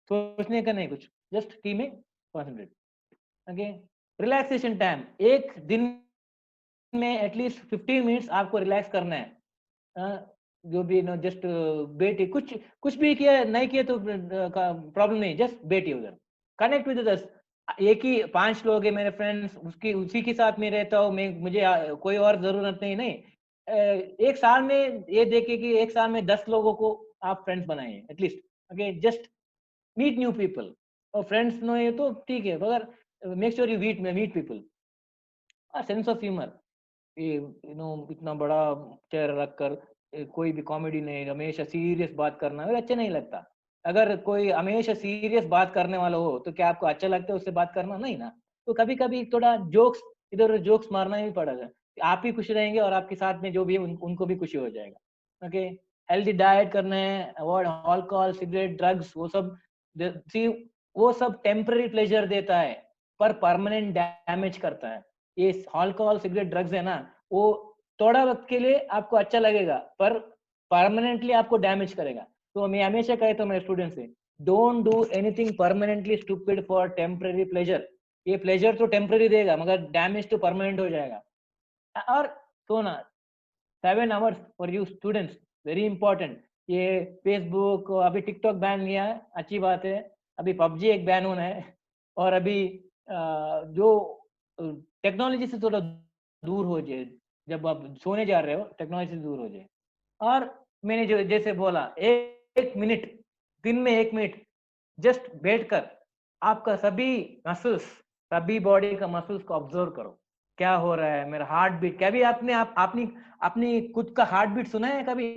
सोचने का नहीं कुछ, जस्ट टी में कॉन्सेंट्रेट। ओके, रिलैक्सेशन टाइम, एक दिन में एटलीस्ट 15 मिनट्स आपको रिलैक्स करना है। जो भी जस्ट बैठिए, कुछ कुछ भी किया नहीं किया तो प्रॉब्लम नहीं, जस्ट बैठिए उधर, कनेक्ट विद अदर्स। एक ही 5 लोग है मेरे फ्रेंड्स, उसकी उसी के साथ में रहता हूँ मैं, मुझे कोई और जरूरत नहीं। एक साल में ये देखिए कि एक साल में 10 लोगों को आप फ्रेंड्स बनाइए at least. Okay, just meet new people. और फ्रेंड्स नहीं है तो ठीक है, मगर make sure you meet people. Sense of humour, ये इतना बड़ा चेहरा रखकर कोई भी कॉमेडी नहीं, हमेशा सीरियस बात करना अच्छा नहीं लगता। अगर कोई हमेशा सीरियस बात करने वाला हो तो क्या आपको अच्छा लगता है उससे बात करना? नहीं ना। तो कभी कभी थोड़ा जोक्स, इधर उधर जोक्स मारना ही पड़ेगा। आप ही खुश रहेंगे और आपके साथ में जो भी है उनको भी खुशी हो जाएगा। ओके, हेल्दी डाइट करना है, अवॉइड अल्कोहल, सिगरेट, ड्रग्स, वो सब। सी, वो सब टेम्पररी प्लेजर देता है पर परमानेंट डैमेज करता है। ये अल्कोहल, सिगरेट, ड्रग्स है ना, वो थोड़ा वक्त के लिए आपको अच्छा लगेगा पर परमानेंटली आपको डैमेज करेगा। तो मैं हमेशा कहता हूँ मेरे स्टूडेंट से, don't do anything permanently stupid for temporary pleasure. ये प्लेजर तो टेम्पररी देगा मगर डैमेज तो परमानेंट हो जाएगा। और सोना 7 hours for you students, very important. ये फेसबुक, अभी टिकटॉक बैन किया है, अच्छी बात है। अभी पबजी एक बैन होना है। और अभी जो टेक्नोलॉजी से थोड़ा दूर हो जाए, जब आप सोने जा रहे हो टेक्नोलॉजी से दूर हो जाए। और मैंने जो जैसे बोला, एक मिनट, दिन में 1 मिनट जस्ट बैठकर आपका सभी मसल्स, सभी बॉडी का मसल्स को ऑब्जर्व करो, क्या हो रहा है, मेरा हार्ट बीट। कभी आपने आपने अपनी खुद का हार्ट बीट सुना है कभी?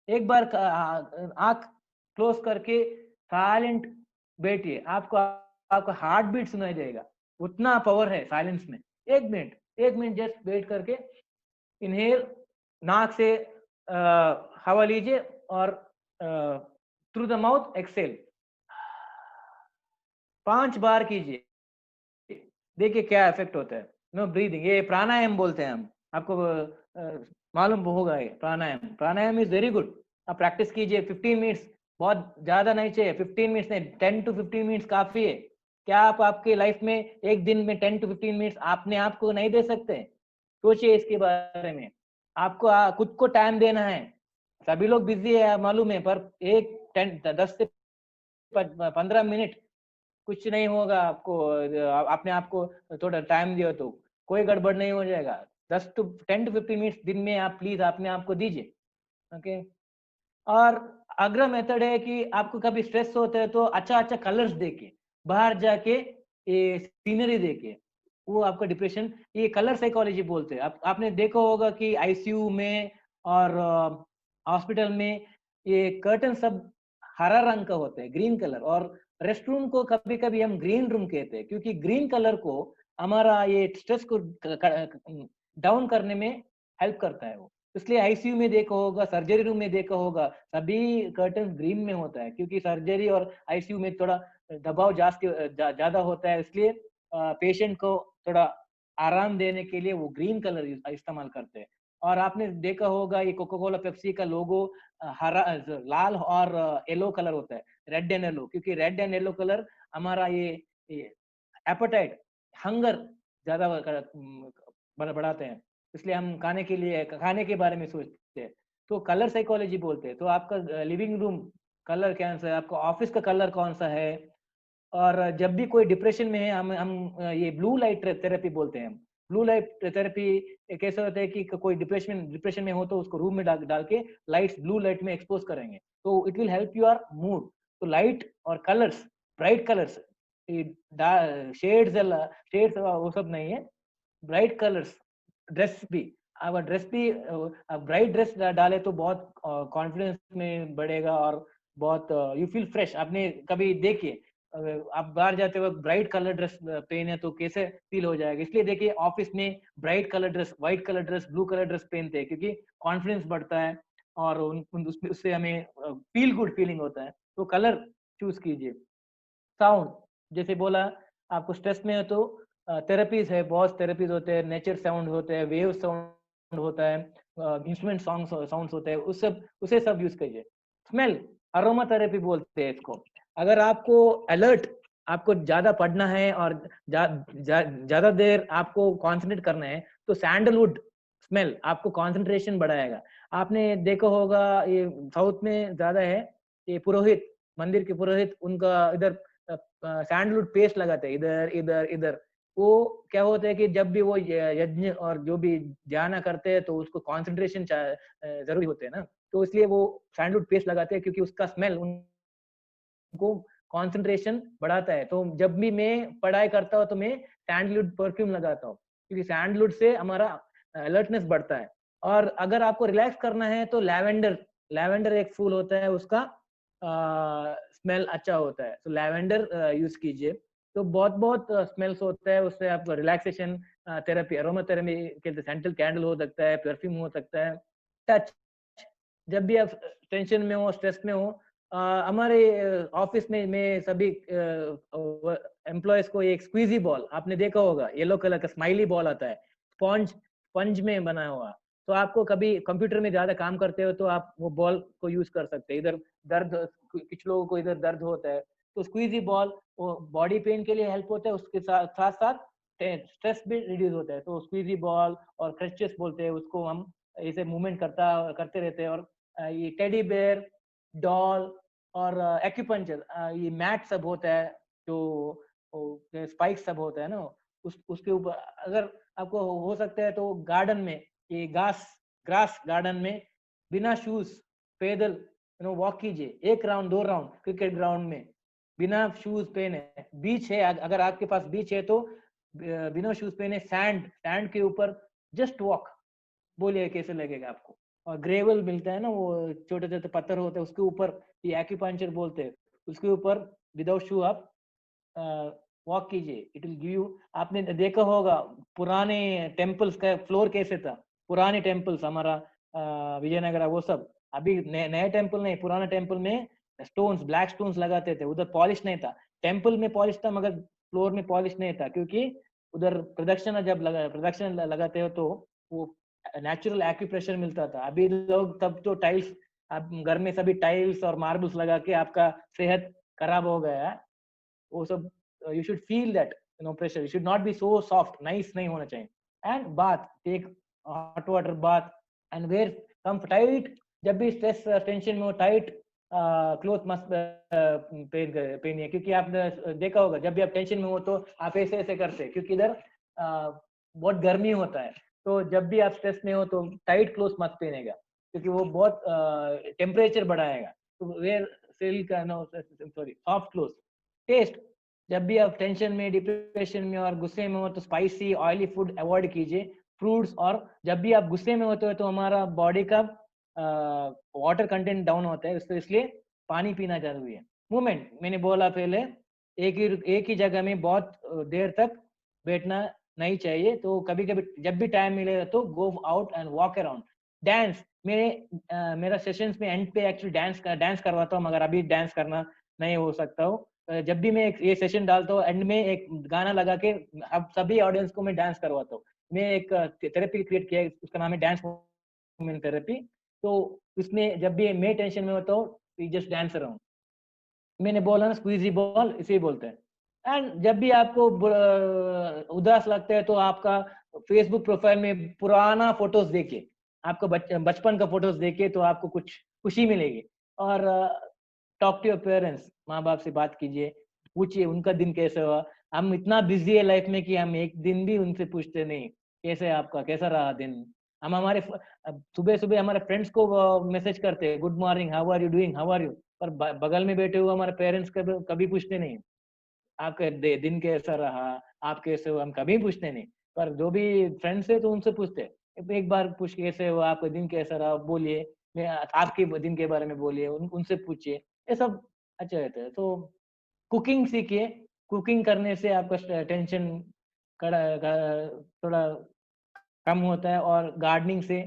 एक बार आंख क्लोज करके साइलेंट बैठिए, आपको आपका हार्ट बीट सुनाई देगा, उतना पावर है साइलेंस में। 1 मिनट, 1 मिनट जस्ट वेट करके इनहेल, नाक से हवा लीजिए और थ्रू द माउथ एक्सेल 5 बार कीजिए, देखिए क्या इफेक्ट होता है। नो ब्रीदिंग, ये प्राणायाम बोलते हैं हम, आपको मालूम होगा ये प्राणायाम। प्राणायाम इज वेरी गुड, आप प्रैक्टिस कीजिए 15 मिनट्स, बहुत ज्यादा नहीं चाहिए, 15 मिनट्स नहीं, 10 to 15 मिनट्स काफी है। क्या आप आपके लाइफ में एक दिन में 10 to 15 मिनट्स अपने आप को नहीं दे सकते? सोचिए इसके बारे में। आपको खुद को टाइम देना है। सभी लोग बिजी है मालूम है, पर एक 10 से 15 मिनट कुछ नहीं होगा आपको। अपने आप को थोड़ा टाइम दियो तो कोई गड़बड़ नहीं हो जाएगा। 10 to 15 मिनट्स दिन में आप प्लीज अपने आप को दीजिए। ओके। और अगला मेथड है कि आपको कभी स्ट्रेस होता है तो अच्छा अच्छा कलर्स देखिए, बाहर जाके ये सीनरी देखिए, वो आपका डिप्रेशन, ये कलर साइकोलॉजी बोलते हैं। आपने देखा होगा कि आईसीयू में और हॉस्पिटल में ये कर्टन सब हरा रंग का होता है, ग्रीन कलर। और रेस्ट रूम को कभी कभी हम ग्रीन रूम कहते हैं, क्योंकि ग्रीन कलर को हमारा ये स्ट्रेस को डाउन करने में हेल्प करता है वो। इसलिए आईसीयू में देखा होगा, सर्जरी रूम में देखा होगा, सभी कर्टन ग्रीन में होता है, क्योंकि सर्जरी और आईसीयू में थोड़ा दबाव ज्यादा होता है, इसलिए पेशेंट को थोड़ा आराम देने के लिए वो ग्रीन कलर इस्तेमाल करते हैं। और आपने देखा होगा ये कोका कोला पेप्सी का लोगो हरा, लाल और येलो कलर होता है, रेड एंड येलो, क्योंकि रेड एंड येलो कलर हमारा ये एपेटाइट, हंगर ज्यादा बढ़ाते हैं, इसलिए हम खाने के बारे में सोचते हैं। तो कलर साइकोलॉजी बोलते हैं। तो आपका लिविंग रूम कलर कौन सा है, आपका ऑफिस का कलर कौन सा है। और जब भी कोई डिप्रेशन में है, हम ये ब्लू लाइट थेरेपी बोलते हैं। ब्लू लाइट थेरेपी कैसे होता है कि कोई डिप्रेशन में हो तो उसको रूम में डाल के लाइट्स ब्लू लाइट में एक्सपोज करेंगे, तो it will help your mood. तो लाइट और colours, bright colours, shades shades वो सब नहीं है, ब्राइट कलर्स। ड्रेस भी, अगर ड्रेस भी ब्राइट ड्रेस डाले तो बहुत कॉन्फिडेंस में बढ़ेगा और बहुत यू फील फ्रेश। आपने कभी देखिए, आप बाहर जाते वक्त ब्राइट कलर ड्रेस पहने तो कैसे फील हो जाएगा। इसलिए देखिए ऑफिस में bright colour dress, white colour dress, blue colour dress पहनते हैं, क्योंकि कॉन्फिडेंस बढ़ता है और उससे हमें फील गुड फीलिंग होता है। तो कलर चूज कीजिए। साउंड, जैसे बोला, आपको स्ट्रेस में है तो थेरेपीज है, बहुत थेरेपीज होते हैं, नेचर साउंड होते हैं, वेव साउंड होता है, इंस्ट्रूमेंट साउंड्स होते हैं, उसे सब यूज करिए। स्मेल, अरोमा थेरेपी बोलते हैं इसको। अगर आपको अलर्ट, आपको ज्यादा पढ़ना है और ज्यादा देर आपको कंसंट्रेट करना है तो सैंडलवुड स्मेल आपको कंसंट्रेशन बढ़ाएगा। आपने देखा होगा ये साउथ में ज्यादा है, ये पुरोहित, मंदिर के पुरोहित, उनका इधर सैंडलवुड पेस्ट लगाते हैं इधर इधर इधर। वो क्या होता है कि जब भी वो यज्ञ और जो भी ध्यान करते हैं तो उसको कंसंट्रेशन जरूरी होते हैं ना, तो इसलिए वो सैंडलवुड पेस्ट लगाते हैं, क्योंकि उसका स्मेल उनको कंसंट्रेशन बढ़ाता है। तो जब भी मैं पढ़ाई करता हूँ तो मैं सैंडलवुड परफ्यूम लगाता हूँ, क्योंकि सैंडलवुड से हमारा अलर्टनेस बढ़ता है। और अगर आपको रिलैक्स करना है तो लैवेंडर, लैवेंडर एक फूल होता है, उसका स्मेल अच्छा होता है, तो लैवेंडर यूज कीजिए। तो बहुत बहुत स्मेल्स होता है, उससे आपको रिलैक्सेशन थेरेपी, अरोमा थेरेपी के सेंट्रल कैंडल हो सकता है, परफ्यूम हो सकता है। टच, जब भी आप टेंशन में हो, स्ट्रेस में हो, हमारे ऑफिस में मैं सभी एम्प्लॉयज को एक स्क्वीजी बॉल, आपने देखा होगा येलो कलर का स्माइली बॉल आता है, स्पंज में बना हुआ। तो आपको कभी कंप्यूटर में ज्यादा काम करते हो तो आप वो बॉल को यूज कर सकते हैं। इधर दर्द, कुछ लोगों को इधर दर्द होता है तो स्क्वीजी बॉल वो बॉडी पेन के लिए हेल्प होता है, उसके साथ साथ साथ स्ट्रेस भी रिड्यूस होता है। तो स्क्वीजी बॉल और क्रचेस बोलते हैं उसको, हम ऐसे मूवमेंट करते रहते हैं। और ये टेडी बेयर, डॉल और एक्यूपंचर, ये मैट सब होता है, जो स्पाइक सब होता है ना, उसके ऊपर अगर आपको हो सकता है तो गार्डन में, ये ग्रास गार्डन में बिना शूज पैदल वॉक कीजिए, 1 राउंड 2 राउंड क्रिकेट ग्राउंड में। बिना शूज पहने, बीच है अगर आपके पास बीच है तो बिना शूज पहने सैंड के ऊपर जस्ट वॉक, बोलिए कैसे लगेगा आपको। और ग्रेवल मिलता है ना, वो छोटे छोटे पत्थर होते हैं उसके ऊपर, ये एक्यूपंक्चर बोलते हैं, उसके ऊपर विदाउट शू आप वॉक कीजिए, इट विल गिव यू। आपने देखा होगा पुराने टेम्पल्स का फ्लोर कैसे था, पुराने टेम्पल्स हमारा विजयनगरा वो सब, अभी नए टेम्पल नहीं, पुराने टेम्पल में स्टोन्स, ब्लैक स्टोन्स लगाते थे, उधर पॉलिश नहीं था। टेम्पल में पॉलिश था मगर फ्लोर में पॉलिश नहीं था, क्योंकि उधर प्रदक्षिण लगाते हो तो वो नेचुरल एक्यूप्रेशर मिलता था। अभी लोग तब तो टाइल्स, आप घर में सभी टाइल्स और मार्बल्स लगा के आपका सेहत खराब हो गया है वो सब। You should feel that pressure, you should not be so soft, nice नहीं होना चाहिए। And bath, take hot water bath and wear कम टाइट, जब भी स्ट्रेस टेंशन में हो टाइट क्लोथ मस्त पहनिए, क्योंकि आपने देखा होगा जब भी आप टेंशन में हो तो आप ऐसे ऐसे करते हैं, क्योंकि इधर बहुत गर्मी होता है। तो जब भी आप स्ट्रेस में हो तो टाइट क्लोथ मत पहनेगा, क्योंकि वो बहुत टेम्परेचर बढ़ाएगा। तो wear silk, no sorry, soft cloth. Test, जब भी आप टेंशन में, डिप्रेशन में और गुस्से में हो तो स्पाइसी ऑयली फूड अवॉइड कीजिए, फ्रूट्स। और जब भी आप गुस्से में होते हो तो हमारा बॉडी का वाटर कंटेंट डाउन होता है, इसलिए पानी पीना जरूरी है। मूवमेंट, मैंने बोला पहले, एक ही जगह में बहुत देर तक बैठना नहीं चाहिए, तो कभी कभी जब भी टाइम मिले तो go out and walk around. Dance, मेरा सेशंस में एंड पे एक्चुअली डांस करवाता हूँ, मगर अभी डांस करना नहीं हो सकता हूँ। जब भी मैं ये सेशन डालता हूँ एंड में एक गाना लगा के अब सभी ऑडियंस को मैं डांस करवाता हूँ। मैं एक थेरेपी क्रिएट किया है, उसका नाम है डांस मूवमेंट थेरेपी। तो उसमें जब भी मैं टेंशन में होता हूँ जस्ट डांस अराउंड, मैंने बोला ना स्क्वीजी बॉल, इसे बोलते हैं। एंड जब भी आपको उदास लगता है तो आपका फेसबुक प्रोफाइल में पुराना फोटोज देखिए, आपको बचपन का फोटोज देखिए तो आपको कुछ खुशी मिलेगी। और टॉक टू योर पेरेंट्स, माँ बाप से बात कीजिए, पूछिए उनका दिन कैसे हुआ। हम इतना बिजी है लाइफ में कि हम एक दिन भी उनसे पूछते नहीं कैसे आपका कैसा रहा दिन। हम हमारे सुबह सुबह हमारे फ्रेंड्स को मैसेज करते हैं, good morning, how are you doing, how are you, पर बगल में बैठे हुए हमारे पेरेंट्स कभी पूछते नहीं आपका दिन कैसा रहा, आप कैसे हो, हम कभी पूछते नहीं। पर जो भी फ्रेंड्स है तो उनसे पूछते हैं, एक बार पूछ कैसे हो, आपका दिन कैसा रहा, बोलिए, मैं आपके दिन के बारे में बोलिए, उनसे पूछिए, ये सब अच्छा रहता है। तो कुकिंग सीखिए, कुकिंग करने से आपका टेंशन थोड़ा कम होता है, और गार्डनिंग से,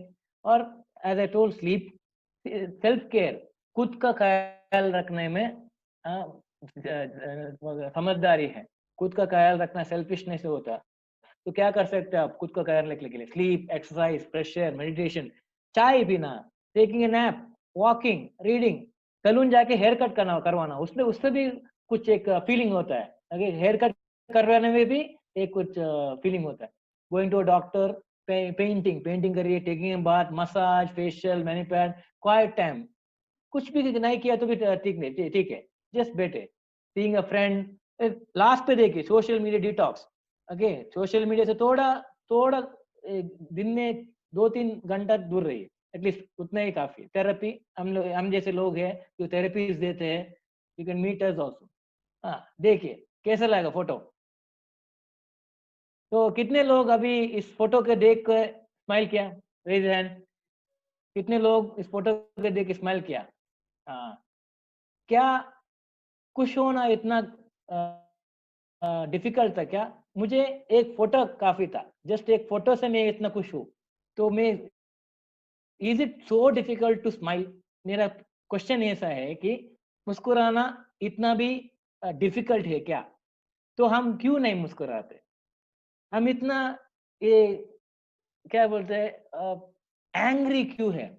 और as I told sleep, self care, खुद का ख्याल रखने में समझदारी है। खुद का ख्याल रखना सेल्फिशनेस से होता है। तो क्या कर सकते हैं आप खुद का ख्याल रखने के लिए? Sleep, exercise, fresh air, meditation, चाय पीना, taking a nap, walking, reading, salon जाके हेयर कट करवाना, उसमें उससे भी कुछ एक फीलिंग होता है। अगर हेयर कट करवाने में भी एक कुछ फीलिंग होता है। Going to a doctor, painting करिए, taking a bath, massage, facial, manicure, quiet time, कुछ भी नहीं किया तो भी ठीक नहीं, ठीक है, जस्ट बैठे, सीइंग अ फ्रेंड। लास्ट पे देखिए social media detox. Okay, social media से थोड़ा थोड़ा दिन में 2-3 घंटा दूर रहिए, एटलीस्ट उतना ही काफी। थेरेपी, हम जैसे लोग हैं जो थेरेपीज देते हैं, you can meet us also. हाँ, देखिए कैसा लगा फोटो। तो कितने लोग अभी इस फोटो के देख कर स्माइल किया? Raise hand. कितने लोग इस फोटो के देख के स्माइल किया? हाँ। क्या खुश होना इतना डिफिकल्ट था क्या? मुझे एक फोटो काफी था, जस्ट एक फोटो से मैं इतना खुश हूँ। तो मैं, is it so difficult to smile? मेरा क्वेश्चन ऐसा है कि मुस्कुराना इतना भी डिफिकल्ट है क्या? तो हम क्यों नहीं मुस्कुराते? हम इतना ये क्या बोलते हैं एंग्री क्यों है?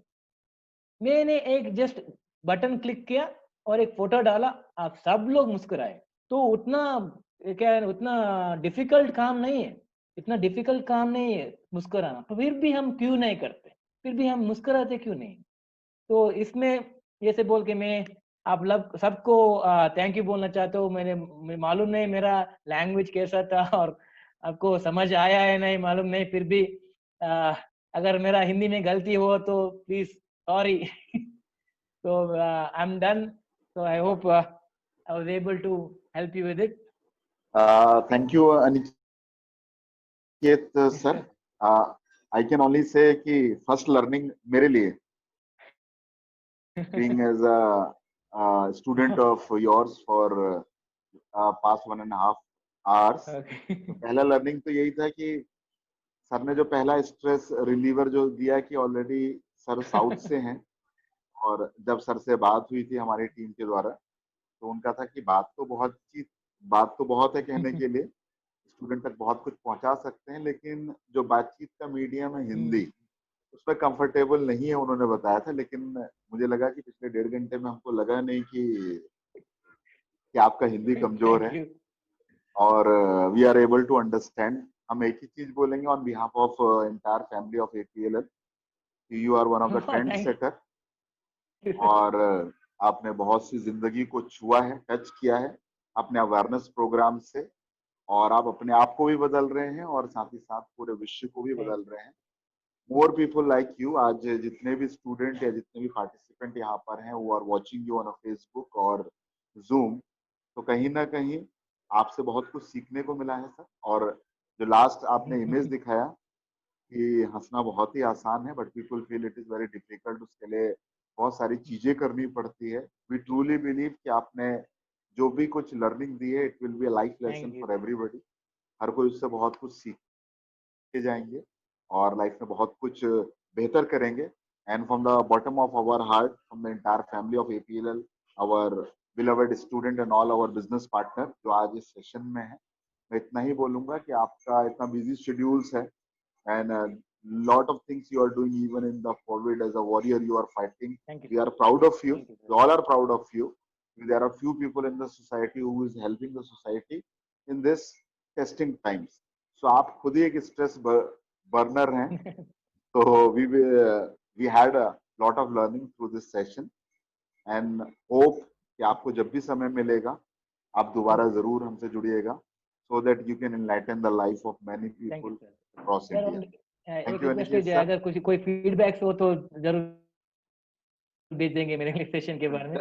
मैंने एक जस्ट बटन क्लिक किया और एक फोटो डाला, आप सब लोग मुस्कुराए। तो उतना क्या है, उतना डिफिकल्ट काम नहीं है, इतना डिफिकल्ट काम नहीं है मुस्कुराना। तो फिर भी हम क्यों नहीं करते, फिर भी हम मुस्कुराते क्यों नहीं? तो इसमें ये से बोल के मैं आप लोग सबको थैंक यू बोलना चाहता हूँ। मैं मालूम नहीं मेरा लैंग्वेज कैसा था और आपको समझ आया है नहीं मालूम नहीं, फिर भी आ, अगर मेरा हिंदी में गलती हो तो please sorry. So I'm done. So I hope I was able to help you with it. Thank you, Aniket sir. I can only say कि first learning मेरे लिए being as a student of yours for past 1.5 hours. Okay. तो पहला learning तो यही था कि sir ने जो पहला स्ट्रेस रिलीवर जो दिया कि ऑलरेडी सर साउथ से हैं और जब सर से बात हुई थी हमारी टीम के द्वारा तो उनका था कि बात तो बहुत है कहने के लिए स्टूडेंट तक बहुत कुछ पहुंचा सकते हैं लेकिन जो बातचीत का मीडियम है हिंदी उसमें कंफर्टेबल नहीं है उन्होंने बताया था लेकिन मुझे लगा कि पिछले 1.5 घंटे में हमको लगा नहीं कि आपका हिंदी कमजोर है और we are able to understand हम एक ही चीज बोलेंगे on behalf of entire family of APLL you are one of the trend setter और आपने बहुत सी जिंदगी को छुआ है टच किया है अपने अवेयरनेस प्रोग्राम से और आप अपने आप को भी बदल रहे हैं और साथ ही साथ पूरे विश्व को भी बदल रहे हैं मोर पीपल लाइक यू आज जितने भी स्टूडेंट या जितने भी पार्टिसिपेंट यहाँ पर हैं वो are watching you on Facebook और जूम तो कहीं ना कहीं आपसे बहुत कुछ सीखने को मिला है सर और जो लास्ट आपने इमेज दिखाया कि हंसना बहुत ही आसान है but people feel it is very difficult उसके लिए बहुत सारी चीजें करनी पड़ती है वी ट्रूली बिलीव कि आपने जो भी कुछ लर्निंग दी है it will be a life lesson for everybody हर कोई उससे बहुत कुछ सीख के जाएंगे और लाइफ में बहुत कुछ बेहतर करेंगे and from the bottom of our heart from the entire family of APLL our beloved student and all our business partner जो आज इस सेशन में है मैं इतना ही बोलूंगा कि आपका इतना बिजी शेड्यूल्स है and lot of things you are doing even in the forward as a warrior you are fighting we are proud of you we all are proud of you there are few people in the society who is helping the society in this testing times so आप खुद ही एक stress burner हैं so we had a lot of learning through this session and hope कि आपको जब भी समय मिलेगा आप दोबारा जरूर हमसे जुड़िएगा so that you can enlighten the life of many people across India. एक रिक्वेस्ट है अगर कुछ कोई फीडबैक्स हो तो जरूर भेज देंगे मेरे इंग्लिश सेशन के बारे में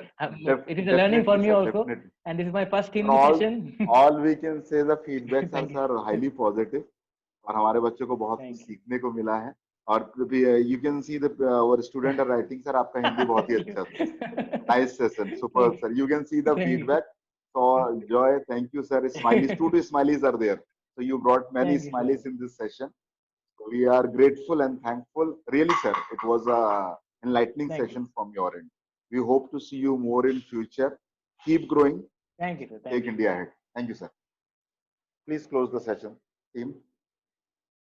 it is a learning for me also and this is my first Hindi session all we can say the feedbacks are highly positive और हमारे बच्चों को बहुत कुछ सीखने को मिला है और you can see the our student are writing sir आपका हिंदी बहुत ही अच्छा था nice session super sir you can see the feedback so Joy thank you sir smileys two smileys are there so you brought many smileys in this session we are grateful and thankful really sir it was a enlightening session from your end we hope to see you more in future keep growing thank you sir take India ahead thank you sir please close the session team